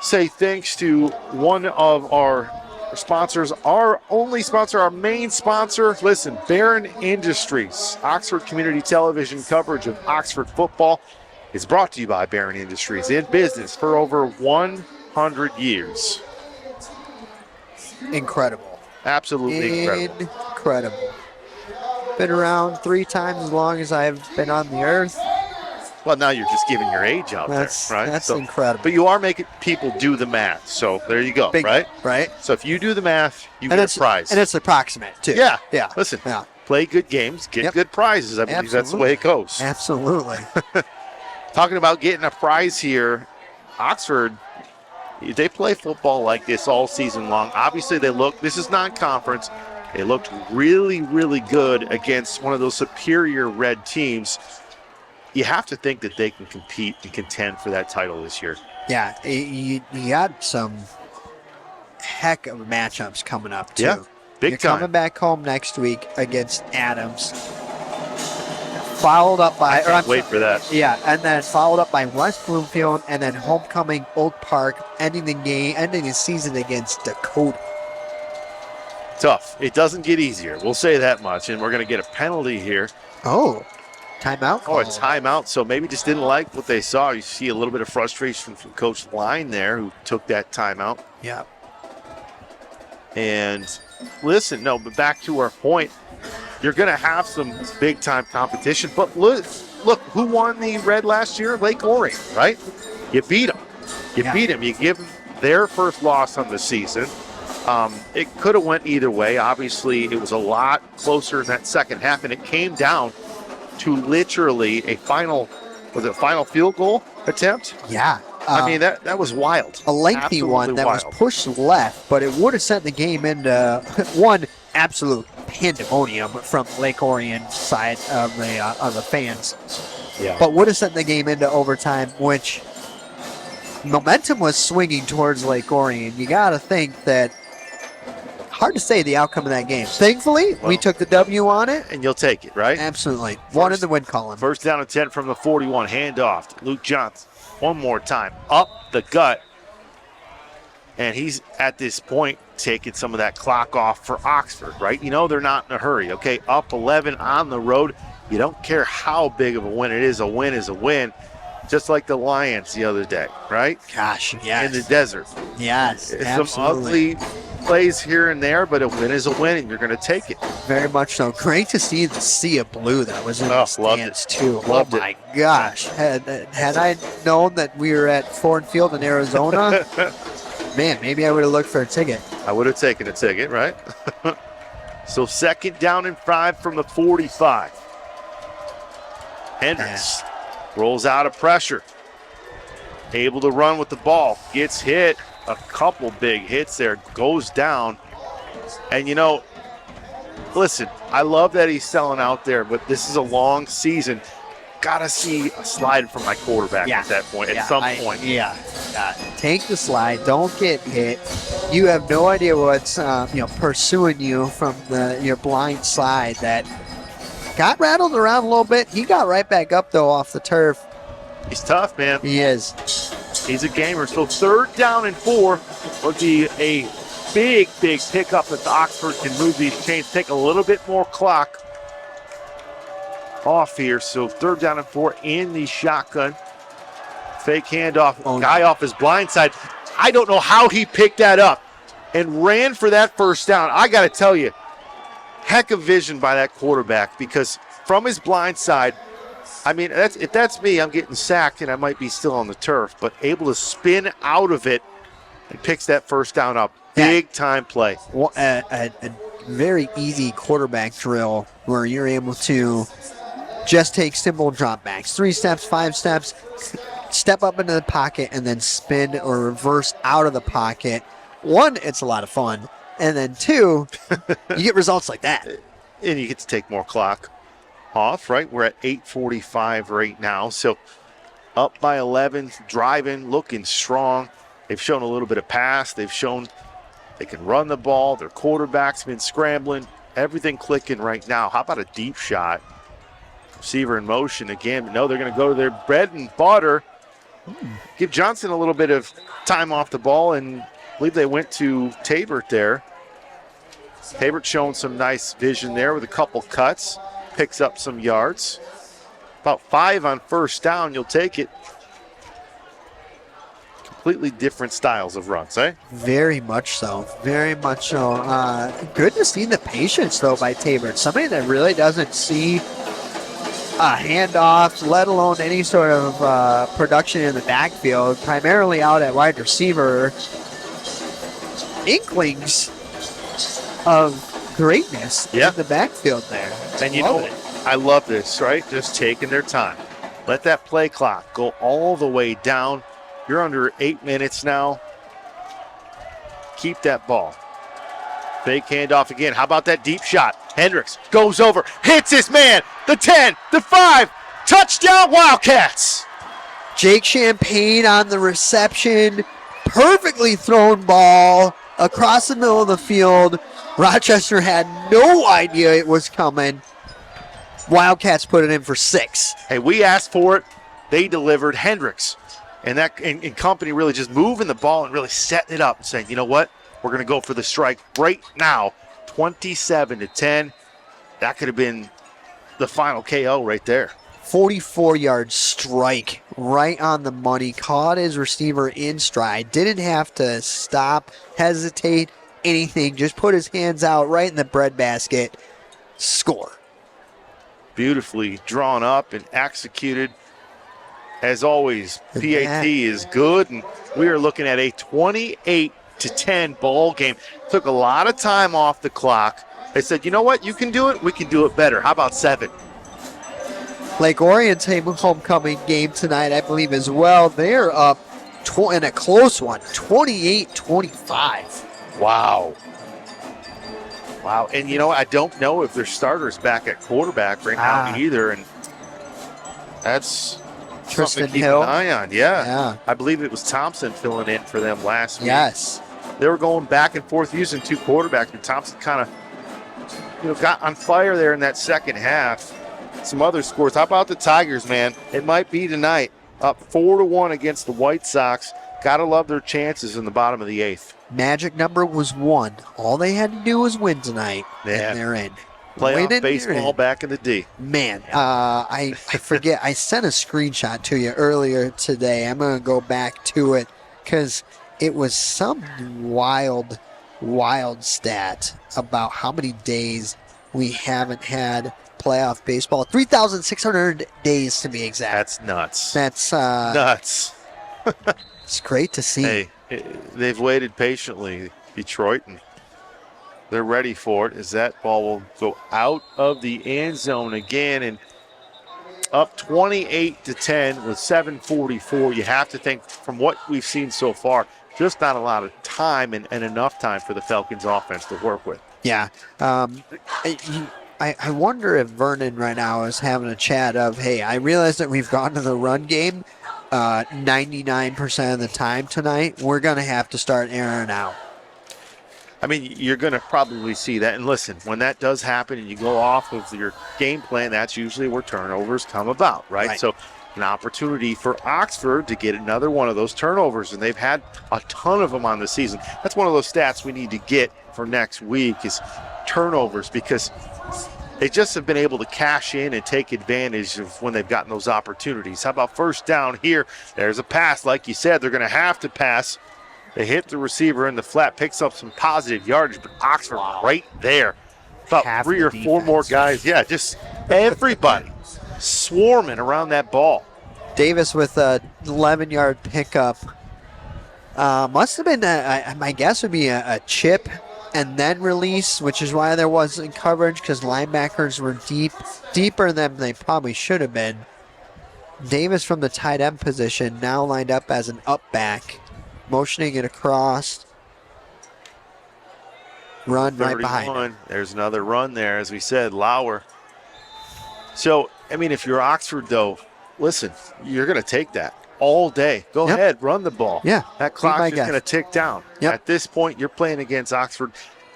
say thanks to one of our sponsors, our only sponsor, our main sponsor. Listen, Barron Industries, Oxford Community Television coverage of Oxford football is brought to you by Barron Industries, in business for over 100 years. Incredible. Absolutely incredible. Incredible. Been around 3 times as long as I've been on the earth. Well, now you're just giving your age out there, right? That's incredible. But you are making people do the math, so there you go, right? Right. So if you do the math, you get a prize. And it's approximate, too. Yeah. Yeah. Listen, Yeah. play good games, get good prizes. I believe that's the way it goes. Absolutely. Talking about getting a prize here, Oxford, they play football like this all season long. Obviously, this is non-conference. They looked really, really good against one of those superior red teams. You have to think that they can compete and contend for that title this year. Yeah, you got some heck of matchups coming up, too. Yeah, big You're time. coming back home next week against Adams. Followed up by... Wait for that. Yeah, and then followed up by West Bloomfield, and then homecoming Oak Park, ending the season against Dakota. Tough. It doesn't get easier. We'll say that much. And we're going to get a penalty here. Oh, timeout? Oh, a timeout. So maybe just didn't like what they saw. You see a little bit of frustration from Coach Line there, who took that timeout. Yeah. And listen, no, but back to our point, you're going to have some big-time competition. But look, who won the red last year? Lake Orion, right? You beat them. You beat them. You give them their first loss on the season. It could have went either way. Obviously, it was a lot closer in that second half, and it came down to literally a final field goal attempt? Yeah. I mean, that was wild. A lengthy Absolutely one that wild. was pushed left, but it would have sent the game into one absolute pandemonium from Lake Orion side of the fans. Yeah. But would have sent the game into overtime, which momentum was swinging towards Lake Orion. You got to think that hard to say the outcome of that game. Thankfully, we took the W on it. And you'll take it, right? Absolutely. One in the win column. First down and 10 from the 41. Handoff to Luke Johnson. One more time. Up the gut. And he's, at this point, taking some of that clock off for Oxford, right? You know they're not in a hurry, okay? Up 11 on the road. You don't care how big of a win it is. A win is a win. Just like the Lions the other day, right? Gosh, yes. In the desert. Yes, Some ugly plays here and there, but a win is a win, and you're going to take it. Very much so. Great to see the sea of blue that was in the stands, too. Loved oh, my gosh. Had I known that we were at Ford Field in Arizona, man, maybe I would have looked for a ticket. I would have taken a ticket, right? So second down and 5 from the 45. Hendricks rolls out of pressure. Able to run with the ball. Gets hit. A couple big hits there. Goes down. And, you know, listen, I love that he's selling out there, but this is a long season. Got to see a slide from my quarterback at that point, at some point. Take the slide. Don't get hit. You have no idea what's pursuing you from your blind side. That got rattled around a little bit. He got right back up, though, off the turf. He's tough, man. He is. He's a gamer. So third down and 4 would be a big pickup if Oxford can move these chains, take a little bit more clock off here. So third down and 4 in the shotgun. Fake handoff. Guy off his blind side. I don't know how he picked that up and ran for that first down. I got to tell you, heck of vision by that quarterback, because from his blind side, I mean, if that's me, I'm getting sacked and I might be still on the turf, but able to spin out of it and picks that first down up. Big time play. Well, a very easy quarterback drill where you're able to just take simple drop backs. 3 steps, 5 steps, step up into the pocket, and then spin or reverse out of the pocket. 1, it's a lot of fun. And then 2, you get results like that. And you get to take more clock off, right? We're at 8:45 right now. So up by 11, driving, looking strong. They've shown a little bit of pass. They've shown they can run the ball. Their quarterback's been scrambling. Everything clicking right now. How about a deep shot? Receiver in motion again. No, they're going to go to their bread and butter. Give Johnson a little bit of time off the ball, and I believe they went to Tabert there. Tabert showing some nice vision there with a couple cuts. Picks up some yards. About 5 on first down. You'll take it. Completely different styles of runs, eh? Very much so. Very much so. Good to see the patience, though, by Tabert. Somebody that really doesn't see handoffs, let alone any sort of production in the backfield, primarily out at wide receiver. Inklings of greatness in the backfield there. And you know, I love this, right? Just taking their time. Let that play clock go all the way down. You're under 8 minutes now. Keep that ball. Fake handoff again. How about that deep shot? Hendricks goes over, hits his man. The 10, the 5. Touchdown, Wildcats. Jake Champagne on the reception. Perfectly thrown ball across the middle of the field. Rochester had no idea it was coming. Wildcats put it in for 6. Hey, we asked for it. They delivered. Hendricks and that and company really just moving the ball and really setting it up and saying, you know what? We're going to go for the strike right now. 27-10. That could have been the final KO right there. 44-yard strike right on the money. Caught his receiver in stride. Didn't have to stop, hesitate, anything. Just put his hands out right in the breadbasket. Score. Beautifully drawn up and executed. As always, PAT is good, and we are looking at a 28-10 ball game. Took a lot of time off the clock. They said, you know what? You can do it. We can do it better. How about 7? Lake Orion's homecoming game tonight, I believe, as well. They're up in a close one, 28-25. Wow. Wow. And, you know, I don't know if their starter's back at quarterback right now either. And that's Tristan something to keep Hill. an eye on. Yeah. I believe it was Thompson filling in for them last week. Yes. They were going back and forth using 2 quarterbacks, and Thompson kind of, got on fire there in that second half. Some other scores. How about the Tigers, man? It might be tonight. Up 4-1 against the White Sox. Gotta love their chances in the bottom of the 8th. Magic number was 1. All they had to do was win tonight, and they're in. Playoff baseball back in the D. Man, I forget. I sent a screenshot to you earlier today. I'm going to go back to it because it was some wild stat about how many days we haven't had playoff baseball. 3,600 days to be exact. That's nuts. That's nuts. It's great to see. Hey, they've waited patiently, Detroit, and they're ready for it as that ball will go out of the end zone again and up 28-10 with 7:44. You have to think from what we've seen so far, just not a lot of time and enough time for the Falcons offense to work with. Yeah. I wonder if Vernon right now is having a chat of, hey, I realize that we've gone to the run game 99% of the time tonight. We're going to have to start airing out. I mean, you're going to probably see that. And listen, when that does happen and you go off of your game plan, that's usually where turnovers come about, right? So an opportunity for Oxford to get another one of those turnovers, and they've had a ton of them on the season. That's one of those stats we need to get for next week is turnovers, because they just have been able to cash in and take advantage of when they've gotten those opportunities. How about first down here? There's a pass. Like you said, they're going to have to pass. They hit the receiver in the flat, picks up some positive yardage, but Oxford right there. About Half 3 or the 4 more defense. guys. Yeah, just everybody swarming around that ball. Davis with a 11-yard pickup. Must have been, my guess would be a chip and then release, which is why there wasn't coverage, because linebackers were deeper than they probably should have been. Davis from the tight end position now lined up as an up back, motioning it across. Run right behind him. There's another run there, as we said, Lauer. So, I mean, if you're Oxford, though, listen, you're going to take that all day. Go ahead, run the ball. Yeah. That clock's just going to tick down. At this point, you're playing against Oxford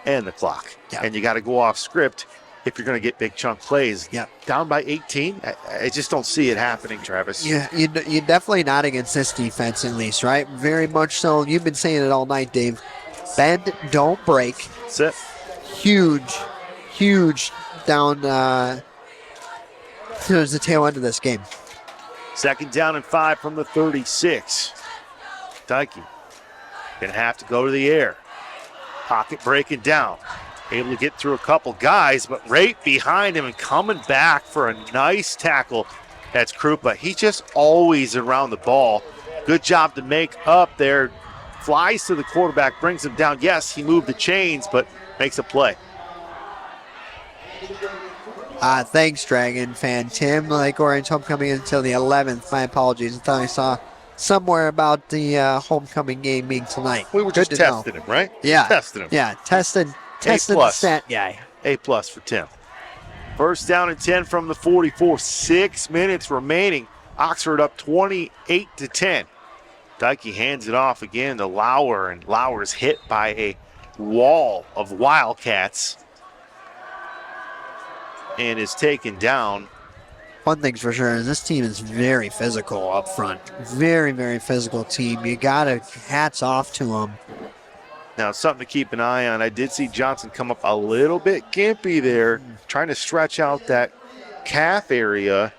and the clock. And you got to go off script if you're going to get big chunk plays. Down by 18, I just don't see it happening, Travis. Yeah, you're definitely not against this defense, at least, right? Very much so. You've been saying it all night, Dave. Bend, don't break. That's it. Huge down towards the tail end of this game. 2nd down and 5 from the 36. Dykey going to have to go to the air. Pocket breaking down. Able to get through a couple guys, but right behind him and coming back for a nice tackle. That's Krupa. He's just always around the ball. Good job to make up there. Flies to the quarterback, brings him down. Yes, he moved the chains, but makes a play. Thanks, Dragon fan. Tim, Lake Orion's homecoming until the 11th. My apologies. I thought I saw somewhere about the homecoming game being tonight. We were just testing him, right? Yeah. Testing him. Yeah, testing Testing the stat guy. A+ for Tim. First down and 10 from the 44. 6 minutes remaining. Oxford up 28-10. Dykey hands it off again to Lauer, and Lauer's hit by a wall of Wildcats and is taken down. One thing's for sure, this team is very physical up front. Very, very physical team. You got to hats off to them. Now, something to keep an eye on. I did see Johnson come up a little bit gimpy there, trying to stretch out that calf area.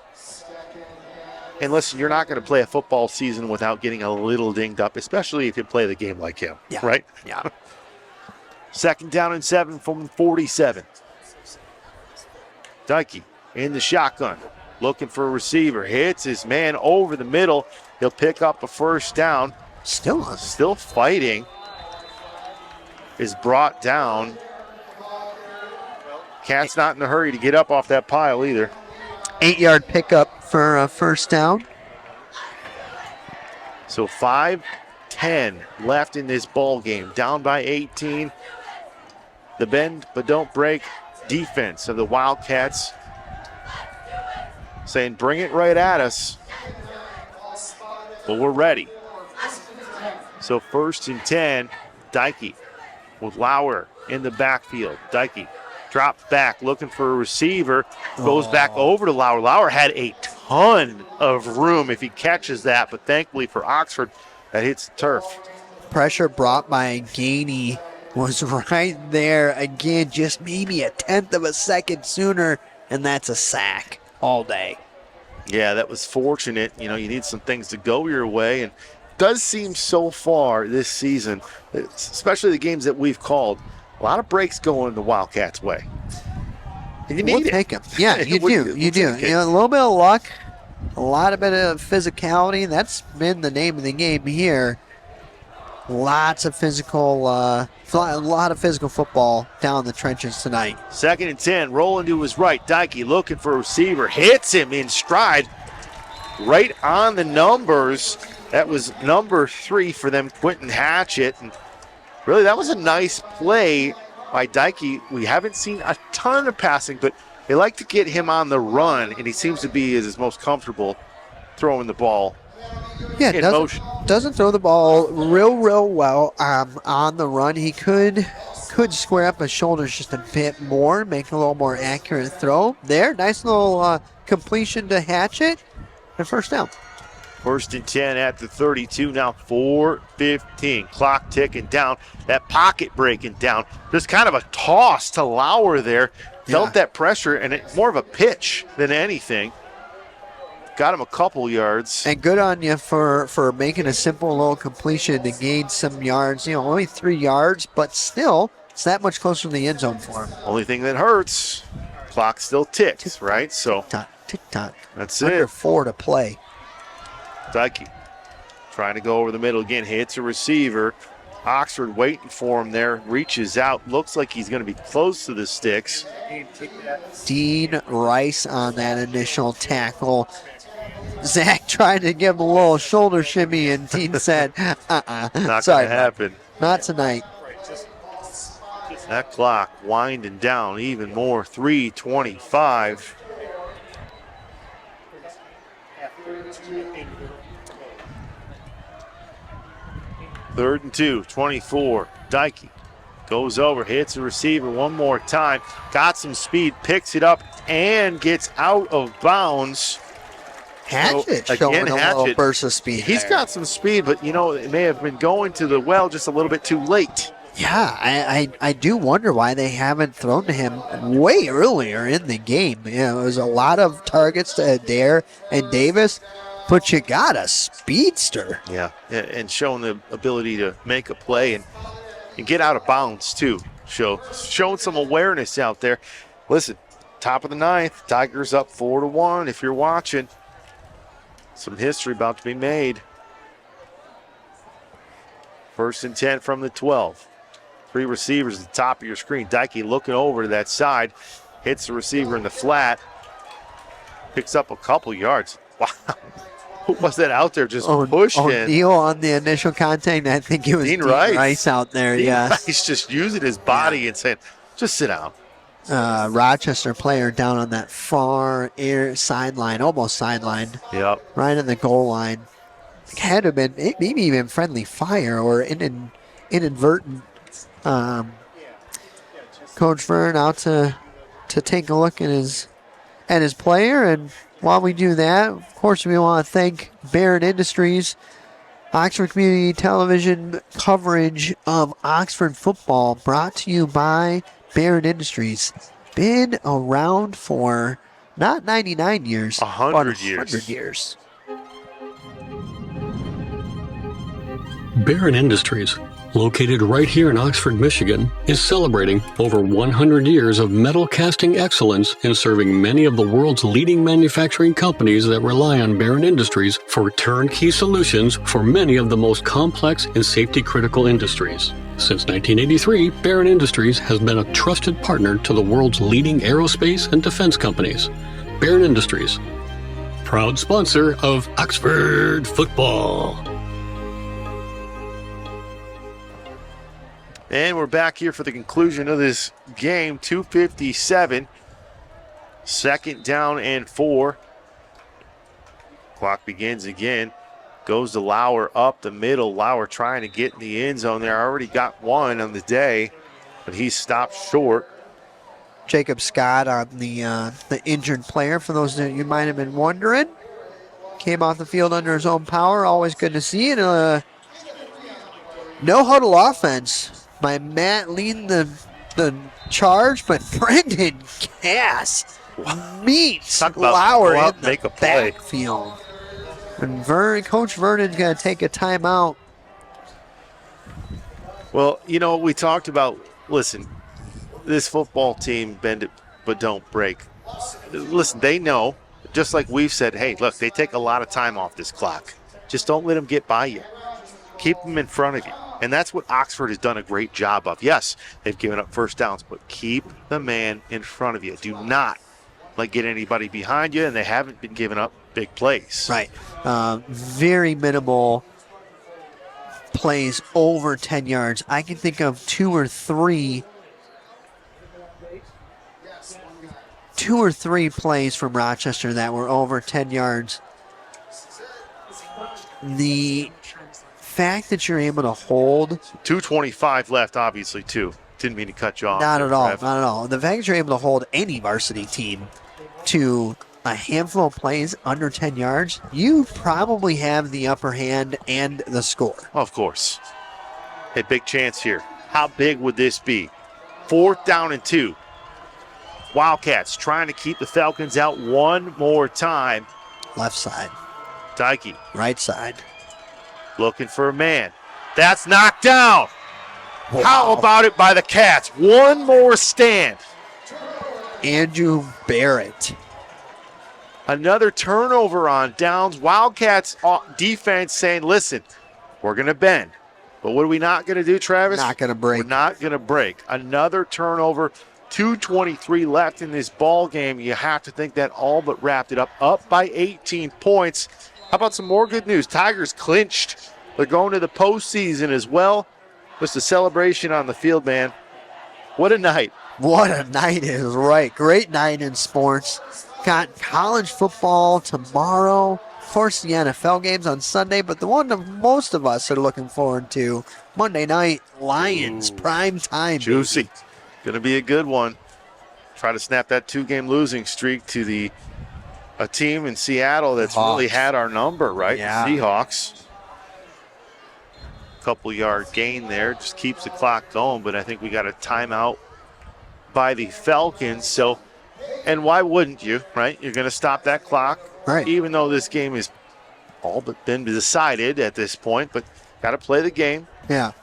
And listen, you're not going to play a football season without getting a little dinged up, especially if you play the game like him, right? Yeah. Second down and 7 from 47. Dykey in the shotgun, looking for a receiver. Hits his man over the middle. He'll pick up a first down. Still fighting. Is brought down. Cat's not in a hurry to get up off that pile either. 8-yard pickup for a first down. So 5:10 left in this ball game. Down by 18. The bend but don't break defense of the Wildcats saying, bring it right at us. But we're ready. So 1st and 10, Dykey with Lauer in the backfield. Dykey drops back looking for a receiver. Goes back over to Lauer. Lauer had a ton of room if he catches that, but thankfully for Oxford, that hits the turf. Pressure brought by Gainey was right there again, just maybe a 1/10 of a second sooner, and that's a sack all day. Yeah, that was fortunate. You need some things to go your way, and does seem so far this season, especially the games that we've called, a lot of breaks going the Wildcats' way. And you need it. Take them. Yeah, you do. You do. A little bit of luck, a lot of bit of physicality. That's been the name of the game here. Lots of physical, a lot of physical football down the trenches tonight. 2nd and 10, rolling to his right. Dykey looking for a receiver, hits him in stride, right on the numbers. That was number 3 for them, Quentin Hatchett. And really, that was a nice play by Dykey. We haven't seen a ton of passing, but they like to get him on the run, and he seems to be his most comfortable throwing the ball. Yeah, in motion. Doesn't throw the ball real well on the run. He could square up his shoulders just a bit more, make a little more accurate throw. There, nice little completion to Hatchett, and first down. 1st and 10 at the 32, now 4:15. Clock ticking down, that pocket breaking down. Just kind of a toss to Lauer there. Felt that pressure, and it's more of a pitch than anything. Got him a couple yards. And good on you for making a simple little completion to gain some yards. Only 3 yards, but still, it's that much closer to the end zone for him. Only thing that hurts, clock still ticks, right? So tick-tock. That's Under it. 4 to play. Dykey trying to go over the middle again, hits a receiver. Oxford waiting for him there, reaches out, looks like he's going to be close to the sticks. Dean Rice on that initial tackle. Zach tried to give him a little shoulder shimmy, and Dean said, Not going to happen. Not tonight. That clock winding down even more, 3:25. Third and 2, 24. Dykey goes over, hits a receiver one more time. Got some speed, picks it up, and gets out of bounds. Hatchett showing a little burst of speed. He's got some speed, but it may have been going to the well just a little bit too late. Yeah, I do wonder why they haven't thrown to him way earlier in the game. It was a lot of targets to Adair and Davis, but you got a speedster. Yeah, and showing the ability to make a play and get out of bounds too. Showing some awareness out there. Listen, top of the 9th, Tigers up 4-1 if you're watching. Some history about to be made. 1st and 10 from the 12. 3 receivers at the top of your screen. Dykey looking over to that side. Hits the receiver in the flat. Picks up a couple yards. Wow. Who was that out there just pushing? O'Neal on the initial contact. I think it was Dean Rice out there. He's just using his body and saying, just sit down. Rochester player down on that far air sideline, almost sideline. Yep. Right on the goal line. Had to have been maybe even friendly fire or inadvertent. Coach Vern out to take a look at his player, and while we do that, of course, we want to thank Barron Industries, Oxford Community Television coverage of Oxford football, brought to you by Barron Industries. Been around for not 99 years, 100 years. 100 years. Barron Industries, located right here in Oxford, Michigan, is celebrating over 100 years of metal casting excellence in serving many of the world's leading manufacturing companies that rely on Barron Industries for turnkey solutions for many of the most complex and safety-critical industries. Since 1983, Barron Industries has been a trusted partner to the world's leading aerospace and defense companies. Barron Industries, proud sponsor of Oxford football. And we're back here for the conclusion of this game. 2:57. 2nd down and 4. Clock begins again. Goes to Lauer up the middle. Lauer trying to get in the end zone there. Already got one on the day, but he stopped short. Jacob Scott on the injured player, for those that you might have been wondering. Came off the field under his own power. Always good to see it. No huddle offense by Matt leading the charge, but Brendan Cass meets Lauer in the backfield. And Coach Vernon's going to take a timeout. Well, we talked about, listen, this football team, bend it but don't break. Listen, they know, just like we've said, hey, look, they take a lot of time off this clock. Just don't let them get by you. Keep them in front of you. And that's what Oxford has done a great job of. Yes, they've given up first downs, but keep the man in front of you. Do not get anybody behind you, and they haven't been giving up big plays. Right. Very minimal plays over 10 yards. I can think of two or three plays from Rochester that were over 10 yards. The fact that you're able to hold 2:25 left, obviously, too. Didn't mean to cut you off. Not at all. The fact that you're able to hold any varsity team to a handful of plays under 10 yards, you probably have the upper hand and the score. Of course. A big chance here. How big would this be? 4th down and 2. Wildcats trying to keep the Falcons out one more time. Left side. Dykey. Right side. Looking for a man. That's knocked down. Wow. How about it by the Cats? One more stand. Andrew Barrett. Another turnover on downs. Wildcats defense saying, listen, we're going to bend. But what are we not going to do, Travis? Not going to break. We're not going to break. Another turnover. 2:23 left in this ball game. You have to think that all but wrapped it up by 18 points. How about some more good news? Tigers clinched. They're going to the postseason as well. Just a celebration on the field, man. What a night. What a night is right. Great night in sports. Got college football tomorrow. Of course, the NFL games on Sunday, but the one that most of us are looking forward to, Monday night, Lions, prime time. Juicy. Baby. Going to be a good one. Try to snap that 2-game losing streak to a team in Seattle that's really had our number, right? Yeah. The Seahawks. Couple yard gain there. Just keeps the clock going, but I think we got a timeout by the Falcons. So, and why wouldn't you, right? You're going to stop that clock. Right. Even though this game is all but been decided at this point, but got to play the game. Yeah.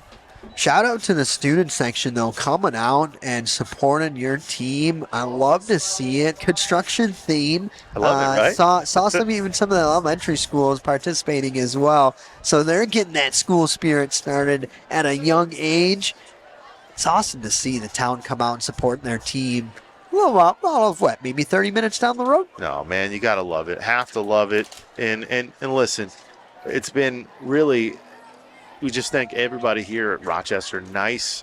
Shout out to the student section, though, coming out and supporting your team. I love to see it. Construction theme. I love it, right? Saw some of the elementary schools participating as well. So they're getting that school spirit started at a young age. It's awesome to see the town come out and support their team. Maybe 30 minutes down the road? No, man, you got to love it. Have to love it. And listen, it's been really, we just thank everybody here at Rochester. Nice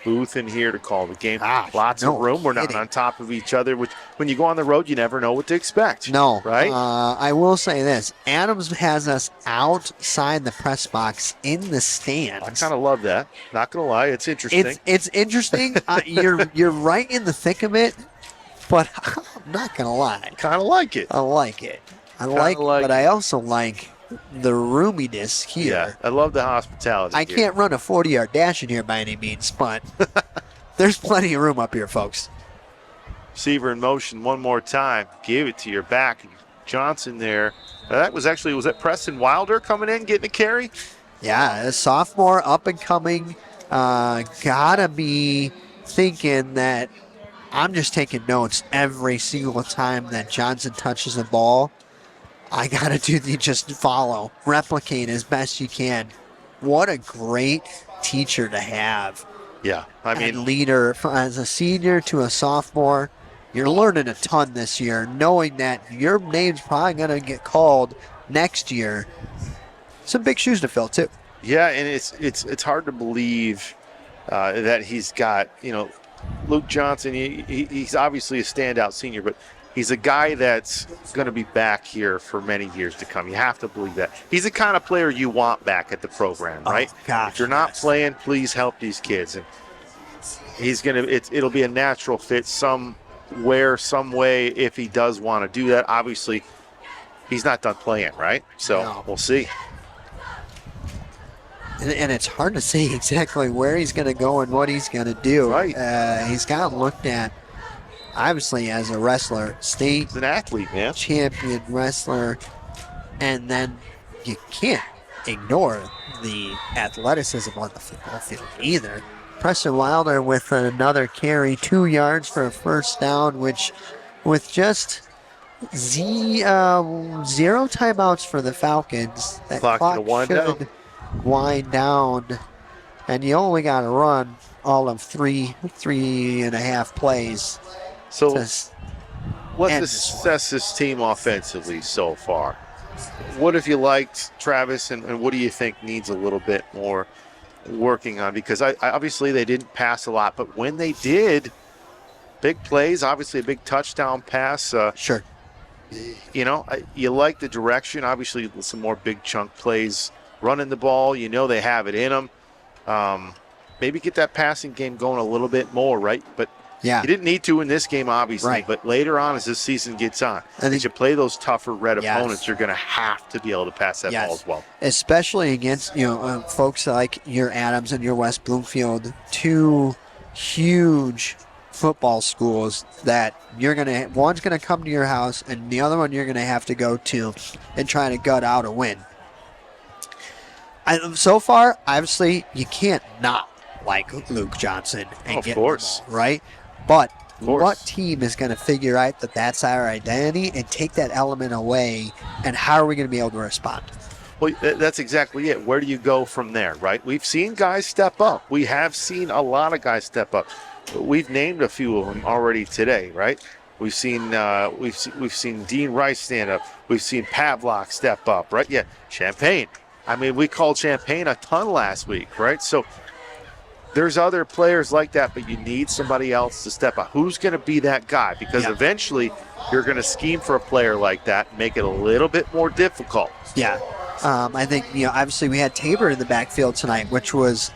booth in here to call the game. Lots of room. We're not on top of each other, which when you go on the road, you never know what to expect. No. Right? I will say this. Adams has us outside the press box in the stands. I kind of love that. Not going to lie. It's interesting. It's interesting. You're right in the thick of it, but I'm not going to lie. Kind of like it. I like it. But I also like the roominess here. Yeah, I love the hospitality. I can't run a 40-yard dash in here by any means, but there's plenty of room up here, folks. Receiver in motion one more time. Gave it to your back. Johnson there. Was that Preston Wilder coming in, getting a carry? Yeah, a sophomore, up and coming. Gotta be thinking that I'm just taking notes every single time that Johnson touches the ball. I gotta just follow, replicate as best you can. What a great teacher to have. Yeah, I mean, and leader as a senior to a sophomore. You're learning a ton this year, knowing that your name's probably gonna get called next year. Some big shoes to fill too. Yeah, and it's hard to believe that he's got Luke Johnson. He's obviously a standout senior, but he's a guy that's going to be back here for many years to come. You have to believe that. He's the kind of player you want back at the program, right? Oh, gosh, if you're not playing, please help these kids. And he's going to. It'll be a natural fit somewhere, some way if he does want to do that. Obviously, he's not done playing, right? So We'll see. And it's hard to say exactly where he's going to go and what he's going to do. Right. He's got looked at, obviously, as a wrestler, state He's an athlete, man. champion wrestler, and then you can't ignore the athleticism on the football field either. Preston Wilder with another carry, 2 yards for a first down, which with just zero timeouts for the Falcons. That Clock to wind down. Wind down, and you only got to run all of three and a half plays. So let's assess this team offensively so far. What have you liked, Travis, and what do you think needs a little bit more working on? Because obviously they didn't pass a lot, but when they did, big plays, obviously a big touchdown pass. Sure. You like the direction. Obviously some more big chunk plays. Running the ball, they have it in them. Maybe get that passing game going a little bit more, right? But you didn't need to in this game, obviously. Right. But later on, as this season gets on, as you play those tougher red opponents, you're going to have to be able to pass that ball as well. Especially against folks like your Adams and your West Bloomfield, two huge football schools that one's going to come to your house, and the other one you're going to have to go to and try to gut out a win. So far, obviously, you can't not like Luke Johnson and get the ball, right? But what team is going to figure out that that's our identity and take that element away, and how are we going to be able to respond? Well, that's exactly it. Where do you go from there, right? We've seen guys step up. We have seen a lot of guys step up. We've named a few of them already today, right? We've seen Dean Rice stand up. We've seen Pavlok step up, right? Yeah, Champagne. I mean, we called Champagne a ton last week, right? So there's other players like that, but you need somebody else to step up. Who's going to be that guy? Because eventually you're going to scheme for a player like that and make it a little bit more difficult. Yeah. I think, obviously we had Tabor in the backfield tonight, which was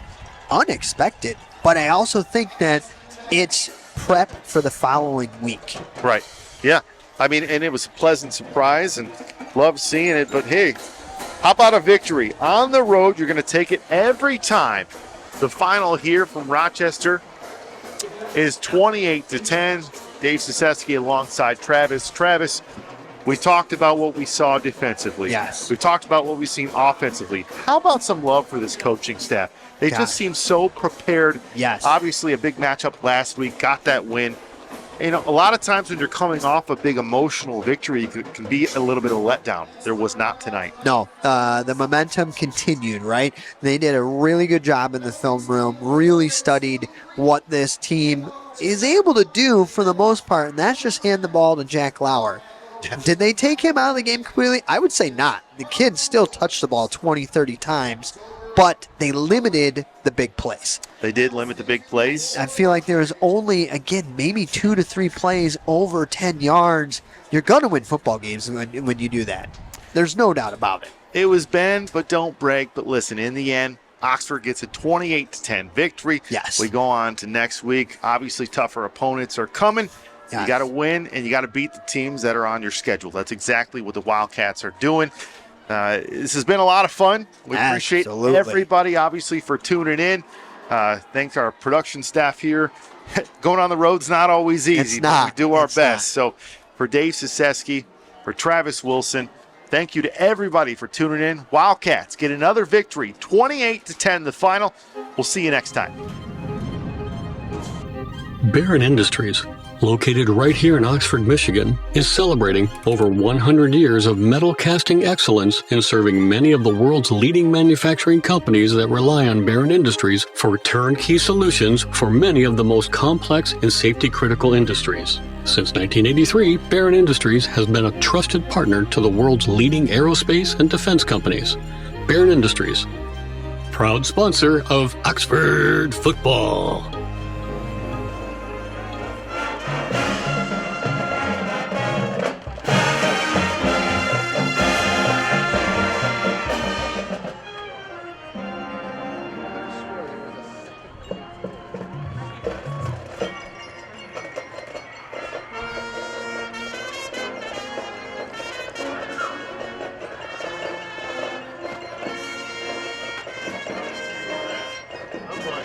unexpected. But I also think that it's prep for the following week. Right. Yeah. I mean, and it was a pleasant surprise and love seeing it. But, hey, how about a victory? On the road, you're going to take it every time. The final here from Rochester is 28-10. Dave Sasesky alongside Travis. Travis, we talked about what we saw defensively. Yes. We talked about what we've seen offensively. How about some love for this coaching staff? They just seem so prepared. Yes. Obviously, a big matchup last week, got that win. A lot of times when you're coming off a big emotional victory, it can be a little bit of a letdown. There was not tonight. No, the momentum continued, right? They did a really good job in the film room, really studied what this team is able to do for the most part, and that's just hand the ball to Jack Lauer. Did they take him out of the game completely? I would say not. The kid still touched the ball 20, 30 times, but they limited the big plays. They did limit the big plays. I feel like there was only, again, maybe 2 to 3 plays over 10 yards. You're going to win football games when you do that. There's no doubt about it. It was bend, but don't break. But listen, in the end, Oxford gets a 28-10 victory. Yes. We go on to next week. Obviously, tougher opponents are coming. Yes. You got to win, and you got to beat the teams that are on your schedule. That's exactly what the Wildcats are doing. This has been a lot of fun. We appreciate everybody, obviously, for tuning in. Thanks our production staff here. Going on the road's not always easy. It's not. But we do our It's best. not. So for Dave Siseski, for Travis Wilson, thank you to everybody for tuning in. Wildcats get another victory, 28-10 the final. We'll see you next time. Barron Industries, located right here in Oxford, Michigan, is celebrating over 100 years of metal casting excellence in serving many of the world's leading manufacturing companies that rely on Barron Industries for turnkey solutions for many of the most complex and safety-critical industries. Since 1983, Barron Industries has been a trusted partner to the world's leading aerospace and defense companies. Barron Industries, proud sponsor of Oxford football. I'm going